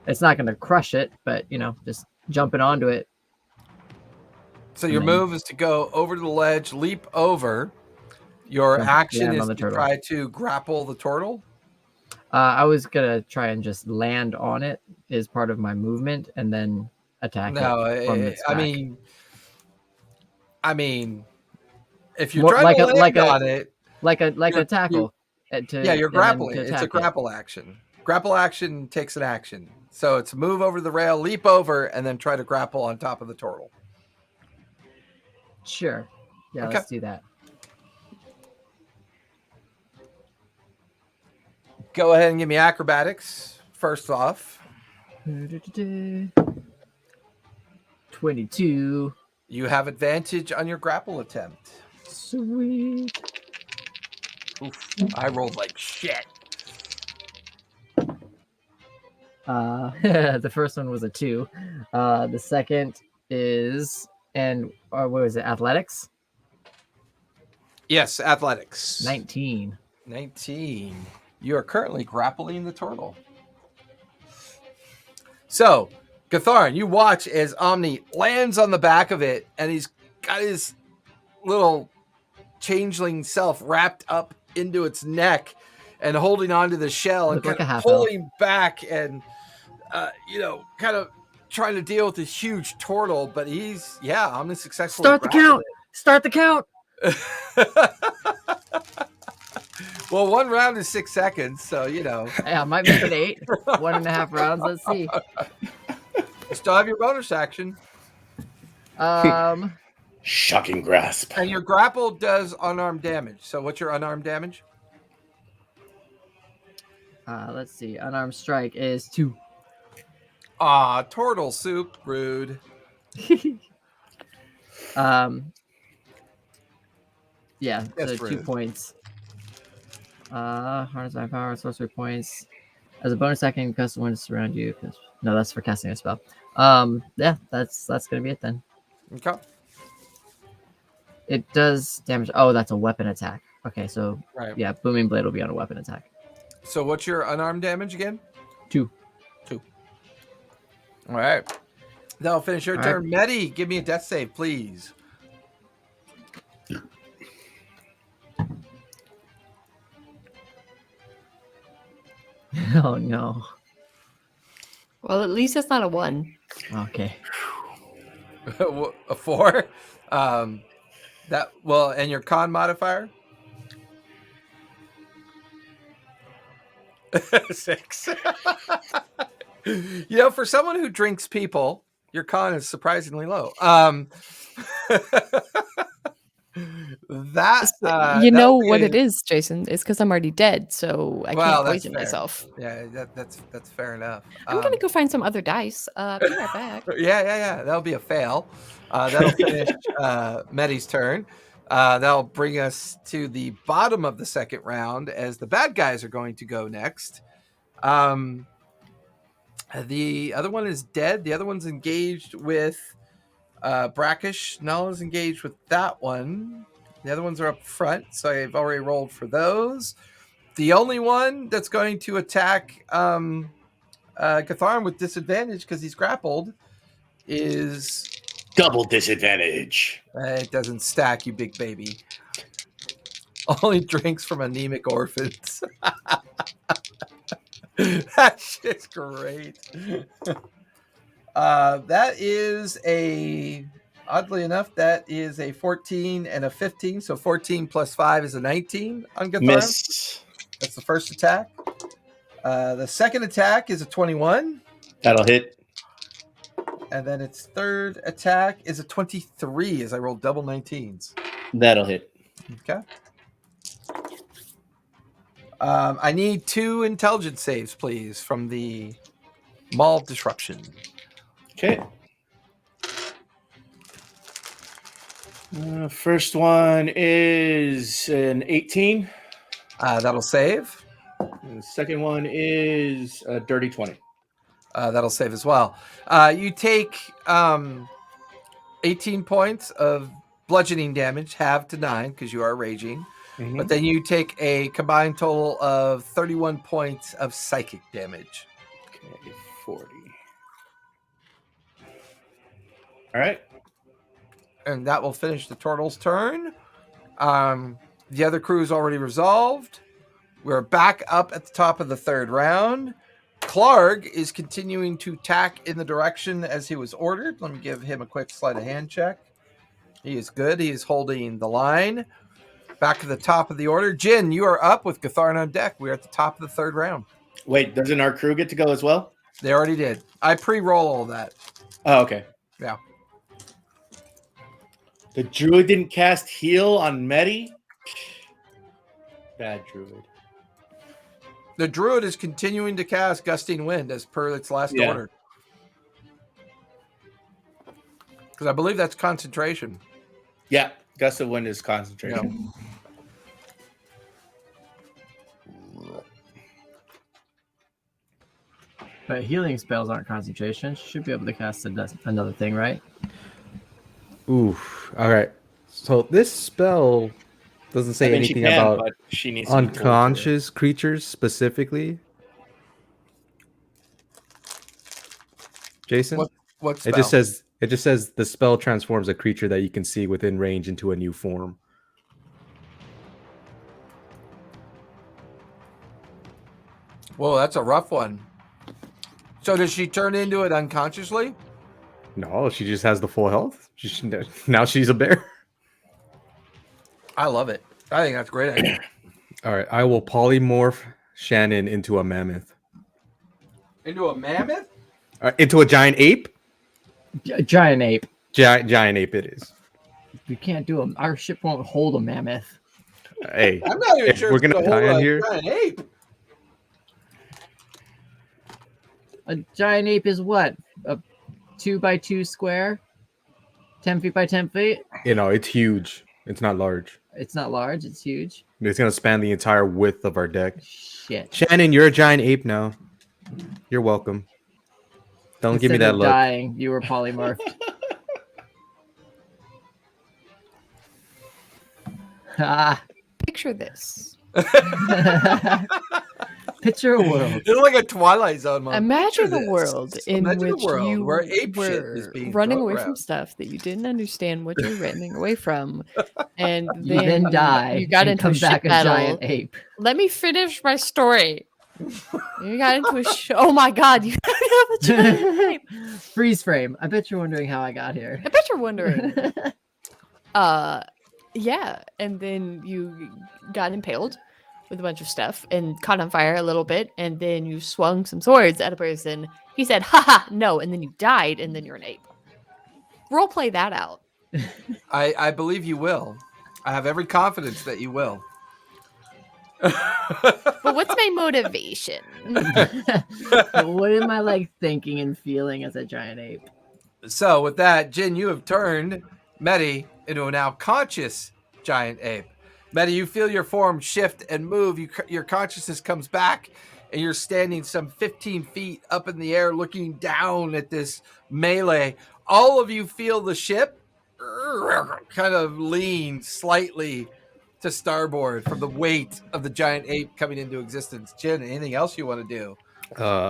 Speaker 3: it's not gonna crush it, but just jumping onto it.
Speaker 1: So
Speaker 3: And
Speaker 1: your
Speaker 3: then-
Speaker 1: move is to go over to the ledge, leap over. Your action
Speaker 3: land
Speaker 1: is
Speaker 3: on the
Speaker 1: to
Speaker 3: turtle.
Speaker 1: try to grapple the turtle.
Speaker 3: I was gonna try and just land on it as part of my movement and then attack
Speaker 1: No,
Speaker 3: it from its
Speaker 1: I
Speaker 3: back.
Speaker 1: mean, if you're
Speaker 3: More
Speaker 1: trying
Speaker 3: like
Speaker 1: to
Speaker 3: a-
Speaker 1: land
Speaker 3: like a-
Speaker 1: on it,
Speaker 3: like a
Speaker 1: you're-
Speaker 3: tackle.
Speaker 1: yeah, you're
Speaker 3: and then
Speaker 1: grappling.
Speaker 3: to
Speaker 1: It's a
Speaker 3: attack it.
Speaker 1: grapple action. Grapple action takes an action. So it's move over the rail, leap over, and then try to grapple on top of the turtle.
Speaker 3: Sure. Yeah,
Speaker 1: Okay.
Speaker 3: let's do that.
Speaker 1: Go ahead and give me acrobatics first off.
Speaker 3: 22.
Speaker 1: You have advantage on your grapple attempt.
Speaker 3: Sweet.
Speaker 1: Oof, I rolled like shit.
Speaker 3: The first one was a 2. The second is what was it? Athletics?
Speaker 1: Yes, athletics.
Speaker 3: 19.
Speaker 1: 19. You are currently grappling the turtle. So, Gatharn, you watch as Omni lands on the back of it, and he's got his little changeling self wrapped up into its neck and holding onto the shell and
Speaker 3: Look like
Speaker 1: kind
Speaker 3: a
Speaker 1: of
Speaker 3: half
Speaker 1: pulling back and, kind of trying to deal with this huge turtle. But Omni successfully
Speaker 3: Start the count. Start the count.
Speaker 1: Well, one round is 6 seconds, so
Speaker 3: Yeah, I might make it 8. 1.5 rounds. Let's see.
Speaker 1: you still have your bonus action.
Speaker 5: Shocking grasp.
Speaker 1: And your grapple does unarmed damage. So what's your unarmed damage?
Speaker 3: Let's see. Unarmed strike is 2.
Speaker 1: Turtle soup, rude.
Speaker 3: Yeah,
Speaker 1: That's
Speaker 3: so 2
Speaker 1: rude.
Speaker 3: points. Harness my power, sorcery points. As a bonus action, custom winds surround you. No, that's for casting a spell. Yeah, that's gonna be it then.
Speaker 1: Okay.
Speaker 3: It does damage. Oh, that's a weapon attack. Okay, so
Speaker 1: Right.
Speaker 3: yeah, booming blade will be on a weapon attack.
Speaker 1: So what's your unarmed damage again?
Speaker 3: 2.
Speaker 1: All right. That'll finish your
Speaker 3: All
Speaker 1: turn. Medi, give me a death save, please.
Speaker 3: Oh no.
Speaker 4: Well, at least it's not a 1.
Speaker 3: Okay.
Speaker 1: A 4. And your con modifier? 6. For someone who drinks people, your con is surprisingly low.
Speaker 4: What it is, Jason? It's because I'm already dead, so I can't
Speaker 1: that's
Speaker 4: poison
Speaker 1: fair.
Speaker 4: myself.
Speaker 1: Yeah, that's fair enough.
Speaker 4: I'm gonna go find some other dice. Be right back.
Speaker 1: Yeah. That'll be a fail. That'll finish Medi's turn. That'll bring us to the bottom of the second round as the bad guys are going to go next. The other one is dead. The other one's engaged with Brackish. Null is engaged with that one. The other ones are up front, so I've already rolled for those. The only one that's going to attack Gatharm with disadvantage because he's grappled is
Speaker 5: Double disadvantage.
Speaker 1: it doesn't stack, you big baby. Only drinks from anemic orphans. That shit's great. That is oddly enough, that is a 14 and a 15. So 14 plus 5 is a 19 on Gatharm.
Speaker 5: Miss.
Speaker 1: That's the first attack. The second attack is a 21.
Speaker 5: That'll hit.
Speaker 1: And then its third attack is a 23 as I roll double 19s.
Speaker 5: That'll hit.
Speaker 1: Okay. I need 2 intelligence saves, please, from the Maul Disruption.
Speaker 5: Okay. First one is an 18.
Speaker 1: That'll save.
Speaker 5: And the second one is a dirty 20.
Speaker 1: That'll save as well. You take 18 points of bludgeoning damage, halved to 9 because you are raging.
Speaker 5: Mhm.
Speaker 1: But then you take a combined total of 31 points of psychic damage.
Speaker 5: Okay, 40. All right.
Speaker 1: And that will finish the turtle's turn. The other crew is already resolved. We're back up at the top of the third round. Clark is continuing to tack in the direction as he was ordered. Let me give him a quick sleight of hand check. He is good. He is holding the line. Back to the top of the order. Jin, you are up with Gatharn on deck. We're at the top of the third round.
Speaker 5: Wait, doesn't our crew get to go as well?
Speaker 1: They already did. I pre-roll all that.
Speaker 5: Oh, okay.
Speaker 1: Yeah.
Speaker 5: The druid didn't cast heal on Medi? Bad druid.
Speaker 1: The druid is continuing to cast Gusting Wind as per its last order. Because I believe that's concentration.
Speaker 5: Yeah, gust of wind is concentration.
Speaker 1: Yeah.
Speaker 3: But healing spells aren't concentration. She should be able to cast another thing, right?
Speaker 2: Oof. All right. So this spell doesn't say anything about
Speaker 5: but she needs
Speaker 2: unconscious creatures specifically. Jason?
Speaker 1: What spell?
Speaker 2: It just says the spell transforms a creature that you can see within range into a new form.
Speaker 1: Whoa, that's a rough one. So does she turn into it unconsciously?
Speaker 2: No, she just has the full health. Now she's a bear.
Speaker 1: I love it. I think that's a great idea.
Speaker 2: All right, I will polymorph Shannon into a mammoth.
Speaker 1: Into a mammoth?
Speaker 2: Into a giant ape?
Speaker 3: Giant ape.
Speaker 2: Giant ape it is.
Speaker 3: We can't do them. Our ship won't hold a mammoth.
Speaker 2: Hey,
Speaker 1: I'm not even sure
Speaker 2: we're
Speaker 1: it's
Speaker 2: gonna die
Speaker 1: hold
Speaker 2: on
Speaker 1: a
Speaker 2: here.
Speaker 1: giant ape.
Speaker 3: A giant ape is what? A 2x2 square? 10 feet by 10 feet?
Speaker 2: You know, it's huge. It's not large.
Speaker 3: It's not large, it's huge.
Speaker 2: It's gonna span the entire width of our deck.
Speaker 3: Shit.
Speaker 2: Shannon, you're a giant ape now. You're welcome. Don't give me
Speaker 3: Instead
Speaker 2: that
Speaker 3: of
Speaker 2: look.
Speaker 3: dying, you were polymorphed. Ah.
Speaker 4: Picture this.
Speaker 3: Picture a world.
Speaker 1: It's like a Twilight Zone moment.
Speaker 4: Imagine
Speaker 1: Picture
Speaker 4: a
Speaker 1: this.
Speaker 4: world in
Speaker 1: Imagine a
Speaker 4: which
Speaker 1: world
Speaker 4: you
Speaker 1: where ape shit is
Speaker 4: were
Speaker 1: being
Speaker 4: running
Speaker 1: thrown
Speaker 4: away from
Speaker 1: around.
Speaker 4: stuff that you didn't understand what you're running away from, and
Speaker 3: You then die.
Speaker 4: You got
Speaker 3: and
Speaker 4: into
Speaker 3: come
Speaker 4: a shit
Speaker 3: back a
Speaker 4: battle.
Speaker 3: giant ape.
Speaker 4: Let me finish my story. You got into a oh my god! You have a giant ape.
Speaker 3: Freeze frame. I bet you're wondering how I got here.
Speaker 4: I bet you're wondering. Yeah, and then you got impaled with a bunch of stuff and caught on fire a little bit, and then you swung some swords at a person. He said, haha, no, and then you died, and then you're an ape. Role play that out.
Speaker 1: I believe you will. I have every confidence that you will.
Speaker 4: But what's my motivation?
Speaker 3: What am I like thinking and feeling as a giant ape?
Speaker 1: So with that, Jin, you have turned Medi into a now conscious giant ape. Medi, you feel your form shift and move. Your consciousness comes back, and you're standing some 15 feet up in the air looking down at this melee. All of you feel the ship kind of lean slightly to starboard from the weight of the giant ape coming into existence. Jin, anything else you want to do?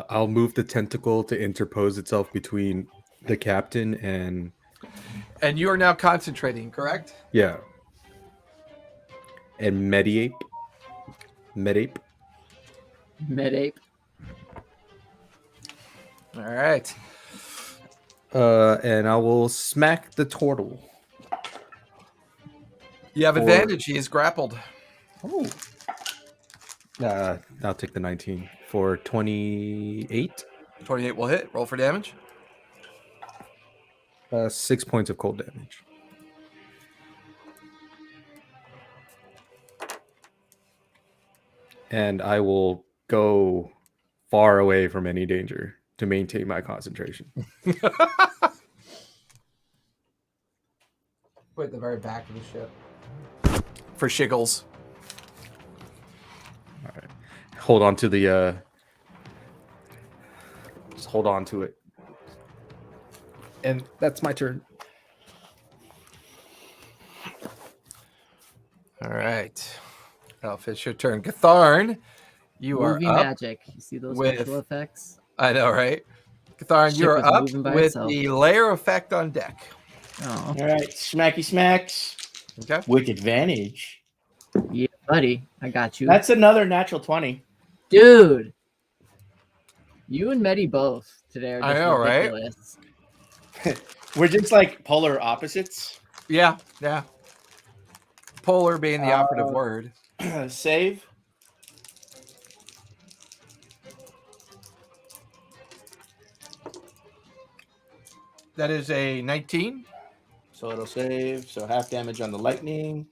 Speaker 2: I'll move the tentacle to interpose itself between the captain and...
Speaker 1: And you are now concentrating, correct?
Speaker 2: Yeah. And Mediape.
Speaker 3: Mid-ape.
Speaker 1: All right.
Speaker 2: And I will smack the turtle.
Speaker 1: You have advantage. He is grappled.
Speaker 2: Oh. I'll take the 19 for 28.
Speaker 1: 28 will hit. Roll for damage.
Speaker 2: 6 points of cold damage. And I will go far away from any danger to maintain my concentration.
Speaker 1: Put at the very back of the ship. For shiggles.
Speaker 2: All right. Hold on to the... Just hold on to it. And that's my turn.
Speaker 1: All right. Elf, it's your turn. Gatharn, you
Speaker 3: Movie
Speaker 1: are up.
Speaker 3: magic. You see those
Speaker 1: with-
Speaker 3: special effects?
Speaker 1: I know, right? Gatharn,
Speaker 3: Ship
Speaker 1: you are
Speaker 3: is
Speaker 1: up
Speaker 3: moving by
Speaker 1: with
Speaker 3: itself.
Speaker 1: the layer effect on deck.
Speaker 3: Oh,
Speaker 5: All right, smacky smacks
Speaker 1: Okay.
Speaker 5: with advantage.
Speaker 3: yeah, buddy. I got you.
Speaker 5: That's another natural 20.
Speaker 3: Dude. You and Medi both today are
Speaker 1: I
Speaker 3: just
Speaker 1: know, right?
Speaker 3: ridiculous.
Speaker 5: We're just like polar opposites.
Speaker 1: Yeah, yeah. Polar being the operative word.
Speaker 5: Save.
Speaker 1: That is a 19.
Speaker 5: So it'll save. So half damage on the lightning.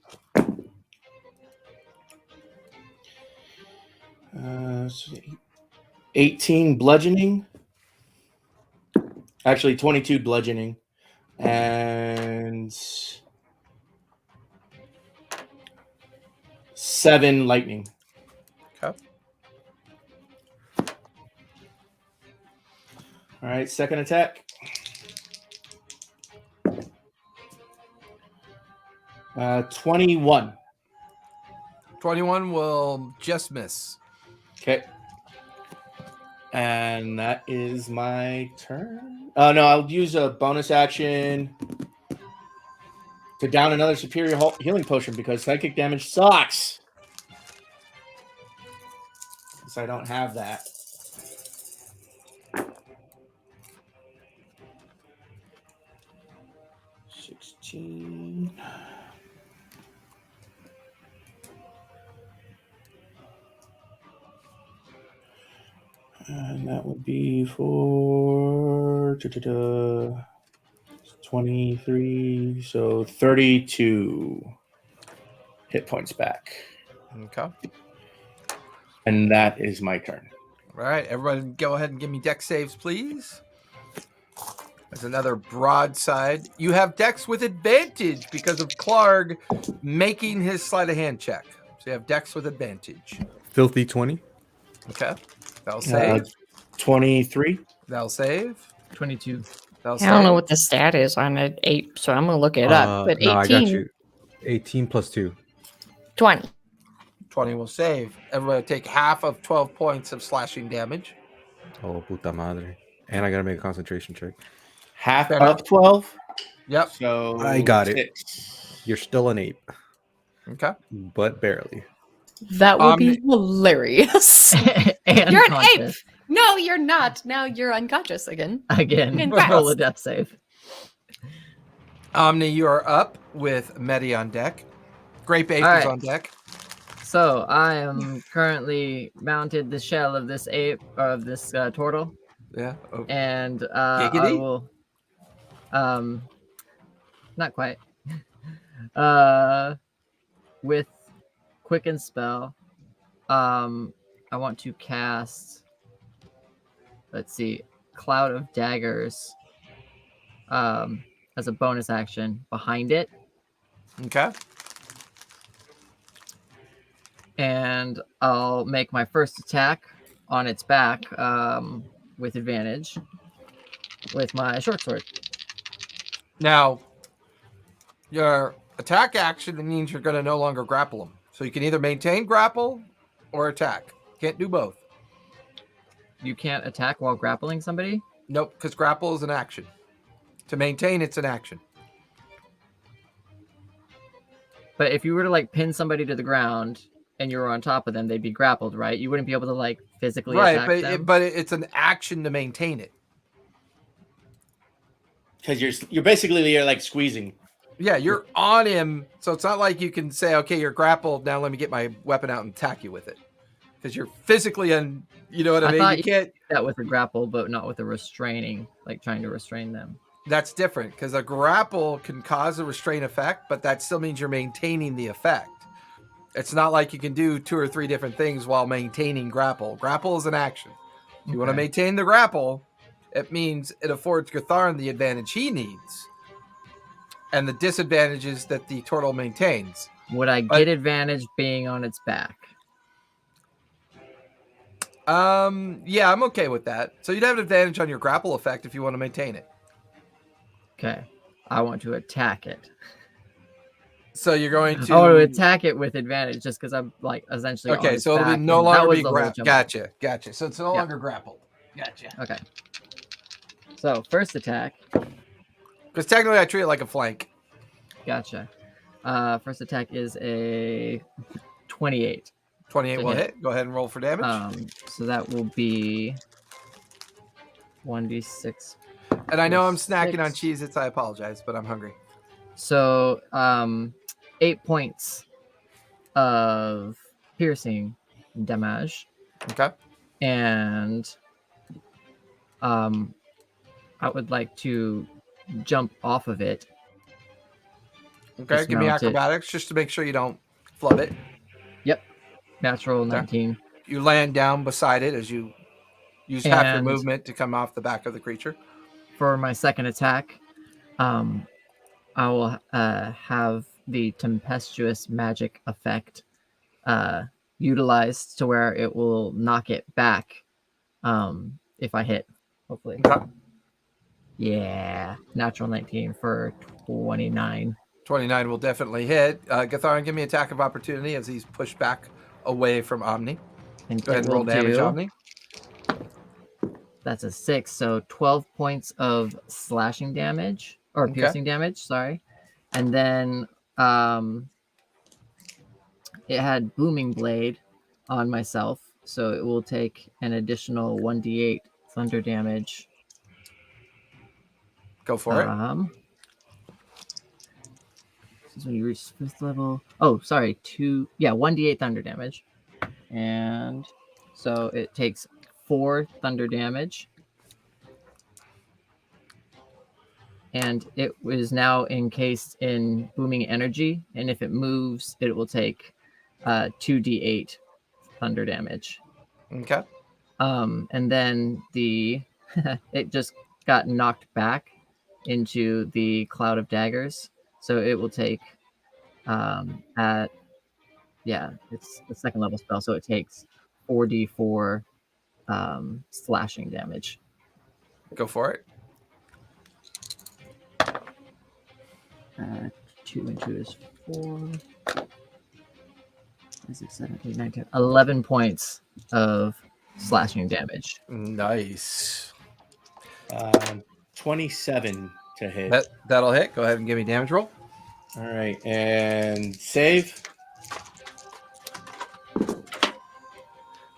Speaker 5: 18 bludgeoning. Actually, 22 bludgeoning. And 7 lightning.
Speaker 1: Okay.
Speaker 5: All right, second attack. 21.
Speaker 1: 21 will just miss.
Speaker 5: Okay. And that is my turn. Oh, no, I'll use a bonus action to down another superior healing potion because psychic damage sucks. Since I don't have that. And that would be for 23, so 32 hit points back.
Speaker 1: Okay.
Speaker 5: And that is my turn.
Speaker 1: All right, everyone go ahead and give me dex saves, please. There's another broadside. You have dex with advantage because of Clark making his sleight of hand check. So you have dex with advantage.
Speaker 2: Filthy 20.
Speaker 1: Okay. That'll save.
Speaker 5: 23.
Speaker 1: That'll save.
Speaker 3: 22.
Speaker 1: That'll
Speaker 4: I
Speaker 1: save.
Speaker 4: don't know what the stat is on an 8, so I'm gonna look it up. But 18,
Speaker 2: No, I got you. 18 plus 2.
Speaker 4: 20.
Speaker 1: 20 will save. Everybody take half of 12 points of slashing damage.
Speaker 2: Oh, puta madre. And I gotta make a concentration check.
Speaker 5: Half
Speaker 1: Fair
Speaker 5: of 12.
Speaker 1: Yep.
Speaker 5: So
Speaker 2: I got it.
Speaker 5: 6.
Speaker 2: You're still an ape,
Speaker 1: Okay.
Speaker 2: but barely.
Speaker 4: That would be hilarious.
Speaker 3: And
Speaker 4: You're an
Speaker 3: conscious.
Speaker 4: ape. No, you're not. Now you're unconscious again.
Speaker 3: Again,
Speaker 4: Congrats.
Speaker 3: roll a death save.
Speaker 1: Omni, you are up with Medi on deck. Grape Ape is
Speaker 3: Alright.
Speaker 1: on deck.
Speaker 3: So I am currently mounted the shell of this ape, or of this turtle,
Speaker 1: Yeah. Oh,
Speaker 3: and I
Speaker 1: Giggity?
Speaker 3: will, not quite. With Quicken spell, I want to cast. Let's see, Cloud of Daggers, as a bonus action behind it.
Speaker 1: Okay.
Speaker 3: And I'll make my first attack on its back with advantage with my short sword.
Speaker 1: Now, your attack action means you're going to no longer grapple them. So you can either maintain grapple or attack. Can't do both.
Speaker 3: You can't attack while grappling somebody?
Speaker 1: Nope, because grapple is an action. To maintain, it's an action.
Speaker 3: But if you were to like pin somebody to the ground and you were on top of them, they'd be grappled, right? You wouldn't be able to like physically attack them.
Speaker 1: But it's an action to maintain it.
Speaker 5: Because you're basically like squeezing.
Speaker 1: Yeah, you're on him, so it's not like you can say, okay, you're grappled, now let me get my weapon out and attack you with it. Because you're physically on, you know what I mean?
Speaker 3: Thought
Speaker 1: You can't.
Speaker 3: do that with a grapple, but not with a restraining, like trying to restrain them.
Speaker 1: That's different, because a grapple can cause a restraint effect, but that still means you're maintaining the effect. It's not like you can do 2 or 3 different things while maintaining grapple. Grapple is an action. If you want to
Speaker 3: Okay.
Speaker 1: maintain the grapple, it means it affords Gatharin the advantage he needs and the disadvantages that the turtle maintains.
Speaker 3: Would I get advantage being on its back?
Speaker 1: Yeah, I'm okay with that. So you'd have an advantage on your grapple effect if you want to maintain it.
Speaker 3: Okay. I want to attack it.
Speaker 1: So you're going to...
Speaker 3: I want to attack it with advantage just because I'm like essentially on
Speaker 1: Okay,
Speaker 3: its
Speaker 1: so it'll be
Speaker 3: back,
Speaker 1: no
Speaker 3: and that
Speaker 1: longer
Speaker 3: was
Speaker 1: be
Speaker 3: the whole
Speaker 1: grappled.
Speaker 3: jump.
Speaker 1: Gotcha. So it's no
Speaker 3: Yeah.
Speaker 1: longer grappled. Gotcha.
Speaker 3: Okay. So first attack.
Speaker 1: Because technically I treat it like a flank.
Speaker 3: Gotcha. First attack is a 28.
Speaker 1: 28
Speaker 3: To
Speaker 1: will
Speaker 3: hit.
Speaker 1: hit. Go ahead and roll for damage.
Speaker 3: So that will be 1d6.
Speaker 1: And I know I'm
Speaker 3: plus
Speaker 1: snacking on
Speaker 3: 6.
Speaker 1: Cheez-Its. I apologize, but I'm hungry.
Speaker 3: So 8 points of piercing damage,
Speaker 1: Okay.
Speaker 3: and I would like to jump off of it.
Speaker 1: Okay,
Speaker 3: Just
Speaker 1: give me
Speaker 3: mount it.
Speaker 1: acrobatics just to make sure you don't flub it.
Speaker 3: Natural 19.
Speaker 1: You land down beside it as you use half your
Speaker 3: And-
Speaker 1: movement to come off the back of the creature.
Speaker 3: For my second attack, I will have the tempestuous magic effect utilized to where it will knock it back if I hit, hopefully.
Speaker 1: Okay.
Speaker 3: Yeah, natural 19 for 29.
Speaker 1: 29 will definitely hit. Gatharin, give me attack of opportunity as he's pushed back away from Omni.
Speaker 3: And
Speaker 1: Go ahead
Speaker 3: it
Speaker 1: and roll
Speaker 3: will
Speaker 1: damage,
Speaker 3: do-
Speaker 1: Omni.
Speaker 3: That's a 6, so 12 points of slashing damage, or
Speaker 1: Okay.
Speaker 3: piercing damage, sorry. And then it had Booming Blade on myself, so it will take an additional 1d8 thunder damage.
Speaker 1: Go for it.
Speaker 3: This is when you reach 5th level. Oh, sorry, 1d8 thunder damage. And so it takes 4 thunder damage. And it is now encased in booming energy, and if it moves, it will take 2d8 thunder damage.
Speaker 1: Okay.
Speaker 3: And then it just got knocked back into the cloud of daggers, so it will take it's the second level spell, so it takes 4d4 slashing damage.
Speaker 1: Go for it.
Speaker 3: 2 and 2 is 4. 6, 7, 8, 9, 10, 11 points of slashing damage.
Speaker 1: Nice.
Speaker 5: 27 to hit.
Speaker 1: That'll hit. Go ahead and give me damage roll.
Speaker 5: All right, and save.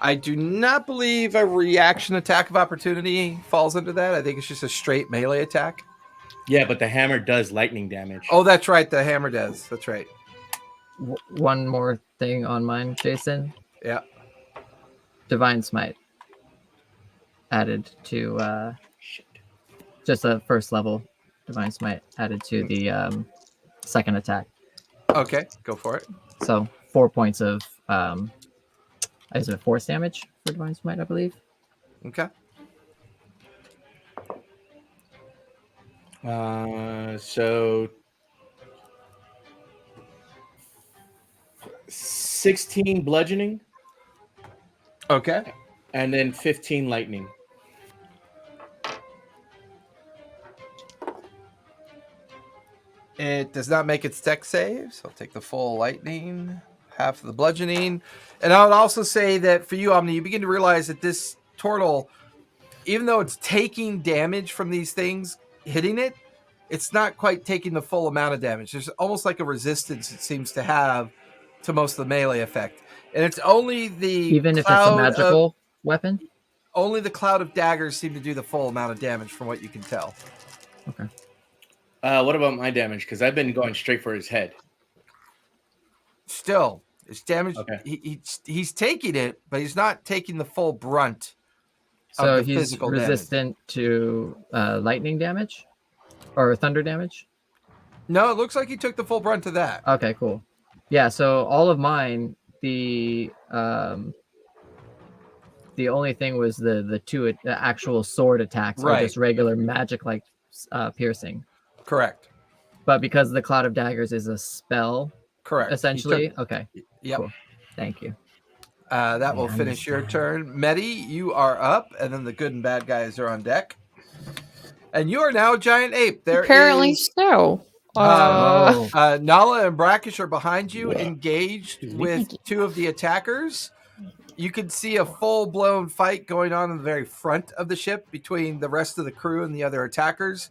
Speaker 1: I do not believe a reaction attack of opportunity falls under that. I think it's just a straight melee attack.
Speaker 5: Yeah, but the hammer does lightning damage.
Speaker 1: Oh, that's right. The hammer does. That's right.
Speaker 3: One more thing on mine, Jason.
Speaker 1: Yeah.
Speaker 3: Divine Smite. Added to just a first level Divine Smite added to the second attack.
Speaker 1: Okay, go for it.
Speaker 3: So 4 points of is it force damage for Divine Smite, I believe?
Speaker 1: Okay.
Speaker 5: So 16 bludgeoning.
Speaker 1: Okay.
Speaker 5: And then 15 lightning.
Speaker 1: It does not make its dex save, so I'll take the full lightning, half of the bludgeoning. And I would also say that for you, Omni, you begin to realize that this turtle, even though it's taking damage from these things hitting it, it's not quite taking the full amount of damage. There's almost like a resistance it seems to have to most of the melee effect. And it's only the
Speaker 3: even if it's a magical weapon?
Speaker 1: Only the cloud of daggers seem to do the full amount of damage from what you can tell.
Speaker 3: Okay.
Speaker 5: What about my damage? Because I've been going straight for his head.
Speaker 1: Still, it's damage.
Speaker 5: Okay.
Speaker 1: He's taking it, but he's not taking the full brunt.
Speaker 3: So
Speaker 1: of the
Speaker 3: he's
Speaker 1: physical
Speaker 3: resistant to lightning damage or thunder damage?
Speaker 1: No, it looks like he took the full brunt of that.
Speaker 3: Okay, cool. Yeah, so all of mine, the only thing was the actual sword attacks, or just regular magic like piercing.
Speaker 1: Correct.
Speaker 3: But because the Cloud of Daggers is a spell,
Speaker 1: correct,
Speaker 3: essentially. Okay.
Speaker 1: Yep.
Speaker 3: Cool. Thank you.
Speaker 1: That will finish your turn. Medi, you are up, and then the good and bad guys are on deck. And you are now a giant ape. There
Speaker 4: Apparently
Speaker 1: is,
Speaker 4: so.
Speaker 1: Nala and Brackish are behind you, engaged with two of the attackers. You can see a full-blown fight going on in the very front of the ship between the rest of the crew and the other attackers.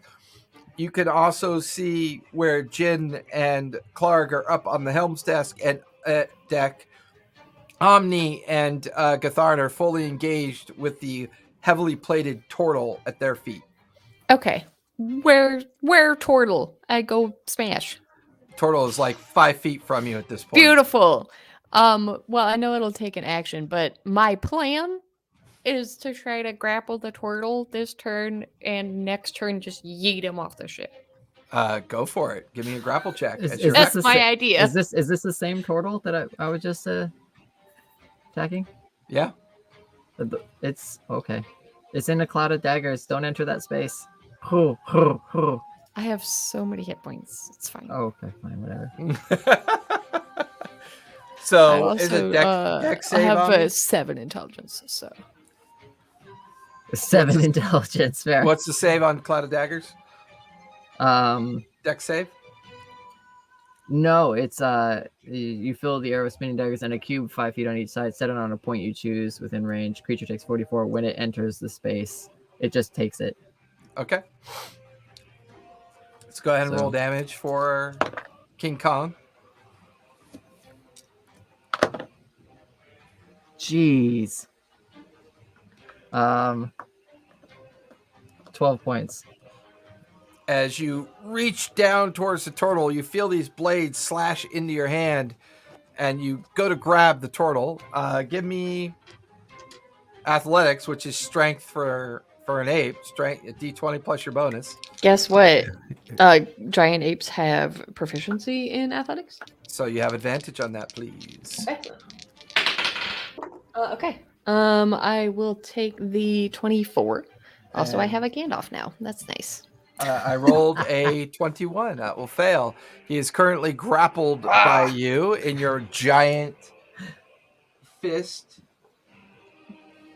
Speaker 1: You can also see where Jin and Clark are up on the helm's desk and deck. Omni and Gatharn are fully engaged with the heavily plated turtle at their feet.
Speaker 4: Okay. Where turtle? I go smash.
Speaker 1: Turtle is like 5 feet from you at this point.
Speaker 4: Beautiful. Well, I know it'll take an action, but my plan is to try to grapple the turtle this turn, and next turn just yeet him off the ship.
Speaker 1: Go for it. Give me a grapple check.
Speaker 4: That's my idea.
Speaker 3: Is this the same turtle that I was just attacking?
Speaker 1: Yeah.
Speaker 3: It's okay. It's in a cloud of daggers. Don't enter that space.
Speaker 4: I have so many hit points. It's fine.
Speaker 3: Oh, okay, fine, whatever.
Speaker 1: So
Speaker 4: also,
Speaker 1: is it deck save?
Speaker 4: I have a 7 intelligence, so
Speaker 3: 7 intelligence. Fair.
Speaker 1: What's the save on Cloud of Daggers? Deck save?
Speaker 3: No, it's you fill the air with spinning daggers and a cube 5 feet on each side. Set it on a point you choose within range. Creature takes 44 when it enters the space. It just takes it.
Speaker 1: Okay. Let's go ahead and roll damage for King Kong.
Speaker 3: Jeez. 12 points.
Speaker 1: As you reach down towards the turtle, you feel these blades slash into your hand, and you go to grab the turtle. Give me athletics, which is strength for an ape. Strength, a D20 plus your bonus.
Speaker 4: Guess what? Giant apes have proficiency in athletics.
Speaker 1: So you have advantage on that, please.
Speaker 4: Okay. I will take the 24. Also, I
Speaker 1: And-
Speaker 4: have a Gandalf now. That's nice.
Speaker 1: I rolled a 21. That will fail. He is currently grappled by you in your giant fist.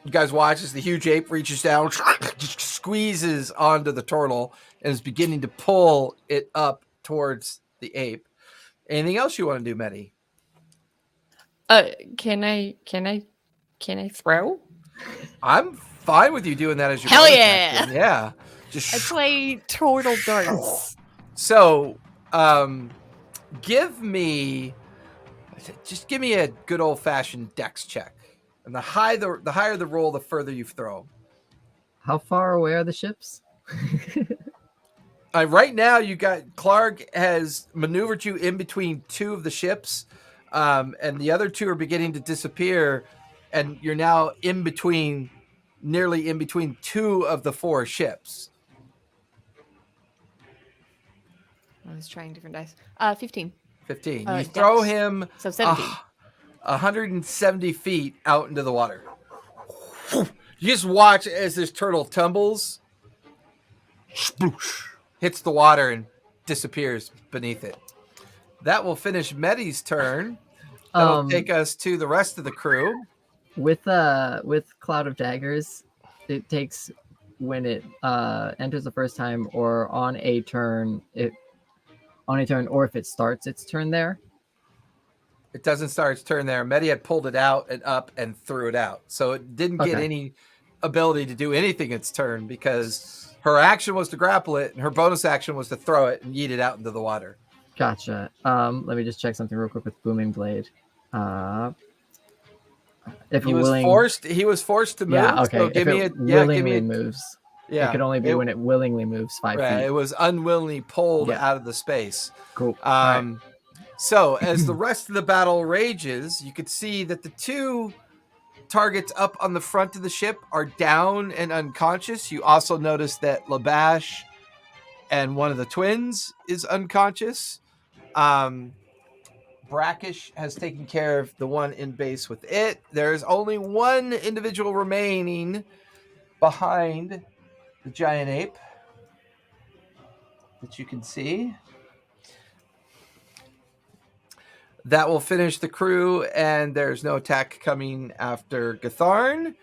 Speaker 1: You guys watch as the huge ape reaches down, just squeezes onto the turtle, and is beginning to pull it up towards the ape. Anything else you want to do, Medi?
Speaker 4: Can I throw?
Speaker 1: I'm fine with you doing that as your
Speaker 4: Hell
Speaker 1: bonus
Speaker 4: yeah!
Speaker 1: action. Yeah.
Speaker 4: I
Speaker 1: Just
Speaker 4: play turtle darts.
Speaker 1: so give me a good old fashioned dex check. And the higher the roll, the further you throw.
Speaker 3: How far away are the ships?
Speaker 1: Right now, you got Clark has maneuvered you in between two of the ships, and the other two are beginning to disappear, and you're now nearly in between two of the four ships.
Speaker 4: I was trying different dice. 15.
Speaker 1: 15.
Speaker 4: You
Speaker 1: throw him
Speaker 4: So 17.
Speaker 1: 170 feet out into the water. You just watch as this turtle tumbles, sploosh, hits the water, and disappears beneath it. That will finish Medi's turn. That'll take us to the rest of the crew.
Speaker 3: With Cloud of Daggers, it takes when it enters the first time or on a turn, or if it starts its turn there.
Speaker 1: It doesn't start its turn there. Medi had pulled it out and up and threw it out. So it didn't get any ability to do anything its turn because her action was to grapple it and her bonus action was to throw it and yeet it out into the water.
Speaker 3: Gotcha. Let me just check something real quick with Booming Blade. If
Speaker 1: he was forced to move.
Speaker 3: Yeah, okay.
Speaker 1: So give
Speaker 3: if
Speaker 1: me
Speaker 3: it
Speaker 1: a
Speaker 3: willingly moves.
Speaker 1: Yeah.
Speaker 3: It could only be when it willingly moves 5 feet.
Speaker 1: It was unwillingly pulled out of the space.
Speaker 3: Cool.
Speaker 1: So as the rest of the battle rages, you could see that the two targets up on the front of the ship are down and unconscious. You also notice that Labash and one of the twins is unconscious. Brackish has taken care of the one in base with it. There's only one individual remaining behind the giant ape that you can see. That will finish the crew, and there's no attack coming after Gatharn.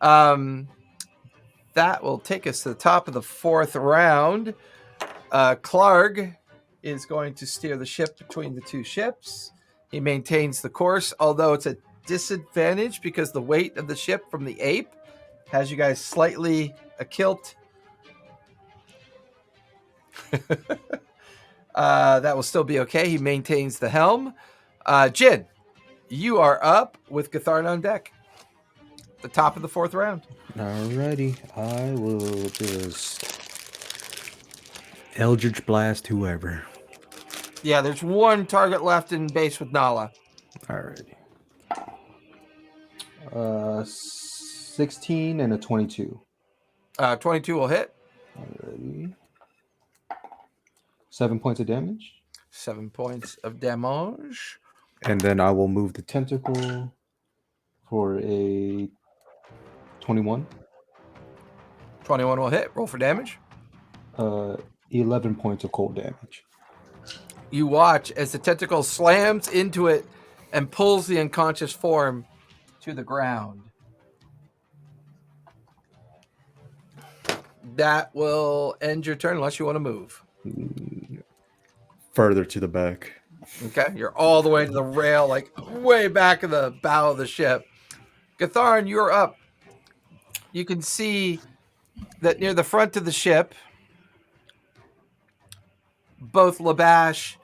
Speaker 1: That will take us to the top of the fourth round. Clark is going to steer the ship between the two ships. He maintains the course, although it's a disadvantage because the weight of the ship from the ape has you guys slightly akilt. That will still be okay. He maintains the helm. Jin, you are up with Gatharn on deck. The top of the fourth round.
Speaker 2: Alrighty, I will just Eldritch Blast whoever.
Speaker 1: Yeah, there's one target left in base with Nala.
Speaker 2: Alrighty. 16 and a 22.
Speaker 1: 22 will hit.
Speaker 2: Alrighty. 7 points of damage.
Speaker 1: 7 points of damage.
Speaker 2: And then I will move the tentacle for a 21.
Speaker 1: 21 will hit. Roll for damage.
Speaker 2: 11 points of cold damage.
Speaker 1: You watch as the tentacle slams into it and pulls the unconscious form to the ground. That will end your turn unless you want to move.
Speaker 2: Further to the back.
Speaker 1: Okay, you're all the way to the rail, like way back of the bow of the ship. Gatharn, you're up. You can see that near the front of the ship, both Labash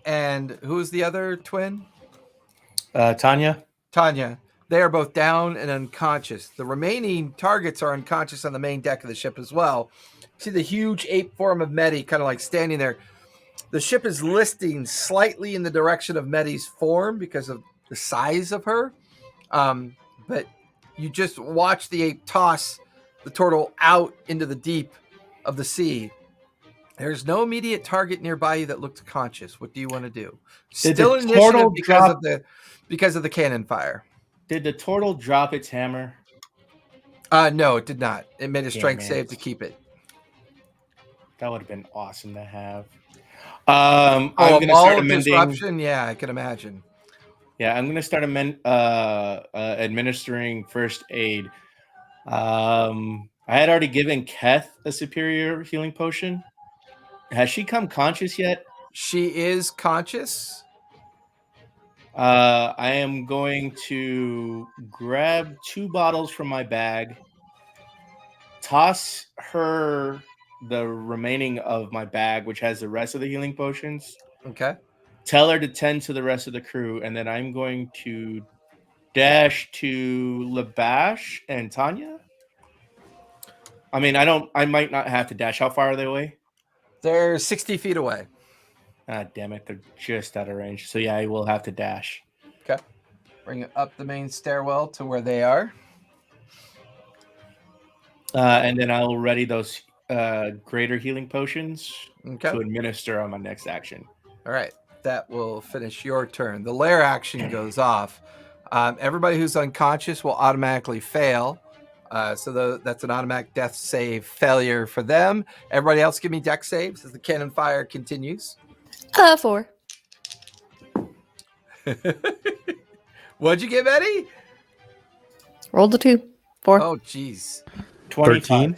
Speaker 1: and who's the other twin?
Speaker 5: Tanya.
Speaker 1: They are both down and unconscious. The remaining targets are unconscious on the main deck of the ship as well. See the huge ape form of Medi kind of like standing there. The ship is listing slightly in the direction of Medi's form because of the size of her. But you just watch the ape toss the turtle out into the deep of the sea. There's no immediate target nearby you that looks conscious. What do you want to do? Still initiative because of the cannon fire.
Speaker 5: Did the turtle drop its hammer?
Speaker 1: No, it did not. It made a strength save to keep it.
Speaker 5: That would have been awesome to have. I'm going to start amending.
Speaker 1: Disruption? Yeah, I can imagine.
Speaker 5: Yeah, I'm going to start administering first aid. I had already given Keth a superior healing potion. Has she come conscious yet?
Speaker 1: She is conscious.
Speaker 5: I am going to grab 2 bottles from my bag, toss her the remaining of my bag, which has the rest of the healing potions.
Speaker 1: Okay.
Speaker 5: Tell her to tend to the rest of the crew, and then I'm going to dash to Labash and Tanya. I mean, I might not have to dash. How far are they away?
Speaker 1: They're 60 feet away.
Speaker 5: Ah, damn it. They're just out of range. So, yeah, I will have to dash.
Speaker 1: Okay. Bring it up the main stairwell to where they are.
Speaker 5: And then I'll ready those greater healing potions
Speaker 1: Okay.
Speaker 5: to administer on my next action.
Speaker 1: All right. That will finish your turn. The lair action goes off. Everybody who's unconscious will automatically fail. So that's an automatic death save failure for them. Everybody else give me dex saves as the cannon fire continues.
Speaker 4: 4.
Speaker 1: What'd you get, Eddie?
Speaker 4: Rolled a 2. 4.
Speaker 1: Oh, jeez.
Speaker 5: 13.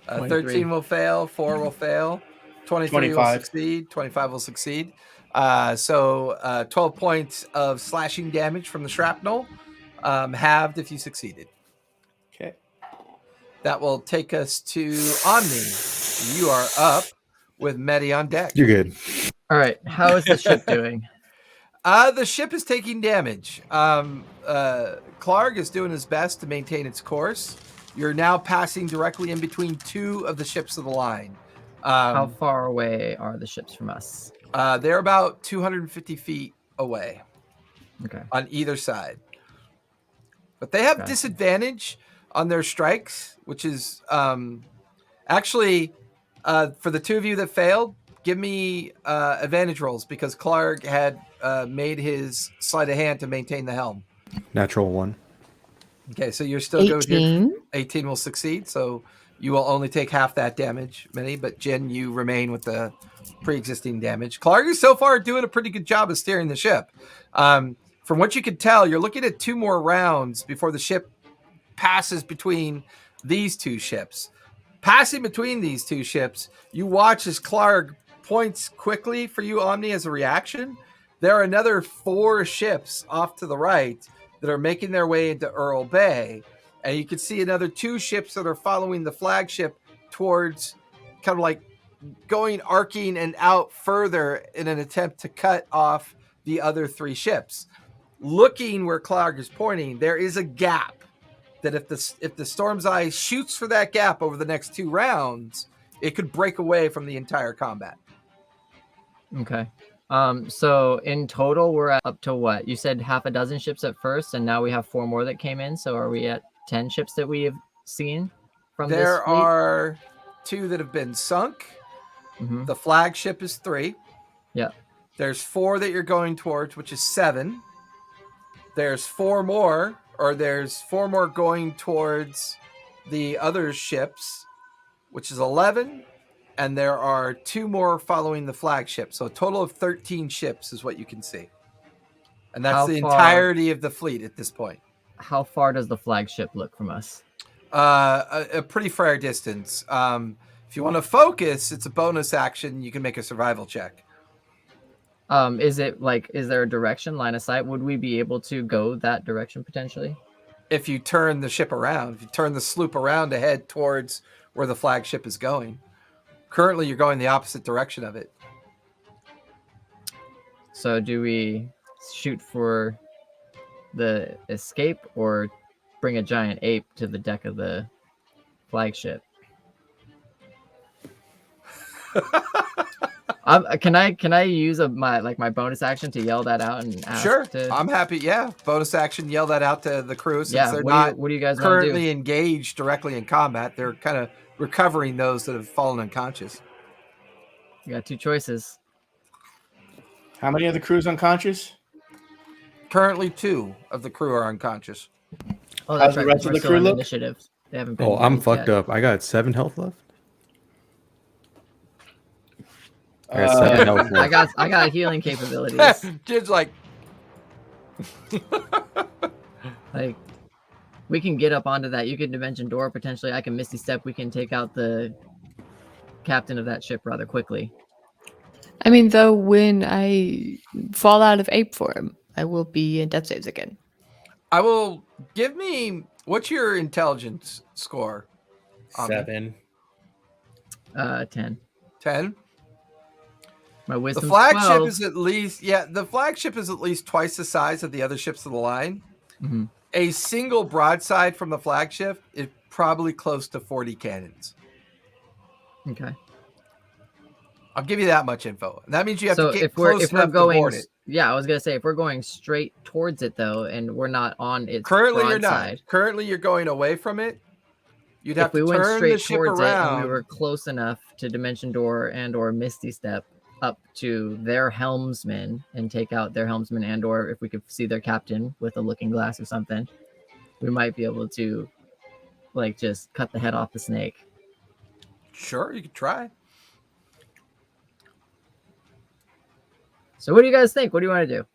Speaker 1: 13 will fail. 4 will fail. 23 will
Speaker 5: 25.
Speaker 1: succeed. 25 will succeed. So 12 points of slashing damage from the shrapnel, halved if you succeeded.
Speaker 5: Okay.
Speaker 1: That will take us to Omni. You are up with Medi on deck.
Speaker 2: You're good.
Speaker 3: All right. How is the ship doing?
Speaker 1: The ship is taking damage. Clark is doing his best to maintain its course. You're now passing directly in between 2 of the ships of the line.
Speaker 3: How far away are the ships from us?
Speaker 1: They're about 250 feet away.
Speaker 3: Okay.
Speaker 1: On either side. But they have disadvantage on their strikes, which is actually for the 2 of you that failed, give me advantage rolls because Clark had made his sleight of hand to maintain the helm.
Speaker 2: Natural 1.
Speaker 1: Okay, so you're still good.
Speaker 4: 18.
Speaker 1: 18 will succeed, so you will only take half that damage, Minnie, but Jen, you remain with the pre-existing damage. Clark is so far doing a pretty good job of steering the ship. From what you can tell, you're looking at 2 more rounds before the ship passes between these 2 ships. Passing between these 2 ships, you watch as Clark points quickly for you, Omni, as a reaction. There are another 4 ships off to the right that are making their way into Earl Bay. And you can see another 2 ships that are following the flagship towards kind of like going arcing and out further in an attempt to cut off the other 3 ships. Looking where Clark is pointing, there is a gap that if the Storm's Eye shoots for that gap over the next 2 rounds, it could break away from the entire combat.
Speaker 3: Okay. So in total, we're at up to what? You said half a dozen ships at first, and now we have 4 more that came in. So are we at 10 ships that we have seen from this fleet?
Speaker 1: There are 2 that have been sunk.
Speaker 3: Mm-hmm.
Speaker 1: The flagship is 3.
Speaker 3: Yeah.
Speaker 1: There's 4 that you're going towards, which is 7. There's 4 more, or there's 4 more going towards the other ships, which is 11. And there are 2 more following the flagship. So a total of 13 ships is what you can see. And that's the entirety of the fleet at this point.
Speaker 3: How far does the flagship look from us?
Speaker 1: A pretty fair distance. If you want to focus, it's a bonus action. You can make a survival check.
Speaker 3: Is there a direction, line of sight? Would we be able to go that direction potentially?
Speaker 1: If you turn the ship around, if you turn the sloop around to head towards where the flagship is going. Currently, you're going the opposite direction of it.
Speaker 3: So do we shoot for the escape or bring a giant ape to the deck of the flagship? Can I use my bonus action to yell that out and ask?
Speaker 1: Sure, I'm happy. Yeah, bonus action. Yell that out to the crew since they're not
Speaker 3: what do you guys
Speaker 1: currently engaged directly in combat. They're kind of recovering those that have fallen unconscious.
Speaker 3: You got 2 choices.
Speaker 5: How many of the crew's unconscious?
Speaker 1: Currently, 2 of the crew are unconscious.
Speaker 3: Oh, that's
Speaker 5: How's the
Speaker 3: right.
Speaker 5: rest of the
Speaker 3: We're still
Speaker 5: crew
Speaker 3: on
Speaker 5: look?
Speaker 3: initiative. They haven't been.
Speaker 2: Oh, I'm
Speaker 3: used
Speaker 2: fucked
Speaker 3: yet.
Speaker 2: up. I got 7 health left. I got 7 health left.
Speaker 3: I got healing capabilities.
Speaker 1: Kid's like,
Speaker 3: Like, We can get up onto that. You can dimension door potentially. I can Misty Step. We can take out the captain of that ship rather quickly.
Speaker 4: I mean, though, when I fall out of ape form, I will be in death saves again.
Speaker 1: I will give me. What's your intelligence score? Ami?
Speaker 5: 7.
Speaker 3: 10.
Speaker 1: 10.
Speaker 3: My
Speaker 1: The
Speaker 3: wisdom's
Speaker 1: flagship
Speaker 3: 12.
Speaker 1: is at least the flagship is at least twice the size of the other ships of the line.
Speaker 3: Mhm.
Speaker 1: A single broadside from the flagship is probably close to 40 cannons.
Speaker 3: Okay.
Speaker 1: I'll give you that much info. And that means you have
Speaker 3: So
Speaker 1: to get
Speaker 3: if we're
Speaker 1: close enough to board it.
Speaker 3: yeah, I was gonna say if we're going straight towards it though, and we're not on its
Speaker 1: Currently, you're
Speaker 3: broadside,
Speaker 1: not. Currently, you're going away from it. You'd have
Speaker 3: if we
Speaker 1: to
Speaker 3: went
Speaker 1: turn
Speaker 3: straight
Speaker 1: the ship
Speaker 3: towards it and
Speaker 1: around.
Speaker 3: we were close enough to Dimension Door and or Misty Step up to their helmsman and take out their helmsman, and or if we could see their captain with a looking glass or something, we might be able to like just cut the head off the snake.
Speaker 1: Sure, you could try.
Speaker 3: So what do you guys think? What do you want to do?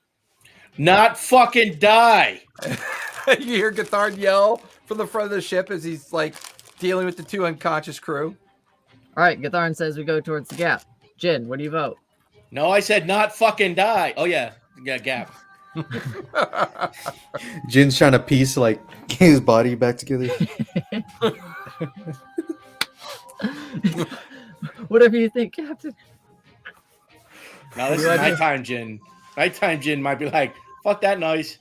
Speaker 5: Not fucking die.
Speaker 1: You hear Gathard yell from the front of the ship as he's like dealing with the two unconscious crew.
Speaker 3: All right, Gatharn says we go towards the gap. Jin, what do you vote?
Speaker 5: No, I said not fucking die. Oh yeah, gap.
Speaker 2: Jin's trying to piece like his body back together.
Speaker 3: Whatever you think, Captain.
Speaker 5: Now this is nighttime Jin. Nighttime Jin might be like, fuck that noise.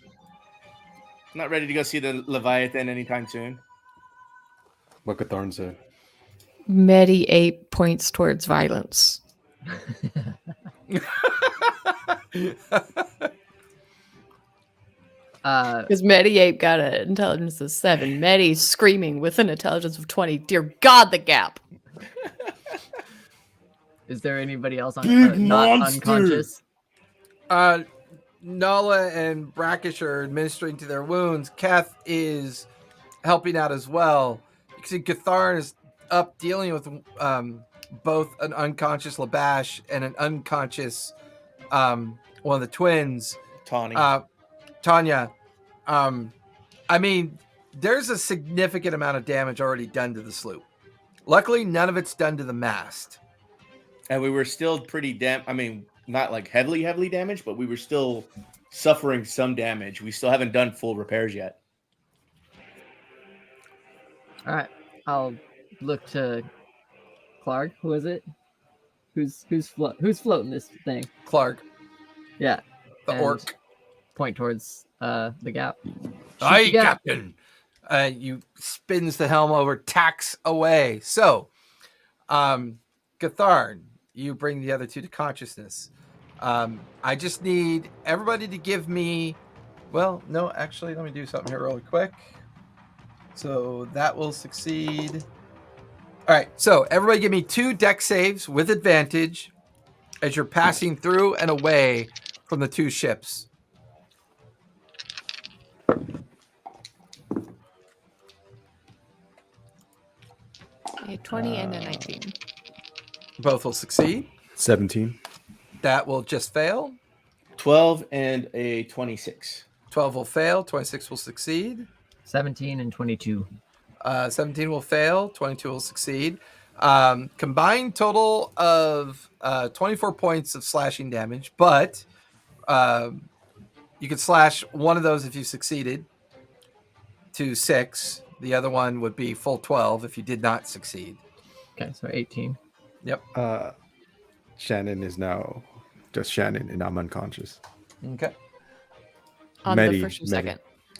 Speaker 5: I'm not ready to go see the Leviathan anytime soon.
Speaker 2: What Catharn said.
Speaker 4: Medi ape points towards violence. Because Medi ape got an intelligence of 7. Medi's screaming with an intelligence of 20. Dear God, the gap.
Speaker 3: Is there anybody else on
Speaker 5: Big
Speaker 3: not
Speaker 5: monster.
Speaker 3: unconscious?
Speaker 1: Nala and Brackish are administering to their wounds. Keth is helping out as well. You can see Gatharn is up dealing with both an unconscious Labash and an unconscious one of the twins,
Speaker 5: Tawny.
Speaker 1: Tanya. I mean, there's a significant amount of damage already done to the sloop. Luckily, none of it's done to the mast.
Speaker 5: And we were still pretty not like heavily damaged, but we were still suffering some damage. We still haven't done full repairs yet.
Speaker 3: All right, I'll look to Clark. Who is it? Who's floating this thing?
Speaker 1: Clark,
Speaker 3: Yeah,
Speaker 1: the
Speaker 3: and
Speaker 1: orc.
Speaker 3: Point towards the gap.
Speaker 1: Aye,
Speaker 3: the gap.
Speaker 1: Captain. You spins the helm over, tacks away. So, Gatharn, you bring the other two to consciousness. I just need everybody to give me. Well, no, actually, let me do something here really quick. So that will succeed. All right. So everybody, give me 2 deck saves with advantage as you're passing through and away from the 2 ships.
Speaker 4: A 20 and a 19.
Speaker 1: Both will succeed.
Speaker 2: 17.
Speaker 1: That will just fail.
Speaker 5: 12 and a 26.
Speaker 1: 12 will fail. 26 will succeed.
Speaker 3: 17 and 22.
Speaker 1: 17 will fail. 22 will succeed. Combined total of 24 points of slashing damage, but you could slash one of those if you succeeded to 6. The other one would be full 12 if you did not succeed.
Speaker 3: Okay, so 18.
Speaker 2: Shannon is now just Shannon, and I'm unconscious.
Speaker 1: Okay.
Speaker 4: On
Speaker 2: Medi,
Speaker 4: the first or
Speaker 2: Medi.
Speaker 4: second.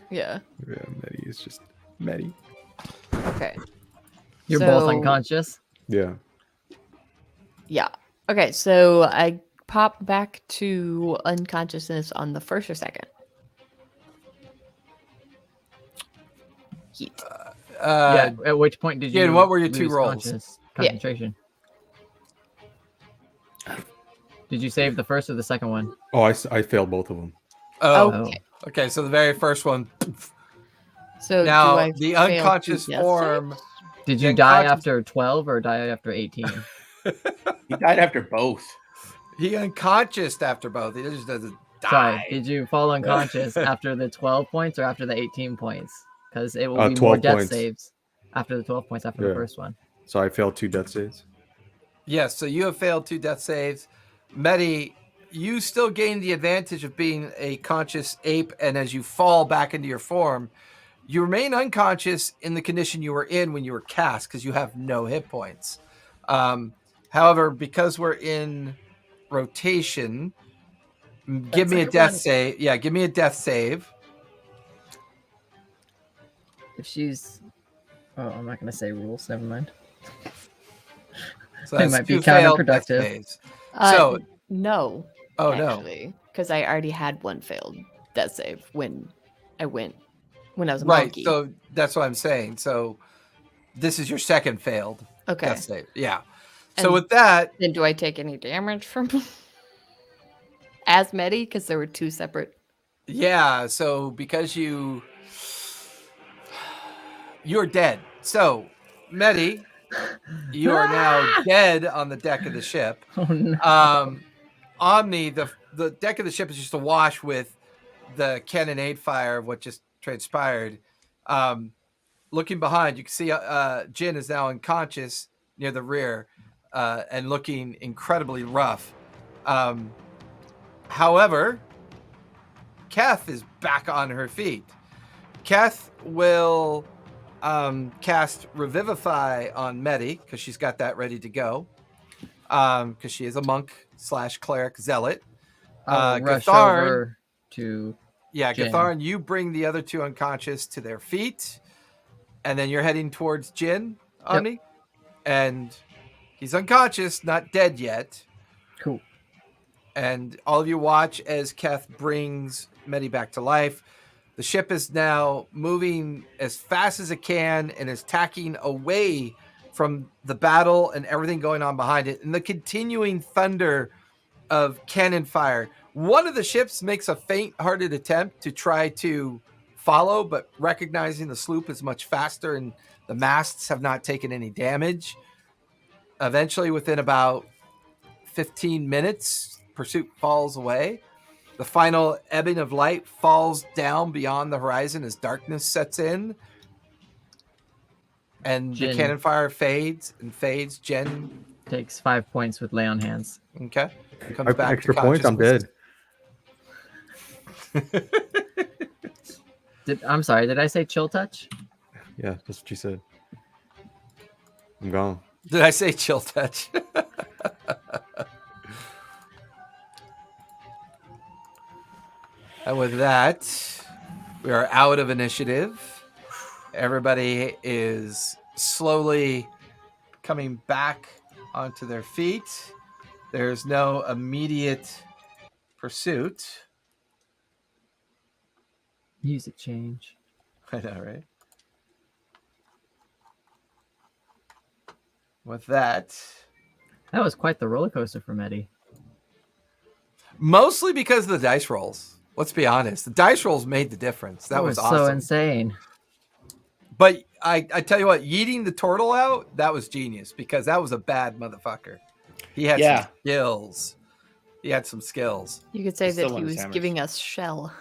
Speaker 4: Yeah.
Speaker 2: Yeah, Medi is just Medi.
Speaker 4: Okay.
Speaker 3: You're both
Speaker 4: So-
Speaker 3: unconscious.
Speaker 2: Yeah.
Speaker 4: Yeah. Okay, so I pop back to unconsciousness on the first or second. Heat.
Speaker 3: Yeah. At which point did you?
Speaker 1: Ian, what were your 2
Speaker 3: lose
Speaker 1: rolls?
Speaker 3: conscious concentration. Did you save the first or the second one?
Speaker 2: Oh, I failed both of them.
Speaker 1: Oh,
Speaker 4: Okay.
Speaker 1: okay. So the very first one.
Speaker 4: So do
Speaker 1: Now,
Speaker 4: I
Speaker 1: the
Speaker 4: fail to
Speaker 1: unconscious
Speaker 4: death
Speaker 1: form.
Speaker 3: Did you
Speaker 1: The
Speaker 3: die
Speaker 1: unconscious-
Speaker 3: after 12 or die after 18?
Speaker 5: He died after both.
Speaker 1: He unconscious after both. He just doesn't die.
Speaker 3: Sorry, did you fall unconscious after the 12 points or after the 18 points? because it will be more
Speaker 2: 12
Speaker 3: death
Speaker 2: points.
Speaker 3: saves after the 12 points after the
Speaker 2: Yeah.
Speaker 3: first one.
Speaker 2: So I failed 2 death saves.
Speaker 1: Yes, so you have failed 2 death saves. Medi, you still gain the advantage of being a conscious ape, and as you fall back into your form, you remain unconscious in the condition you were in when you were cast because you have no hit points. However, because we're in rotation, give me a
Speaker 3: second
Speaker 1: death
Speaker 3: one.
Speaker 1: save. Yeah, give me a death save.
Speaker 3: If she's, I'm not gonna say rules. Never mind.
Speaker 1: So
Speaker 3: It
Speaker 1: that's
Speaker 3: might be
Speaker 1: 2 failed death
Speaker 3: counterproductive.
Speaker 1: saves. So,
Speaker 4: No.
Speaker 1: oh no.
Speaker 4: Actually, because I already had one failed death save when I was a
Speaker 1: Right,
Speaker 4: monkey.
Speaker 1: so that's what I'm saying. So this is your second failed
Speaker 4: Okay.
Speaker 1: death save. Yeah. So
Speaker 4: And
Speaker 1: with that,
Speaker 4: then do I take any damage from as Medi? Because there were 2 separate.
Speaker 1: yeah, so because you're dead. So, Medi, you are now dead on the deck of the ship.
Speaker 3: Oh no.
Speaker 1: Omni, the deck of the ship is just awash with the cannonade fire of what just transpired. Looking behind, you can see Jin is now unconscious near the rear and looking incredibly rough. However, Keth is back on her feet. Keth will cast Revivify on Medi because she's got that ready to go. Because she is a monk / cleric zealot.
Speaker 3: I'll rush
Speaker 1: Gatharn,
Speaker 3: over to.
Speaker 1: yeah,
Speaker 3: Jin.
Speaker 1: Gatharn, you bring the other 2 unconscious to their feet, and then you're heading towards Jin, Omni, and he's unconscious, not dead yet.
Speaker 3: Cool.
Speaker 1: And all of you watch as Keth brings Medi back to life. The ship is now moving as fast as it can and is tacking away from the battle and everything going on behind it and the continuing thunder of cannon fire. One of the ships makes a faint-hearted attempt to try to follow, but recognizing the sloop is much faster and the masts have not taken any damage. Eventually, within about 15 minutes, pursuit falls away. The final ebbing of light falls down beyond the horizon as darkness sets in. And
Speaker 3: Jin
Speaker 1: the cannon fire fades and fades. Jen,
Speaker 3: takes 5 points with lay on hands.
Speaker 1: okay, comes
Speaker 2: I,
Speaker 1: back
Speaker 2: extra
Speaker 1: to
Speaker 2: points, I'm dead.
Speaker 3: I'm sorry. Did I say chill touch?
Speaker 2: Yeah, that's what you said. I'm gone.
Speaker 1: Did I say chill touch? And with that, we are out of initiative. Everybody is slowly coming back onto their feet. There's no immediate pursuit.
Speaker 3: Music change.
Speaker 1: I know, right? With that,
Speaker 3: That was quite the roller coaster for Medi.
Speaker 1: mostly because of the dice rolls. Let's be honest. The dice rolls made the difference. That was awesome.
Speaker 3: so insane.
Speaker 1: But I tell you what, yeeting the turtle out, that was genius because that was a bad motherfucker. He had some skills. He had some skills.
Speaker 4: You could say
Speaker 5: He still
Speaker 4: that he
Speaker 5: won his
Speaker 4: was
Speaker 5: hammers.
Speaker 4: giving us shell.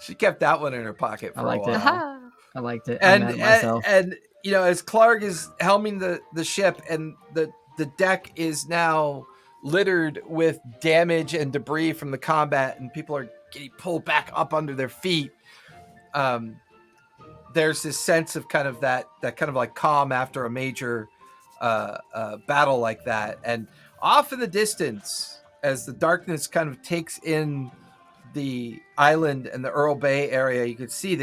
Speaker 1: She kept that one in her pocket for a
Speaker 3: liked it.
Speaker 1: while.
Speaker 4: Aha.
Speaker 3: I liked it. I'm mad at myself.
Speaker 1: And you know, as Clark is helming the ship and the deck is now littered with damage and debris from the combat and people are getting pulled back up under their feet, there's this sense of kind of that kind of like calm after a major battle like that. And off in the distance, as the darkness kind of takes in the island and the Earl Bay area, you can see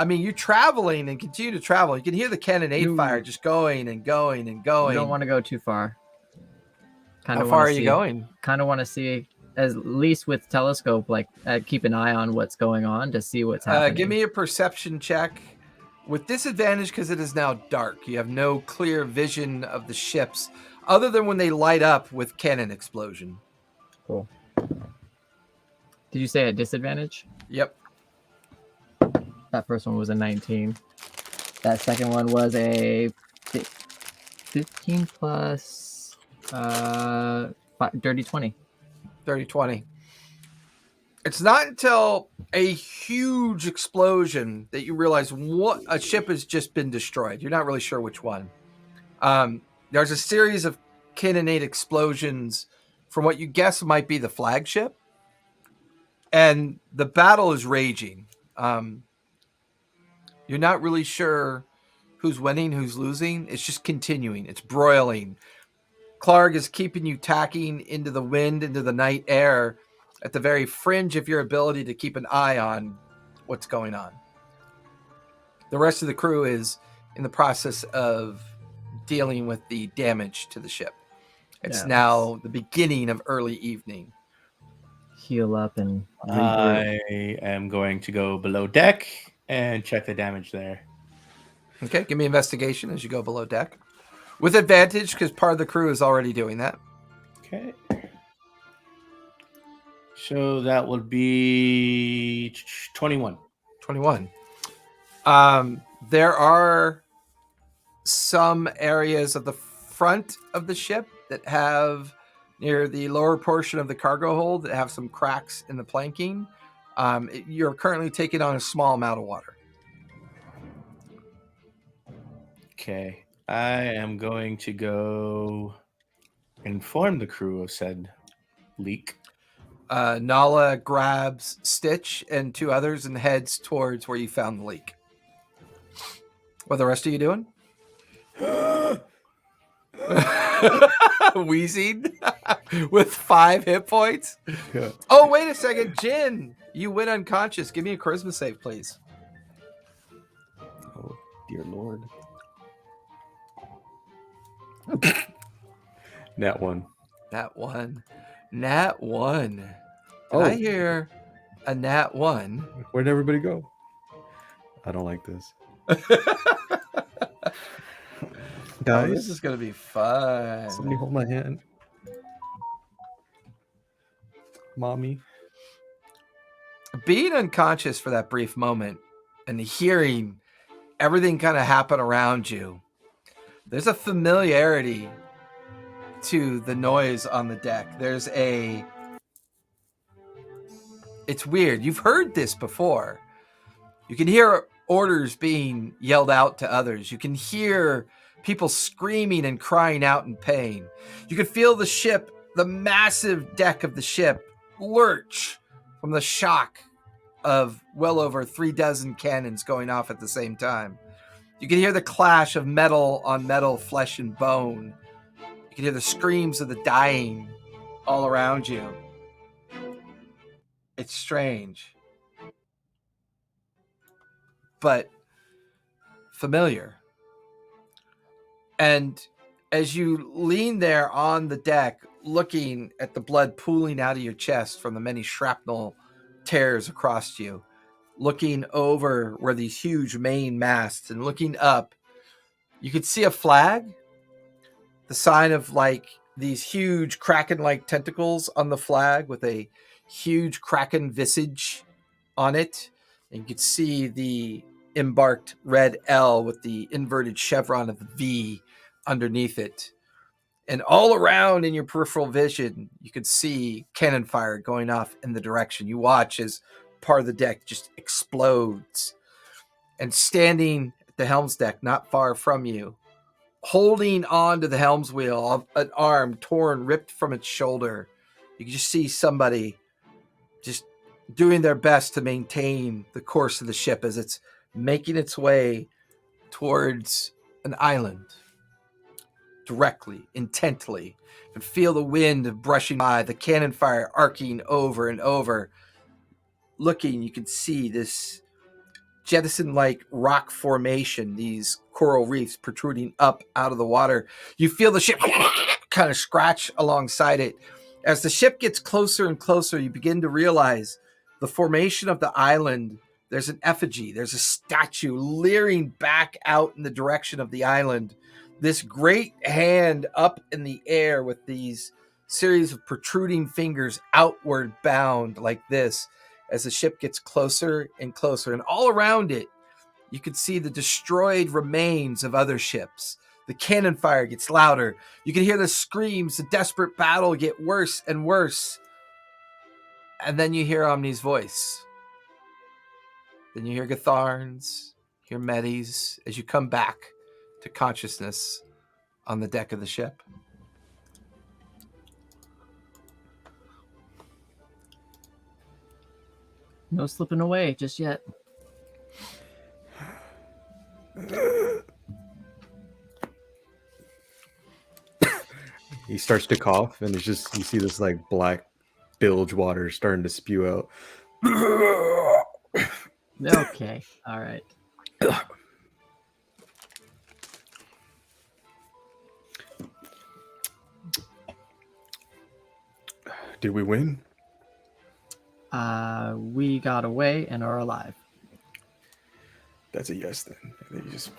Speaker 1: you're traveling and continue to travel. You can hear the cannonade fire just going and going and going.
Speaker 3: You don't want to go too far.
Speaker 1: How far are you going?
Speaker 3: Kind of want to see, at least with telescope, like keep an eye on what's going on to see what's happening.
Speaker 1: Give me a perception check with disadvantage because it is now dark. You have no clear vision of the ships other than when they light up with cannon explosion.
Speaker 3: Cool. Did you say at disadvantage?
Speaker 1: Yep.
Speaker 3: That first one was a 19. That second one was a 15 plus dirty 20.
Speaker 1: Dirty 20. It's not until a huge explosion that you realize what a ship has just been destroyed. You're not really sure which one. There's a series of cannonade explosions from what you guess might be the flagship, and the battle is raging. You're not really sure who's winning, who's losing. It's just continuing. It's broiling. Clark is keeping you tacking into the wind, into the night air, at the very fringe of your ability to keep an eye on what's going on. The rest of the crew is in the process of dealing with the damage to the ship. It's now the beginning of early evening.
Speaker 3: Heal up and
Speaker 5: I am going to go below deck and check the damage there.
Speaker 1: Okay, give me investigation as you go below deck. With advantage, because part of the crew is already doing that.
Speaker 5: Okay. So that would be 21.
Speaker 1: 21. There are some areas of the front of the ship that have, near the lower portion of the cargo hold, that have some cracks in the planking. You're currently taking on a small amount of water.
Speaker 5: Okay. I am going to go inform the crew of said leak.
Speaker 1: Nala grabs Stitch and 2 others and heads towards where you found the leak. What are the rest of you doing? Wheezing with 5 hit points.
Speaker 2: Yeah.
Speaker 1: Oh, wait a second, Jin, you went unconscious. Give me a charisma save, please.
Speaker 2: Oh, dear Lord. Nat 1.
Speaker 1: Nat 1. Nat 1. Did
Speaker 2: Oh.
Speaker 1: I hear a nat 1?
Speaker 2: Where'd everybody go? I don't like this.
Speaker 1: Oh,
Speaker 2: Guys,
Speaker 1: this is gonna be fun.
Speaker 2: somebody hold my hand. Mommy.
Speaker 1: Being unconscious for that brief moment and hearing everything kind of happen around you, there's a familiarity to the noise on the deck. It's weird. You've heard this before. You can hear orders being yelled out to others. You can hear people screaming and crying out in pain. You can feel the ship, the massive deck of the ship, lurch from the shock of well over 36 cannons going off at the same time. You can hear the clash of metal on metal, flesh and bone. You can hear the screams of the dying all around you. It's strange, but familiar. And as you lean there on the deck, looking at the blood pooling out of your chest from the many shrapnel tears across you, looking over where these huge main masts and looking up, you could see a flag, the sign of like these huge kraken-like tentacles on the flag with a huge kraken visage on it. And you could see the embarked red L with the inverted chevron of the V underneath it. And all around in your peripheral vision, you could see cannon fire going off in the direction. You watch as part of the deck just explodes. And standing at the helm's deck, not far from you, holding on to the helm's wheel, an arm torn, ripped from its shoulder, you can just see somebody just doing their best to maintain the course of the ship as it's making its way towards an island. Directly, intently. You can feel the wind brushing by, the cannon fire arcing over and over. Looking, you can see this jettison-like rock formation, these coral reefs protruding up out of the water. You feel the ship kind of scratch alongside it. As the ship gets closer and closer, you begin to realize the formation of the island. There's an effigy, there's a statue leering back out in the direction of the island. This great hand up in the air with these series of protruding fingers outward bound like this as the ship gets closer and closer. And all around it, you can see the destroyed remains of other ships. The cannon fire gets louder. You can hear the screams, the desperate battle get worse and worse. And then you hear Omni's voice. Then you hear Gatharn's, hear Medi's as you come back to consciousness on the deck of the ship.
Speaker 3: No slipping away just yet.
Speaker 2: He starts to cough, and it's just you see this like black bilge water starting to spew out.
Speaker 3: Okay. All right.
Speaker 2: Did we win?
Speaker 3: We got away and are alive.
Speaker 2: That's a yes then. And then you just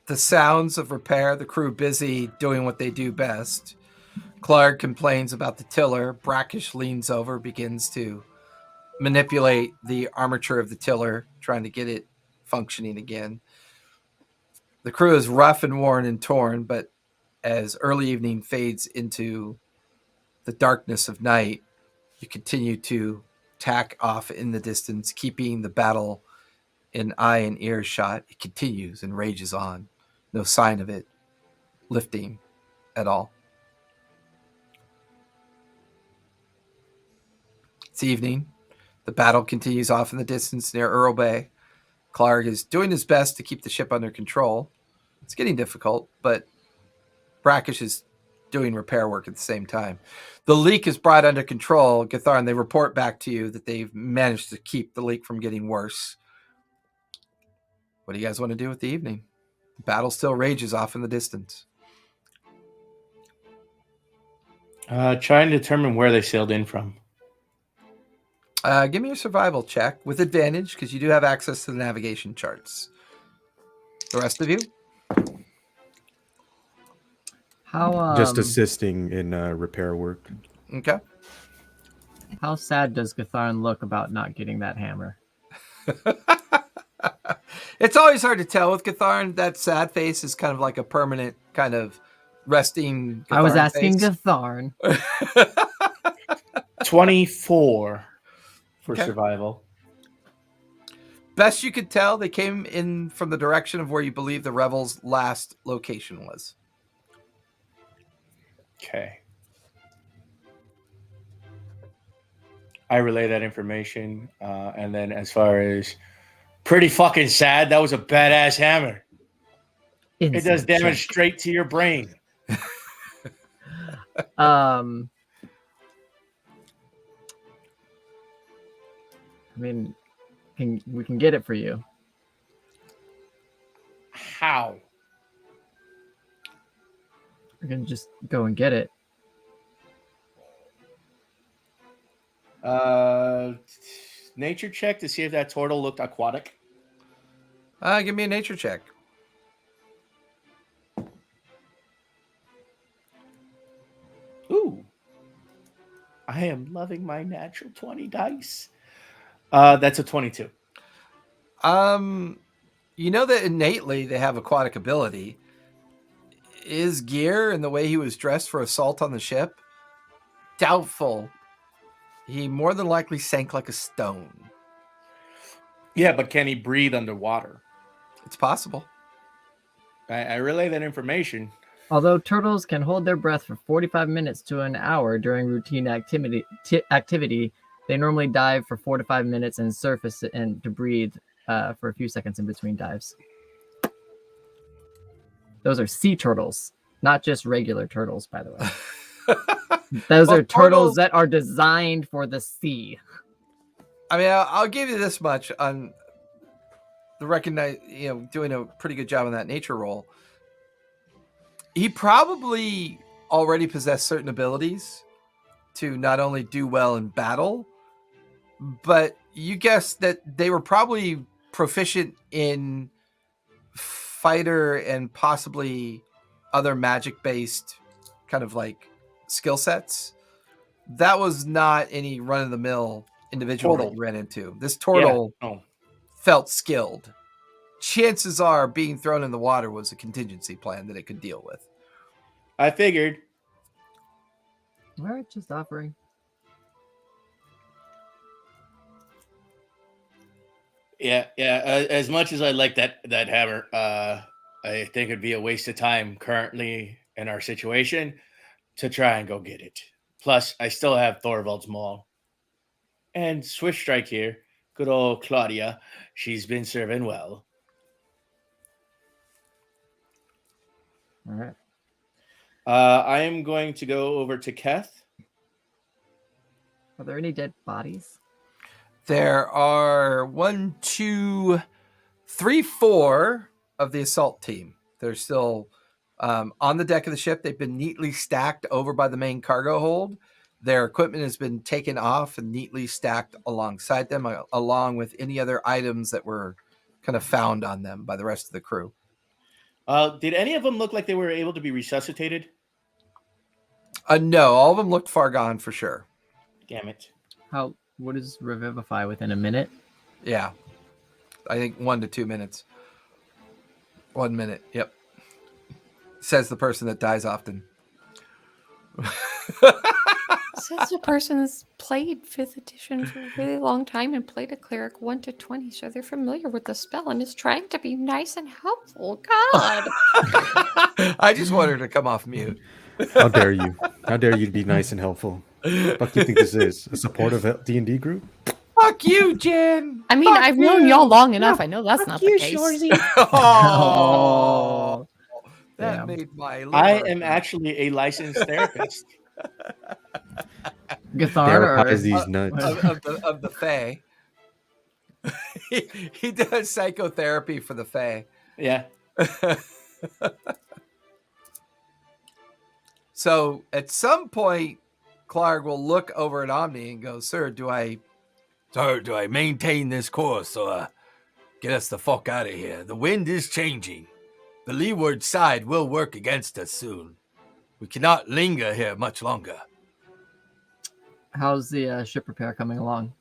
Speaker 1: The sounds of repair, the crew busy doing what they do best. Clark complains about the tiller. Brackish leans over, begins to manipulate the armature of the tiller, trying to get it functioning again. The crew is rough and worn and torn, but as early evening fades into the darkness of night, you continue to tack off in the distance, keeping the battle in eye and ear shot. It continues and rages on. No sign of it lifting at all. It's evening. The battle continues off in the distance near Earl Bay. Clark is doing his best to keep the ship under control. It's getting difficult, but Brackish is doing repair work at the same time. The leak is brought under control. Gatharn, they report back to you that they've managed to keep the leak from getting worse. What do you guys want to do with the evening? The battle still rages off in the distance.
Speaker 5: Trying to determine where they sailed in from.
Speaker 1: Give me a survival check with advantage because you do have access to the navigation charts. The rest of you?
Speaker 3: How
Speaker 2: just assisting in repair work.
Speaker 1: Okay.
Speaker 3: How sad does Gatharn look about not getting that hammer?
Speaker 1: It's always hard to tell with Gatharn. That sad face is kind of like a permanent kind of resting Gatharn
Speaker 3: I was asking
Speaker 1: face.
Speaker 3: Gatharn.
Speaker 5: 24 for
Speaker 1: Okay.
Speaker 5: survival.
Speaker 1: Best you could tell, they came in from the direction of where you believe the Revels' last location was.
Speaker 5: Okay. I relay that information. And then as far as pretty fucking sad, that was a badass hammer. It does
Speaker 3: Insight
Speaker 5: damage
Speaker 3: check.
Speaker 5: straight to your brain.
Speaker 3: I mean, we can get it for you.
Speaker 5: How?
Speaker 3: We can just go and get it.
Speaker 5: Nature check to see if that turtle looked aquatic.
Speaker 1: Give me a nature check.
Speaker 5: Ooh. I am loving my natural 20 dice. That's a 22.
Speaker 1: You know that innately they have aquatic ability. His gear and the way he was dressed for assault on the ship, doubtful. He more than likely sank like a stone.
Speaker 5: Yeah, but can he breathe underwater?
Speaker 1: It's possible.
Speaker 5: I relay that information.
Speaker 3: Although turtles can hold their breath for 45 minutes to an hour during routine activity, they normally dive for 4 to 5 minutes and surface and to breathe for a few seconds in between dives. Those are sea turtles, not just regular turtles, by the way. Those
Speaker 1: Well,
Speaker 3: are turtles that are designed for the sea.
Speaker 1: I mean, I'll give you this much on the doing a pretty good job on that nature roll. He probably already possessed certain abilities to not only do well in battle, but you guess that they were probably proficient in fighter and possibly other magic-based kind of like skill sets. That was not any run-of-the-mill individual that you ran into. This turtle felt skilled. chances are being thrown in the water was a contingency plan that it could deal with.
Speaker 5: I figured.
Speaker 3: All right, just offering.
Speaker 5: Yeah. As much as I like that hammer, I think it'd be a waste of time currently in our situation to try and go get it. Plus, I still have Thorvald's Maul. And Swift Strike here. Good old Claudia. She's been serving well.
Speaker 3: All right.
Speaker 5: I am going to go over to Keth.
Speaker 3: Are there any dead bodies?
Speaker 1: There are 1, 2, 3, 4 of the assault team. They're still on the deck of the ship. They've been neatly stacked over by the main cargo hold. Their equipment has been taken off and neatly stacked alongside them, along with any other items that were kind of found on them by the rest of the crew.
Speaker 5: Did any of them look like they were able to be resuscitated?
Speaker 1: No, all of them looked far gone for sure.
Speaker 5: Damn it.
Speaker 3: What is Revivify within a minute?
Speaker 1: Yeah. I think 1 to 2 minutes. 1 minute. Yep. Says the person that dies often.
Speaker 4: Says the person that's played 5th edition for a really long time and played a cleric 1 to 20, so they're familiar with the spell and is trying to be nice and helpful. God.
Speaker 1: I just want her to come off mute.
Speaker 2: How dare you? How dare you be nice and helpful? What do you think this is? A supportive D&D group?
Speaker 1: Fuck you, Jen.
Speaker 4: I mean,
Speaker 1: Fuck
Speaker 4: I've known y'all long enough. I know that's not the case.
Speaker 1: Oh, that
Speaker 3: Damn.
Speaker 1: made my.
Speaker 5: I
Speaker 1: liver
Speaker 5: am
Speaker 1: hurt.
Speaker 5: actually a licensed therapist.
Speaker 3: Gathar
Speaker 2: Therapize
Speaker 3: or
Speaker 2: these nuts.
Speaker 1: of the Fae. he does psychotherapy for the Fae.
Speaker 5: Yeah.
Speaker 1: So at some point, Clark will look over at Omni and go, "Sir, do I maintain this course or get us the fuck out of here? The wind is changing. The leeward side will work against us soon. We cannot linger here much longer."
Speaker 3: how's the ship repair coming along?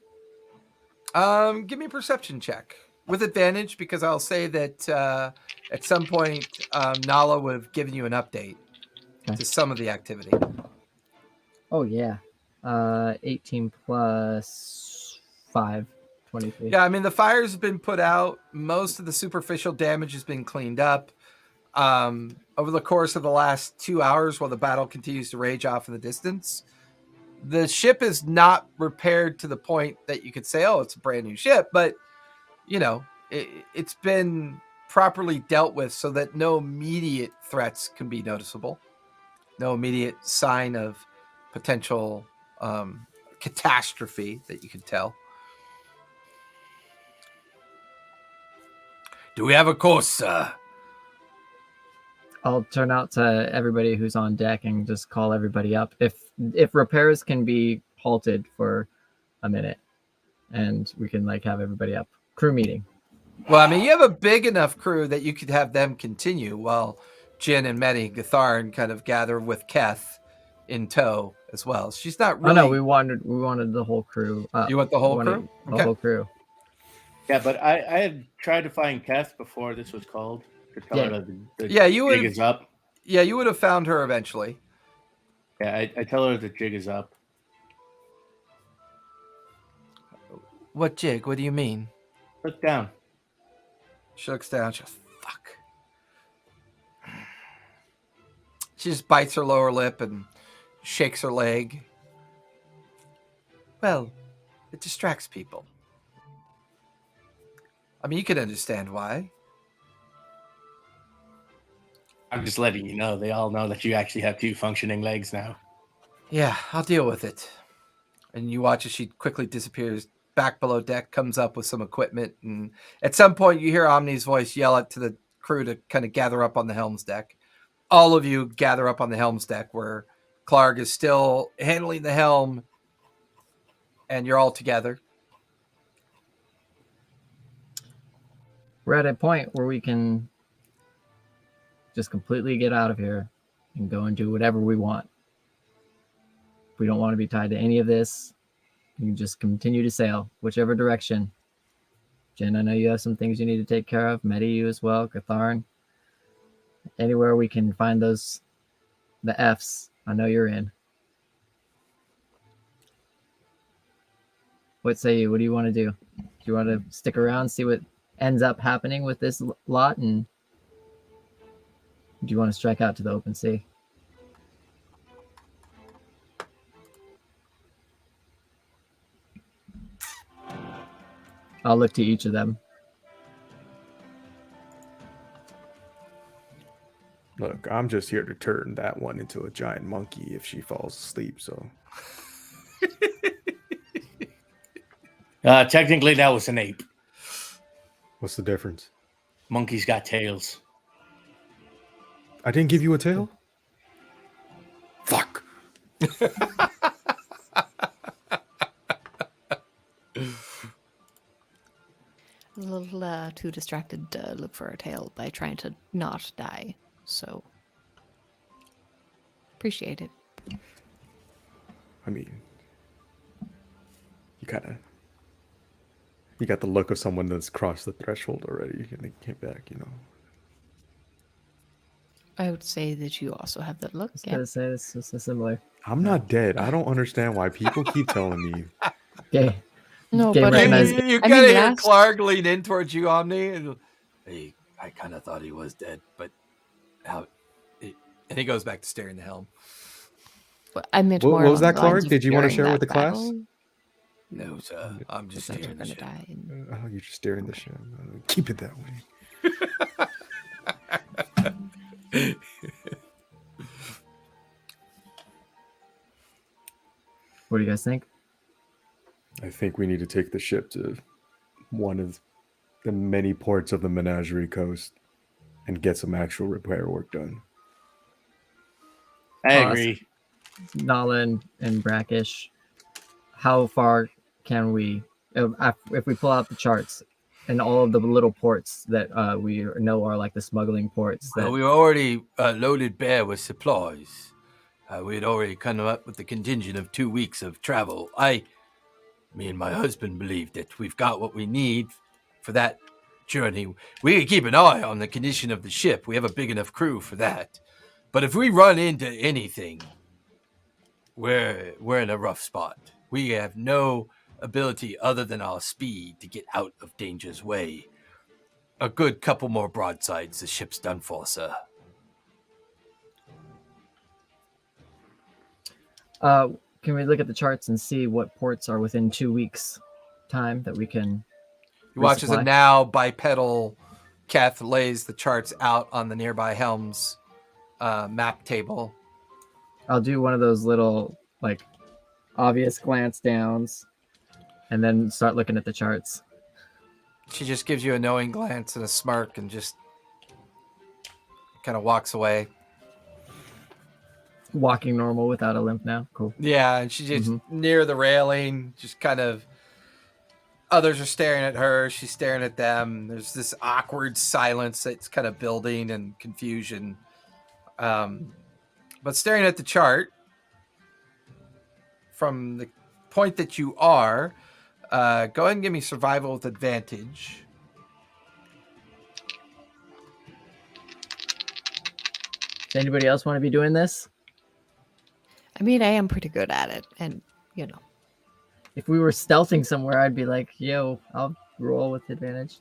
Speaker 1: Give me a perception check with advantage because I'll say that at some point Nala would have given you an update to some of the activity.
Speaker 3: Oh yeah. 18 plus 5, 23.
Speaker 1: Yeah, I mean the fires have been put out. Most of the superficial damage has been cleaned up. Over the course of the last 2 hours, while the battle continues to rage off in the distance, the ship is not repaired to the point that you could say, "Oh, it's a brand new ship," but you know, it's been properly dealt with so that no immediate threats can be noticeable. No immediate sign of potential catastrophe that you can tell. Do we have a course, sir?
Speaker 3: I'll turn out to everybody who's on deck and just call everybody up. If repairs can be halted for a minute, and we can like have everybody up. Crew meeting.
Speaker 1: Well, I mean, you have a big enough crew that you could have them continue while Jin and Medi Gatharin kind of gather with Keth in tow as well. She's not really.
Speaker 3: Oh no, we wanted the whole crew.
Speaker 1: You want the whole
Speaker 3: wanted
Speaker 1: crew?
Speaker 3: The
Speaker 1: Okay.
Speaker 3: whole crew.
Speaker 5: Yeah, but I had tried to find Keth before this was called. To tell her that the
Speaker 1: Yeah, you
Speaker 5: jig
Speaker 1: would.
Speaker 5: is up.
Speaker 1: Yeah, you would have found her eventually.
Speaker 5: Yeah, I tell her the jig is up.
Speaker 1: What jig? What do you mean?
Speaker 5: Look down.
Speaker 1: She looks down. She goes, "Fuck." She just bites her lower lip and shakes her leg. Well, it distracts people. I mean, you can understand why.
Speaker 5: I'm just letting you know. They all know that you actually have 2 functioning legs now.
Speaker 1: Yeah, I'll deal with it. And you watch as she quickly disappears back below deck, comes up with some equipment, and at some point you hear Omni's voice yell out to the crew to kind of gather up on the helm's deck. All of you gather up on the helm's deck where Clark is still handling the helm, and you're all together.
Speaker 3: We're at a point where we can just completely get out of here and go and do whatever we want. We don't want to be tied to any of this. You can just continue to sail whichever direction Jen, I know you have some things you need to take care of. Medi, you as well. Gatharn. Anywhere we can find the Fs, I know you're in. What say you? What do you want to do? Do you want to stick around, see what ends up happening with this lot, and do you want to strike out to the open sea? I'll look to each of them.
Speaker 2: Look, I'm just here to turn that one into a giant monkey if she falls asleep, so...
Speaker 5: Technically, that was an ape.
Speaker 2: What's the difference?
Speaker 5: Monkeys got tails.
Speaker 2: I didn't give you a tail? Fuck!
Speaker 4: A little too distracted to look for a tail by trying to not die. So, appreciate it.
Speaker 2: I mean, you got the look of someone that's crossed the threshold already and they came back, you know.
Speaker 4: I would say that you also have that look.
Speaker 3: I was
Speaker 4: Yeah.
Speaker 3: going to say this is similar.
Speaker 2: I'm not dead. I don't understand why people keep telling me.
Speaker 3: Okay.
Speaker 4: No,
Speaker 3: Game
Speaker 4: but
Speaker 3: recognized.
Speaker 1: You
Speaker 4: I
Speaker 1: kind
Speaker 4: mean,
Speaker 1: of hear
Speaker 4: last-
Speaker 1: Clark lean in towards you, Omni, and hey, I kind of thought he was dead, but how? And he goes back to staring the helm.
Speaker 4: I meant
Speaker 2: What
Speaker 4: more
Speaker 2: was
Speaker 4: along
Speaker 2: that,
Speaker 4: the lines
Speaker 2: Clark?
Speaker 4: of
Speaker 2: Did you want to
Speaker 4: during
Speaker 2: share with
Speaker 4: that
Speaker 2: the class?
Speaker 4: battle,
Speaker 1: No, sir. I'm just
Speaker 4: that you're
Speaker 1: staring the
Speaker 4: gonna
Speaker 1: ship.
Speaker 4: die. And...
Speaker 2: Oh, you're just staring the shit. Keep it that way.
Speaker 3: What do you guys think?
Speaker 2: I think we need to take the ship to one of the many ports of the Menagerie Coast and get some actual repair work done.
Speaker 5: I
Speaker 3: Awesome.
Speaker 5: agree.
Speaker 3: Nolan and Brackish, how far can we, if we pull out the charts and all of the little ports that we know are like the smuggling ports? That
Speaker 1: Well, we were already loaded bare with supplies. We had already come up with the contingent of 2 weeks of travel. Me and my husband believe that we've got what we need for that journey. We can keep an eye on the condition of the ship. We have a big enough crew for that. But if we run into anything, we're in a rough spot. We have no ability other than our speed to get out of danger's way. A good couple more broadsides, the ship's done for, sir.
Speaker 3: can we look at the charts and see what ports are within 2 weeks time that we can
Speaker 1: You watch as a
Speaker 3: resupply?
Speaker 1: now bipedal Keth lays the charts out on the nearby helm's map table.
Speaker 3: I'll do one of those little like obvious glance downs and then start looking at the charts.
Speaker 1: She just gives you a knowing glance and a smirk and just kind of walks away.
Speaker 3: Walking normal without a limp now. Cool.
Speaker 1: Yeah, and she just near the railing, just kind of. Others are staring at her. She's staring at them. There's this awkward silence that's kind of building and confusion. But staring at the chart from the point that you are, go ahead and give me survival with advantage.
Speaker 3: Does anybody else want to be doing this?
Speaker 4: I mean, I am pretty good at it, and you know.
Speaker 3: If we were stealthing somewhere, I'd be like, yo, I'll roll with advantage.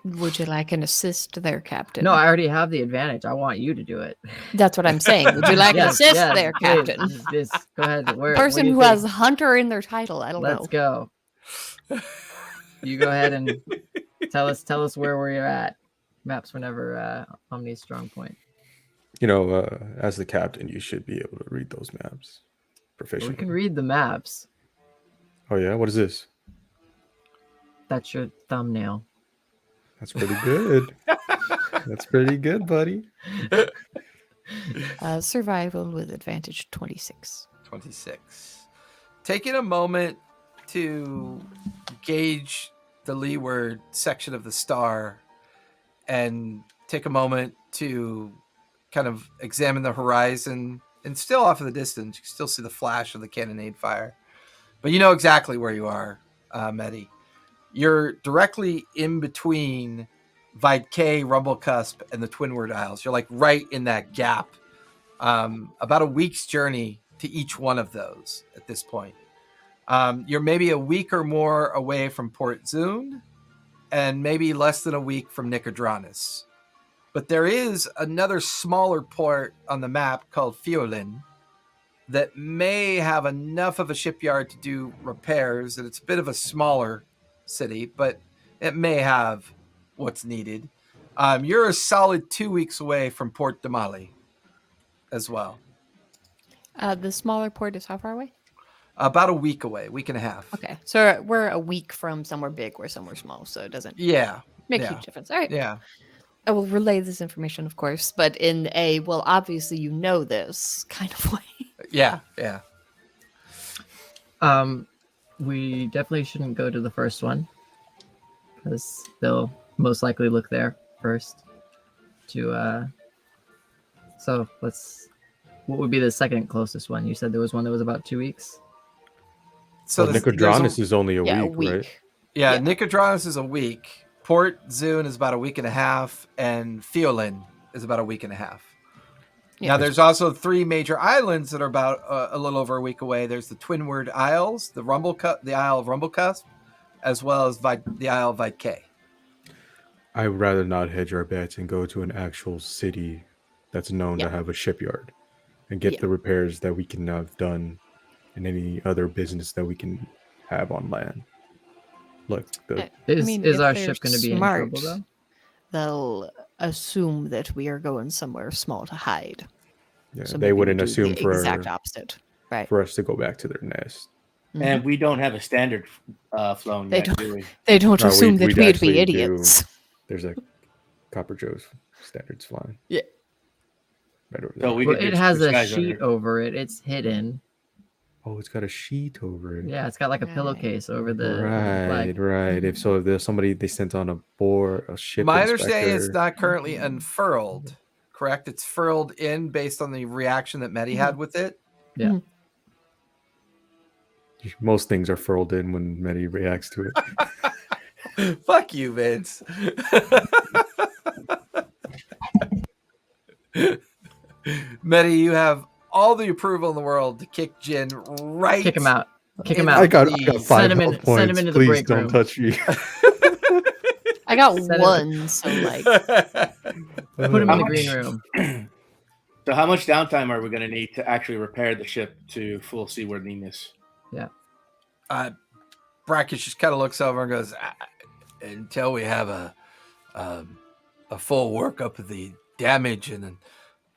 Speaker 4: Would you like an assist there, Captain?
Speaker 3: No, I already have the advantage. I want you to do it.
Speaker 4: That's what I'm saying. Would you like an assist there,
Speaker 3: please,
Speaker 4: Captain?
Speaker 3: Just go ahead. Where,
Speaker 4: Person
Speaker 3: what do you
Speaker 4: who
Speaker 3: think?
Speaker 4: has Hunter in their title. I don't
Speaker 3: Let's
Speaker 4: know.
Speaker 3: go. You go ahead and tell us where we're at. Maps whenever Omni's strong point.
Speaker 2: You know, as the captain, you should be able to read those maps
Speaker 3: We
Speaker 2: proficiently.
Speaker 3: can read the maps.
Speaker 2: Oh yeah, what is this?
Speaker 3: That's your thumbnail.
Speaker 2: That's pretty good. That's pretty good, buddy.
Speaker 4: Survival with advantage 26.
Speaker 1: 26. Taking a moment to gauge the leeward section of the star and take a moment to kind of examine the horizon, and still off in the distance, you can still see the flash of the cannonade fire. But you know exactly where you are, Medi. You're directly in between Vidkay, Rumblecusp, and the Twinward Isles. You're like right in that gap. About a week's journey to each one of those at this point. You're maybe a week or more away from Port Zune, and maybe less than a week from Nicodranus. But there is another smaller port on the map called Fiolin that may have enough of a shipyard to do repairs, and it's a bit of a smaller city, but it may have what's needed. You're a solid 2 weeks away from Port Damali as well.
Speaker 4: The smaller port is how far away?
Speaker 1: About a week away, week and a half.
Speaker 4: Okay, so we're a week from somewhere big or somewhere small, so it doesn't
Speaker 1: Yeah.
Speaker 4: make
Speaker 1: yeah.
Speaker 4: a huge difference. All right.
Speaker 1: Yeah.
Speaker 4: I will relay this information, of course, but in a, well, obviously you know this kind of way.
Speaker 1: Yeah. Yeah.
Speaker 3: We definitely shouldn't go to the first one because they'll most likely look there first. So what would be the second closest one? You said there was one that was about 2 weeks.
Speaker 1: So
Speaker 2: Well,
Speaker 1: there's
Speaker 2: Nicodranus is only a
Speaker 4: Yeah,
Speaker 2: week, right?
Speaker 1: Yeah,
Speaker 4: Yeah.
Speaker 1: Nicodranus is a week. Port Zune is about a week and a half, and Fiolin is about a week and a half.
Speaker 4: Yeah.
Speaker 1: Now, there's also 3 major islands that are about a little over a week away. There's the Twinward Isles, the Isle of Rumblecusp, as well as the Isle of Vidkay.
Speaker 2: I would rather not hedge our bets and go to an actual city that's known
Speaker 4: Yeah.
Speaker 2: to have a shipyard and get
Speaker 4: Yeah.
Speaker 2: the repairs that we can have done in any other business that we can have on land. Look,
Speaker 3: Is our
Speaker 4: if
Speaker 3: ship
Speaker 4: they're
Speaker 3: going to be in
Speaker 4: smart,
Speaker 3: trouble though?
Speaker 4: they'll assume that we are going somewhere small to hide.
Speaker 2: yeah,
Speaker 4: So
Speaker 2: they
Speaker 4: maybe we
Speaker 2: wouldn't
Speaker 4: do
Speaker 2: assume
Speaker 4: the exact opposite, right?
Speaker 2: for us to go back to their nest.
Speaker 5: And we don't have a standard flown
Speaker 4: They
Speaker 5: yet,
Speaker 4: don't-
Speaker 5: do we?
Speaker 4: They don't
Speaker 2: No,
Speaker 4: assume that
Speaker 2: we'd
Speaker 4: we'd
Speaker 2: actually
Speaker 4: be
Speaker 2: do-
Speaker 4: idiots.
Speaker 2: There's a Copper Joe's standards flying.
Speaker 4: Yeah.
Speaker 2: Right over
Speaker 5: So
Speaker 2: there.
Speaker 5: we
Speaker 3: Well,
Speaker 5: could
Speaker 3: it
Speaker 5: just
Speaker 3: has a
Speaker 5: disguise
Speaker 3: sheet
Speaker 5: under-
Speaker 3: over it. It's hidden.
Speaker 2: Oh, it's got a sheet over it.
Speaker 3: Yeah, it's got like a
Speaker 4: Right.
Speaker 3: pillowcase over the
Speaker 2: Right,
Speaker 3: flag.
Speaker 2: right. If there's somebody they sent on a ship.
Speaker 1: My understanding is
Speaker 2: inspector.
Speaker 1: not currently unfurled, correct? It's furled in based on the reaction that Medi had with it.
Speaker 2: Most things are furled in when Medi reacts to it.
Speaker 1: Fuck you, Vince. Medi, you have all the approval in the world to kick Jin right.
Speaker 3: Kick him out. Kick him
Speaker 1: in
Speaker 3: out.
Speaker 2: I got
Speaker 1: the-
Speaker 2: 5
Speaker 3: Send him in-
Speaker 2: health points.
Speaker 3: send him into the
Speaker 2: Please
Speaker 3: break
Speaker 2: don't
Speaker 3: room.
Speaker 2: touch me.
Speaker 4: I got
Speaker 3: Send it-
Speaker 4: one, so like
Speaker 3: Put him
Speaker 5: How
Speaker 3: in the
Speaker 5: much-
Speaker 3: green room.
Speaker 5: So how much downtime are we going to need to actually repair the ship to full seaworthiness?
Speaker 1: Brackish just kind of looks over and goes, until we have a full workup of the damage and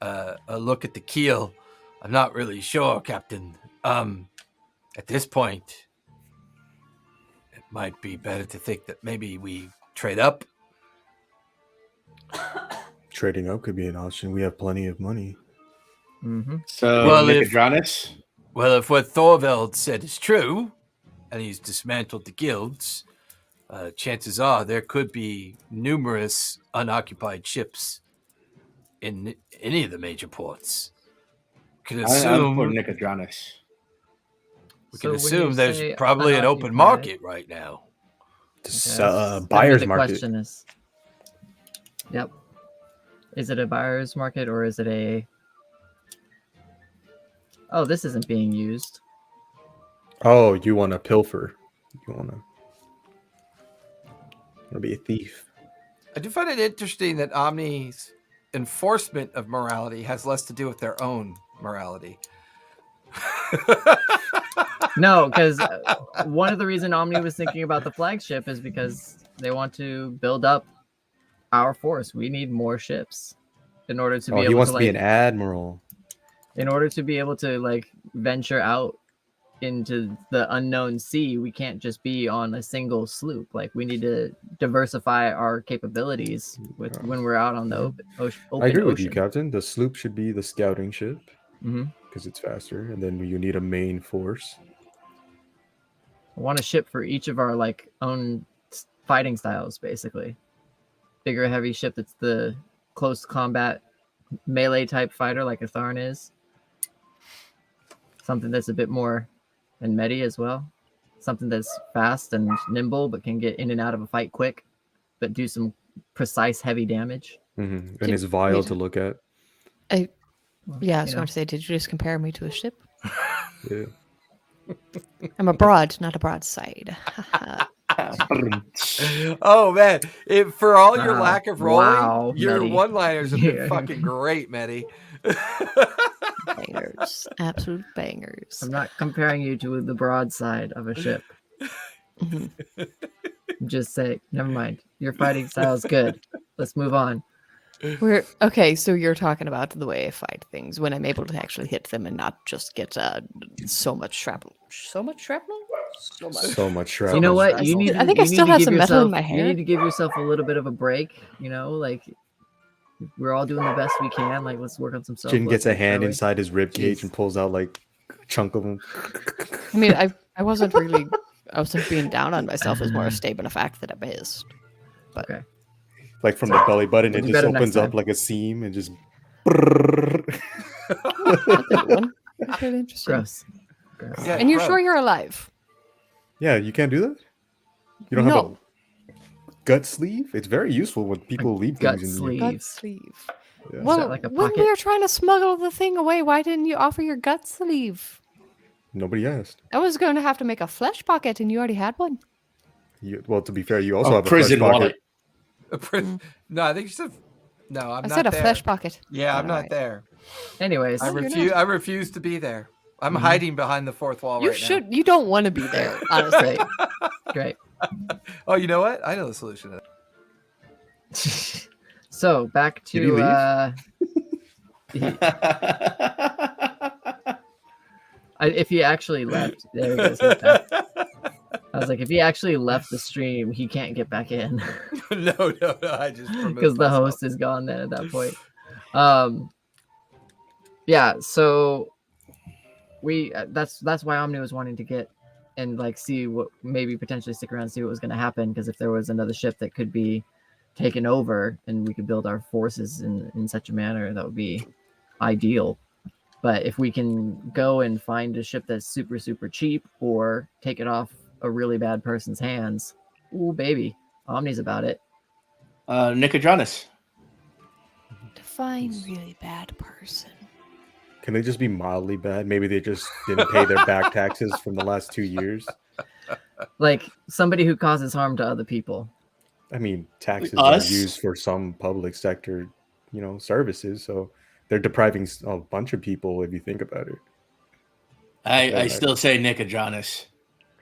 Speaker 1: a look at the keel, I'm not really sure, Captain. At this point, it might be better to think that maybe we trade up.
Speaker 2: Trading up could be an option. We have plenty of money.
Speaker 3: Mm-hmm.
Speaker 5: So
Speaker 1: Well, if-
Speaker 5: Nicodranus?
Speaker 1: Well, if what Thorvald said is true, and he's dismantled the guilds, chances are there could be numerous unoccupied ships in any of the major ports. We can
Speaker 5: I'm for
Speaker 1: assume,
Speaker 5: Nicodranus.
Speaker 1: there's probably an open market right now.
Speaker 2: This,
Speaker 3: Okay,
Speaker 2: buyer's
Speaker 3: the
Speaker 2: market.
Speaker 3: question is, yep. Is it a buyer's market or is it a? Oh, this isn't being used.
Speaker 2: Oh, you want to pilfer? You want to be a thief?
Speaker 1: I do find it interesting that Omni's enforcement of morality has less to do with their own morality.
Speaker 3: No, because one of the reason Omni was thinking about the flagship is because they want to build up our force. We need more ships in order to be
Speaker 2: He
Speaker 3: able
Speaker 2: wants
Speaker 3: to
Speaker 2: to be
Speaker 3: like,
Speaker 2: an admiral.
Speaker 3: in order to be able to like venture out into the unknown sea. We can't just be on a single sloop. Like we need to diversify our capabilities with when we're out on the open
Speaker 2: I agree with you,
Speaker 3: ocean.
Speaker 2: Captain. The sloop should be the scouting ship
Speaker 3: Mhm.
Speaker 2: because it's faster, and then you need a main force.
Speaker 3: I want a ship for each of our like own fighting styles, basically. Bigger, heavy ship that's the close combat melee type fighter, like a Tharn is. Something that's a bit more and Medi as well. Something that's fast and nimble, but can get in and out of a fight quick, but do some precise heavy damage.
Speaker 2: And it's vile
Speaker 4: wait.
Speaker 2: to look at.
Speaker 4: Yeah, I was
Speaker 3: You
Speaker 4: going
Speaker 3: know.
Speaker 4: to say, did you just compare me to a ship?
Speaker 2: Yeah.
Speaker 4: I'm a broad, not a broadside.
Speaker 1: Oh man, for all your
Speaker 3: Wow.
Speaker 1: lack of rolling,
Speaker 3: Wow,
Speaker 1: your
Speaker 3: Medi.
Speaker 1: one-liners have been
Speaker 3: Yeah.
Speaker 1: fucking great, Medi.
Speaker 4: Bangers. Absolute bangers.
Speaker 3: I'm not comparing you to the broadside of a ship.
Speaker 4: Mhm.
Speaker 3: Just say, never mind. Your fighting style is good. Let's move on.
Speaker 4: Okay, so you're talking about the way I fight things when I'm able to actually hit them and not just get so much shrapnel. So much shrapnel? So much.
Speaker 2: So much shrapnel.
Speaker 3: You know what? You need.
Speaker 4: I think
Speaker 3: you
Speaker 4: I still
Speaker 3: need to
Speaker 4: have
Speaker 3: give
Speaker 4: some metal in
Speaker 3: yourself-
Speaker 4: my
Speaker 3: You
Speaker 4: hair.
Speaker 3: need to give yourself a little bit of a break. You know, like we're all doing the best we can. Like let's work on some stuff.
Speaker 2: Jin gets a hand inside his rib cage
Speaker 3: Jeez.
Speaker 2: and pulls out like a chunk of him.
Speaker 4: I mean, I wasn't really. I wasn't being down on myself. It's more a statement of fact that I missed. But
Speaker 3: Okay.
Speaker 2: Like from the belly button, it
Speaker 3: Do
Speaker 2: just
Speaker 3: better next
Speaker 2: opens up
Speaker 3: time.
Speaker 2: like a seam and just.
Speaker 4: that's a good one. That's really interesting.
Speaker 3: Gross. Gross.
Speaker 1: Yeah,
Speaker 4: And you're
Speaker 1: gross.
Speaker 4: sure you're alive?
Speaker 2: Yeah, you can't do that. You don't have
Speaker 4: No.
Speaker 2: a gut sleeve. It's very useful when people leave
Speaker 3: gut
Speaker 2: things in
Speaker 3: sleeve.
Speaker 2: you.
Speaker 4: Gut sleeve.
Speaker 2: Yeah.
Speaker 4: Well,
Speaker 3: like a
Speaker 4: when we
Speaker 3: pocket?
Speaker 4: were trying to smuggle the thing away, why didn't you offer your gut sleeve?
Speaker 2: Nobody asked.
Speaker 4: I was going to have to make a flesh pocket, and you already had one.
Speaker 2: Well, to be fair, you also
Speaker 5: A
Speaker 2: have a
Speaker 5: prison
Speaker 2: flesh
Speaker 5: wallet.
Speaker 2: pocket.
Speaker 1: No, I think you said. No, I'm
Speaker 4: I
Speaker 1: not
Speaker 4: said a
Speaker 1: there.
Speaker 4: flesh pocket.
Speaker 1: Yeah, I'm not
Speaker 4: Alright.
Speaker 1: there.
Speaker 3: Anyways,
Speaker 1: I
Speaker 4: Oh, you're
Speaker 1: refuse.
Speaker 4: not.
Speaker 1: I refuse to be there. I'm
Speaker 3: Mhm.
Speaker 1: hiding behind the fourth wall
Speaker 4: You
Speaker 1: right
Speaker 4: should. You don't want to be there, honestly.
Speaker 3: great.
Speaker 1: now. Oh, you know what? I know the solution. to that.
Speaker 3: So back
Speaker 2: Did he leave?
Speaker 3: If he actually left, there he goes. He's back. I was like, if he actually left the stream, he can't get back in
Speaker 1: no. I just
Speaker 3: because the host is gone then at that point. Yeah. So we that's why Omni was wanting to get and like see what maybe potentially stick around and see what was going to happen, because if there was another ship that could be taken over and we could build our forces in such a manner, that would be ideal. But if we can go and find a ship that's super cheap or take it off a really bad person's hands, ooh baby, Omni's about it.
Speaker 5: Nicodranus.
Speaker 4: Define really bad person.
Speaker 2: Can they just be mildly bad? Maybe they just didn't pay their back taxes from the last 2 years.
Speaker 3: Like somebody who causes harm to other people.
Speaker 2: I mean, taxes
Speaker 5: Us?
Speaker 2: are used for some public sector, services. So they're depriving a bunch of people if you think about it.
Speaker 5: I still say Nicodranus.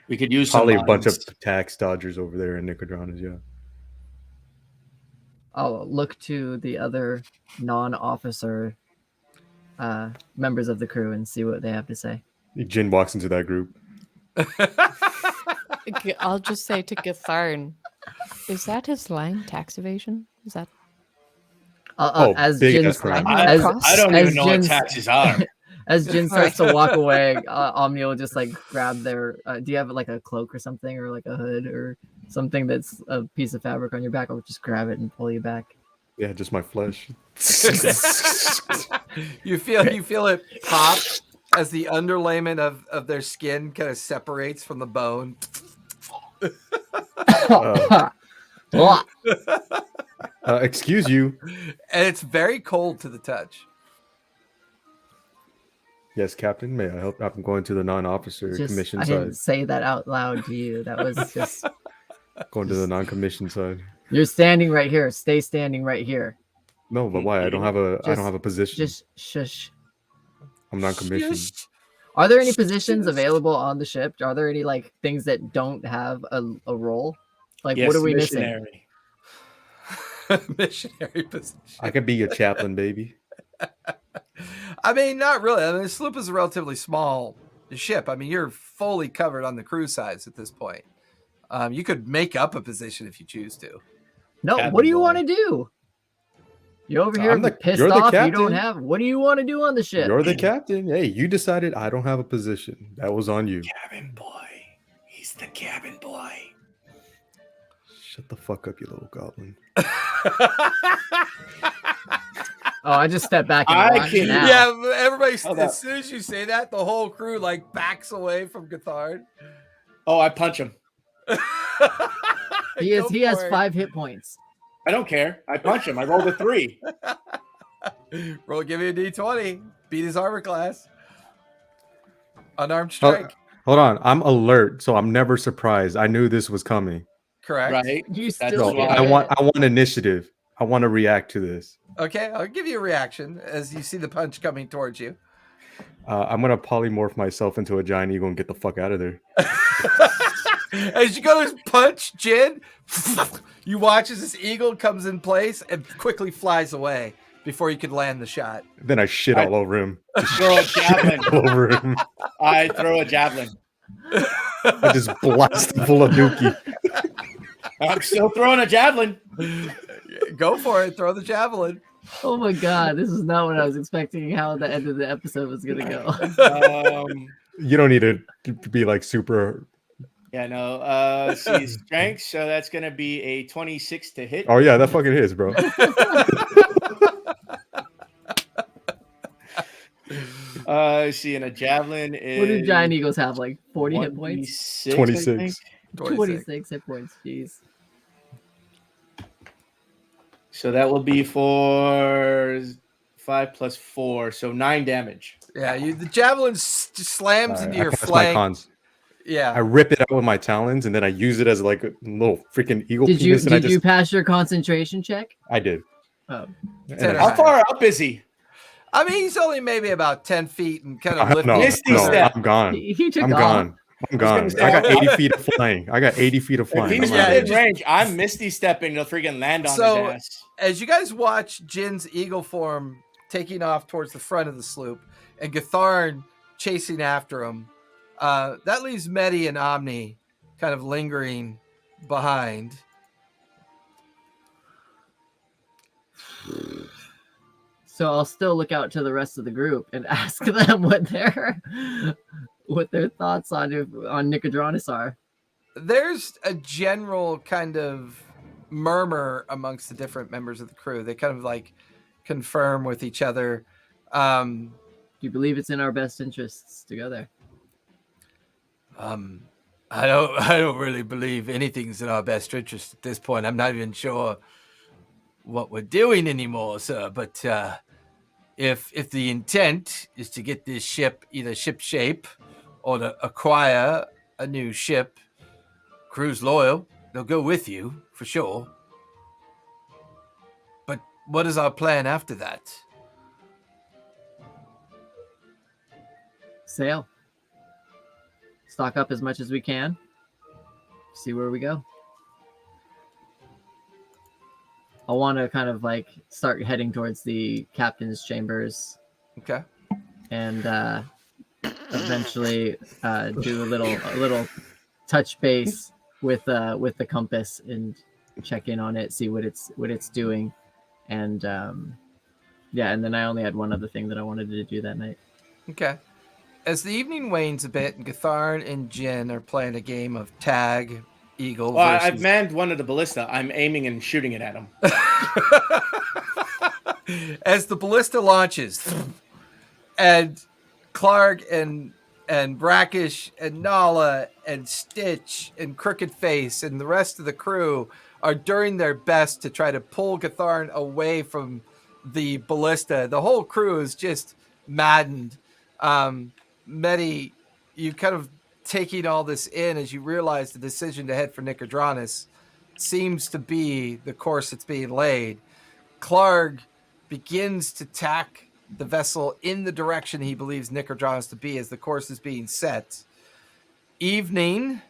Speaker 5: We could use
Speaker 2: Probably a
Speaker 5: some
Speaker 2: bunch of
Speaker 5: lines.
Speaker 2: tax dodgers over there in Nicodranus, yeah.
Speaker 3: I'll look to the other non-officer members of the crew and see what they have to say.
Speaker 2: Jin walks into that group.
Speaker 4: I'll just say to Gatharn, is that his line? Tax evasion? Is that?
Speaker 3: As
Speaker 2: big
Speaker 3: Jin,
Speaker 2: ass crime.
Speaker 5: I don't
Speaker 3: as
Speaker 5: even know what
Speaker 3: Jin's-
Speaker 5: taxes are.
Speaker 3: As Jin starts to walk away, Omni will just like grab their. Do you have like a cloak or something, or like a hood or something that's a piece of fabric on your back? I'll just grab it and pull you back.
Speaker 2: Yeah, just my flesh.
Speaker 1: You feel it pop as the underlayment of their skin kind of separates from the bone.
Speaker 2: Excuse you.
Speaker 1: And it's very cold to the touch.
Speaker 2: Yes, Captain. May I help? I'm going to the non-officer commission
Speaker 3: I
Speaker 2: side.
Speaker 3: didn't say that out loud to you. That was just.
Speaker 2: Going to the non-commissioned side.
Speaker 3: You're standing right here. Stay standing right here.
Speaker 2: No, but why? I don't have a position.
Speaker 3: Just shush.
Speaker 2: I'm not commissioned.
Speaker 3: Are there any positions available on the ship? Are there any like things that don't have a role? Like
Speaker 5: Yes,
Speaker 3: what are we missing?
Speaker 5: missionary.
Speaker 1: Missionary position.
Speaker 2: I could be a chaplain, baby.
Speaker 1: I mean, not really. I mean, the sloop is a relatively small ship. I mean, you're fully covered on the crew sides at this point. You could make up a position if you choose to.
Speaker 3: No,
Speaker 5: Cabin
Speaker 3: what do you
Speaker 5: boy.
Speaker 3: want to do? You over here pissed
Speaker 2: you're the
Speaker 3: off. You don't
Speaker 2: captain.
Speaker 3: have. What do you want to do on the ship?
Speaker 2: You're the captain. Hey, you decided I don't have a position. That was on you.
Speaker 5: Cabin boy. He's the cabin boy.
Speaker 2: Shut the fuck up, you little goblin.
Speaker 3: Oh, I just step back and
Speaker 5: I
Speaker 3: watch
Speaker 5: can't-
Speaker 3: now.
Speaker 1: Yeah, but everybody.
Speaker 5: Hold up.
Speaker 1: As soon as you say that, the whole crew like backs away from Gathard.
Speaker 5: Oh, I punch him.
Speaker 3: He has 5 hit points.
Speaker 5: I don't care. I punch him. I rolled a 3.
Speaker 1: Roll, give me a d20. Beat his armor class. Unarmed strike.
Speaker 2: Hold on. I'm alert, so I'm never surprised. I knew this was coming.
Speaker 1: Correct.
Speaker 5: Right.
Speaker 3: You
Speaker 5: That's
Speaker 3: still
Speaker 5: why-
Speaker 3: get
Speaker 2: I
Speaker 3: it.
Speaker 2: want initiative. I want to react to this.
Speaker 1: Okay, I'll give you a reaction as you see the punch coming towards you.
Speaker 2: I'm gonna polymorph myself into a giant eagle and get the fuck out of there.
Speaker 1: As you go to punch Jin, you watch as this eagle comes in place and quickly flies away before you could land the shot.
Speaker 2: Then I shit all over him.
Speaker 5: Throw a javelin.
Speaker 2: All over him.
Speaker 5: I throw a javelin.
Speaker 2: I just blast him full of dookie.
Speaker 5: I'm still throwing a javelin.
Speaker 1: Go for it. Throw the javelin.
Speaker 3: Oh my god, this is not what I was expecting. How the end of the episode was gonna go.
Speaker 2: You don't need to be like super.
Speaker 5: Yeah, no. See strength, so that's gonna be a 26 to hit.
Speaker 2: Oh yeah, that fucking is, bro.
Speaker 5: See, and a javelin is
Speaker 3: What do giant eagles have? Like 40 hit points?
Speaker 2: 26.
Speaker 3: 26 hit points. Jeez.
Speaker 5: So that will be for 5 plus 4, so 9 damage.
Speaker 1: Yeah, the javelin slams into
Speaker 2: I
Speaker 1: your
Speaker 2: pass my
Speaker 1: flank.
Speaker 2: cons.
Speaker 1: Yeah.
Speaker 2: I rip it out with my talons, and then I use it as like a little freaking eagle
Speaker 3: Did
Speaker 2: penis. And
Speaker 3: you pass your concentration check?
Speaker 2: I did.
Speaker 3: Oh.
Speaker 2: And
Speaker 5: How far up is he?
Speaker 1: I mean, he's only maybe about 10 feet and kind of
Speaker 2: no,
Speaker 1: lifting.
Speaker 5: Misty
Speaker 2: no,
Speaker 5: step.
Speaker 2: I'm gone.
Speaker 3: He took
Speaker 2: I'm
Speaker 3: off.
Speaker 2: gone. I'm gone.
Speaker 5: gonna
Speaker 2: I got
Speaker 5: say-
Speaker 2: 80 feet of flying. I got 80 feet of
Speaker 5: If
Speaker 2: flying.
Speaker 5: he's
Speaker 2: I'm out of
Speaker 5: within
Speaker 2: here.
Speaker 5: range, I'm Misty stepping to freaking land on
Speaker 1: So-
Speaker 5: his ass.
Speaker 1: As you guys watch Jin's eagle form taking off towards the front of the sloop and Gatharn chasing after him, that leaves Medi and Omni kind of lingering behind.
Speaker 3: So I'll still look out to the rest of the group and ask them what their thoughts on Nicodranus are.
Speaker 1: There's a general kind of murmur amongst the different members of the crew. They kind of like confirm with each other.
Speaker 3: Do you believe it's in our best interests to go there?
Speaker 1: I don't really believe anything's in our best interest at this point. I'm not even sure what we're doing anymore, sir. But if the intent is to get this ship either ship shape or to acquire a new ship, crew's loyal. They'll go with you for sure. But what is our plan after that?
Speaker 3: Sail. Stock up as much as we can. See where we go. I want to kind of like start heading towards the captain's chambers
Speaker 1: Okay.
Speaker 3: and eventually do a little touch base with the compass and check in on it, see what it's doing, and yeah, and then I only had one other thing that I wanted to do that night.
Speaker 1: Okay. As the evening wanes a bit, Gatharn and Jin are playing a game of tag eagle.
Speaker 5: Well,
Speaker 1: versus...
Speaker 5: I've manned one of the ballista. I'm aiming and shooting it at him.
Speaker 1: As the ballista launches, and Clark and Brackish and Nala and Stitch and Crooked Face and the rest of the crew are doing their best to try to pull Gatharn away from the ballista. The whole crew is just maddened. Medi, you kind of taking all this in as you realize the decision to head for Nicodranus seems to be the course that's being laid. Clark begins to tack the vessel in the direction he believes Nicodranus to be as the course is being set. Evening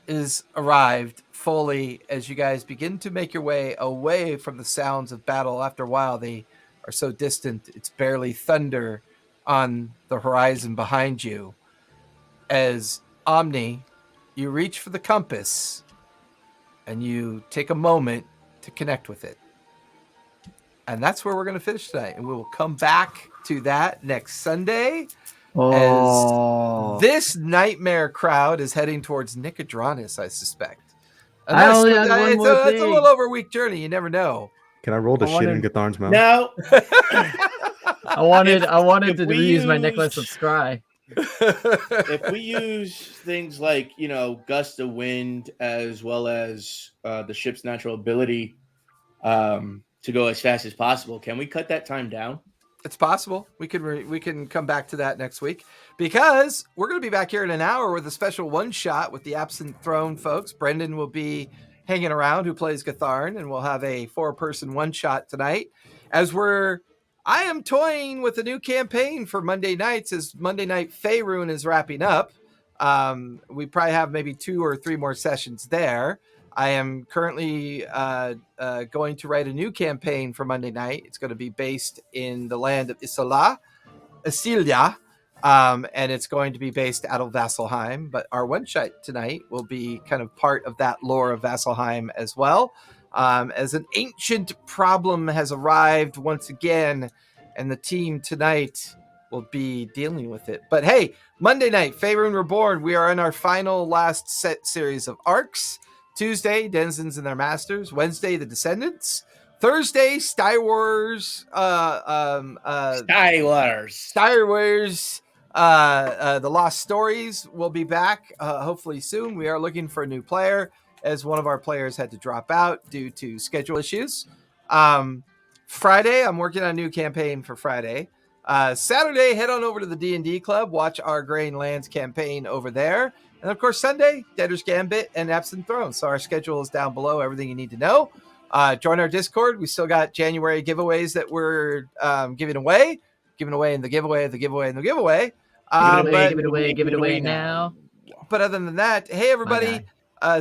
Speaker 1: is arrived fully as you guys begin to make your way away from the sounds of battle. After a while, they are so distant, it's barely thunder on the horizon behind you. As Omni, you reach for the compass and you take a moment to connect with it. And that's where we're going to finish tonight. And we will come back to that next Sunday.
Speaker 3: Oh,
Speaker 1: As this nightmare crowd is heading towards Nicodranus, I suspect.
Speaker 3: I only had one
Speaker 1: it's
Speaker 3: more
Speaker 1: a
Speaker 3: thing.
Speaker 1: little over a week journey. You never know.
Speaker 2: Can I roll the
Speaker 3: I
Speaker 2: shit in
Speaker 3: wanted-
Speaker 2: Gatharn's mouth?
Speaker 5: Now,
Speaker 3: I wanted
Speaker 5: if
Speaker 3: to
Speaker 5: we
Speaker 3: reuse my necklace of
Speaker 5: used-
Speaker 3: scry.
Speaker 5: if we use things like gust of wind as well as the ship's natural ability to go as fast as possible, can we cut that time down?
Speaker 1: It's possible. We can come back to that next week because we're going to be back here in an hour with a special one shot with the Absent Throne folks. Brendan will be hanging around, who plays Gatharn, and we'll have a 4-person one shot tonight. I am toying with a new campaign for Monday nights as Monday Night Faerun is wrapping up. We probably have maybe 2 or 3 more sessions there. I am currently going to write a new campaign for Monday night. It's going to be based in the land of Isilia, and it's going to be based out of Vasselheim. But our one shot tonight will be kind of part of that lore of Vasselheim as well, as an ancient problem has arrived once again, and the team tonight will be dealing with it. But hey, Monday night, Faerun Reborn. We are in our last set series of arcs. Tuesday, Denizens and Their Masters. Wednesday, The Descendants. Thursday, Star Wars. Star Wars. The Lost Stories will be back hopefully soon. We are looking for a new player as one of our players had to drop out due to schedule issues. Friday, I'm working on a new campaign for Friday. Saturday, head on over to the D&D Club. Watch our Grain Lands campaign over there. And of course, Sunday, Debtors, Gambit, and Absent Throne. So our schedule is down below, everything you need to know. Join our Discord. We still got January giveaways that we're giving away in the giveaway, the giveaway, and the giveaway.
Speaker 3: Give it away now.
Speaker 1: But other than that, hey, everybody,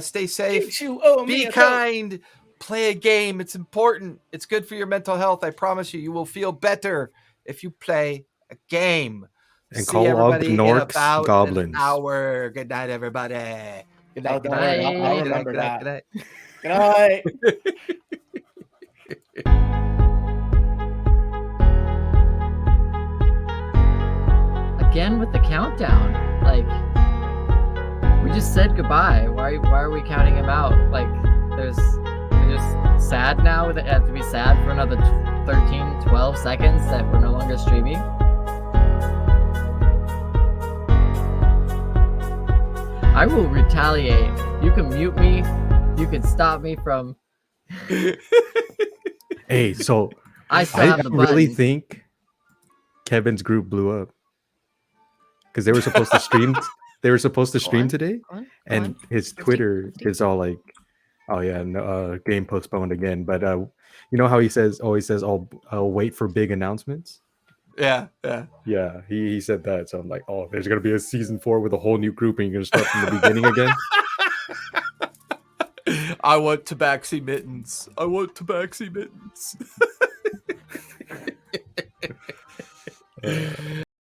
Speaker 1: stay safe. Be kind. Play a game. It's important. It's good for your mental health. I promise you, you will feel better if you play a game.
Speaker 2: And
Speaker 1: See
Speaker 2: call
Speaker 1: everybody
Speaker 2: up
Speaker 1: in
Speaker 2: Norks
Speaker 1: about
Speaker 2: goblins.
Speaker 1: an hour. Good night, everybody. Good night. Good
Speaker 5: Don't
Speaker 1: night.
Speaker 5: worry, I'll remember
Speaker 1: Good night.
Speaker 5: that.
Speaker 1: Good night.
Speaker 5: Good night.
Speaker 3: Again with the countdown. Like, we just said goodbye. Why are we counting him out? Like, we're just sad now. That have to be sad for another 13, 12 seconds that we're no longer streaming. I will retaliate. You can mute me. You can stop me from.
Speaker 2: Hey, so
Speaker 3: I still
Speaker 2: I
Speaker 3: have the
Speaker 2: really
Speaker 3: button.
Speaker 2: think Kevin's group blew up because they were supposed to stream. They were supposed to stream today, and his Twitter is all like, "Oh yeah, no, game postponed again." But you know how he always says, "I'll wait for big announcements."
Speaker 1: Yeah.
Speaker 2: Yeah, he said that. So I'm like, "Oh, there's gonna be a season 4 with a whole new group, and you're gonna start from the beginning again."
Speaker 1: I want tabaxi mittens.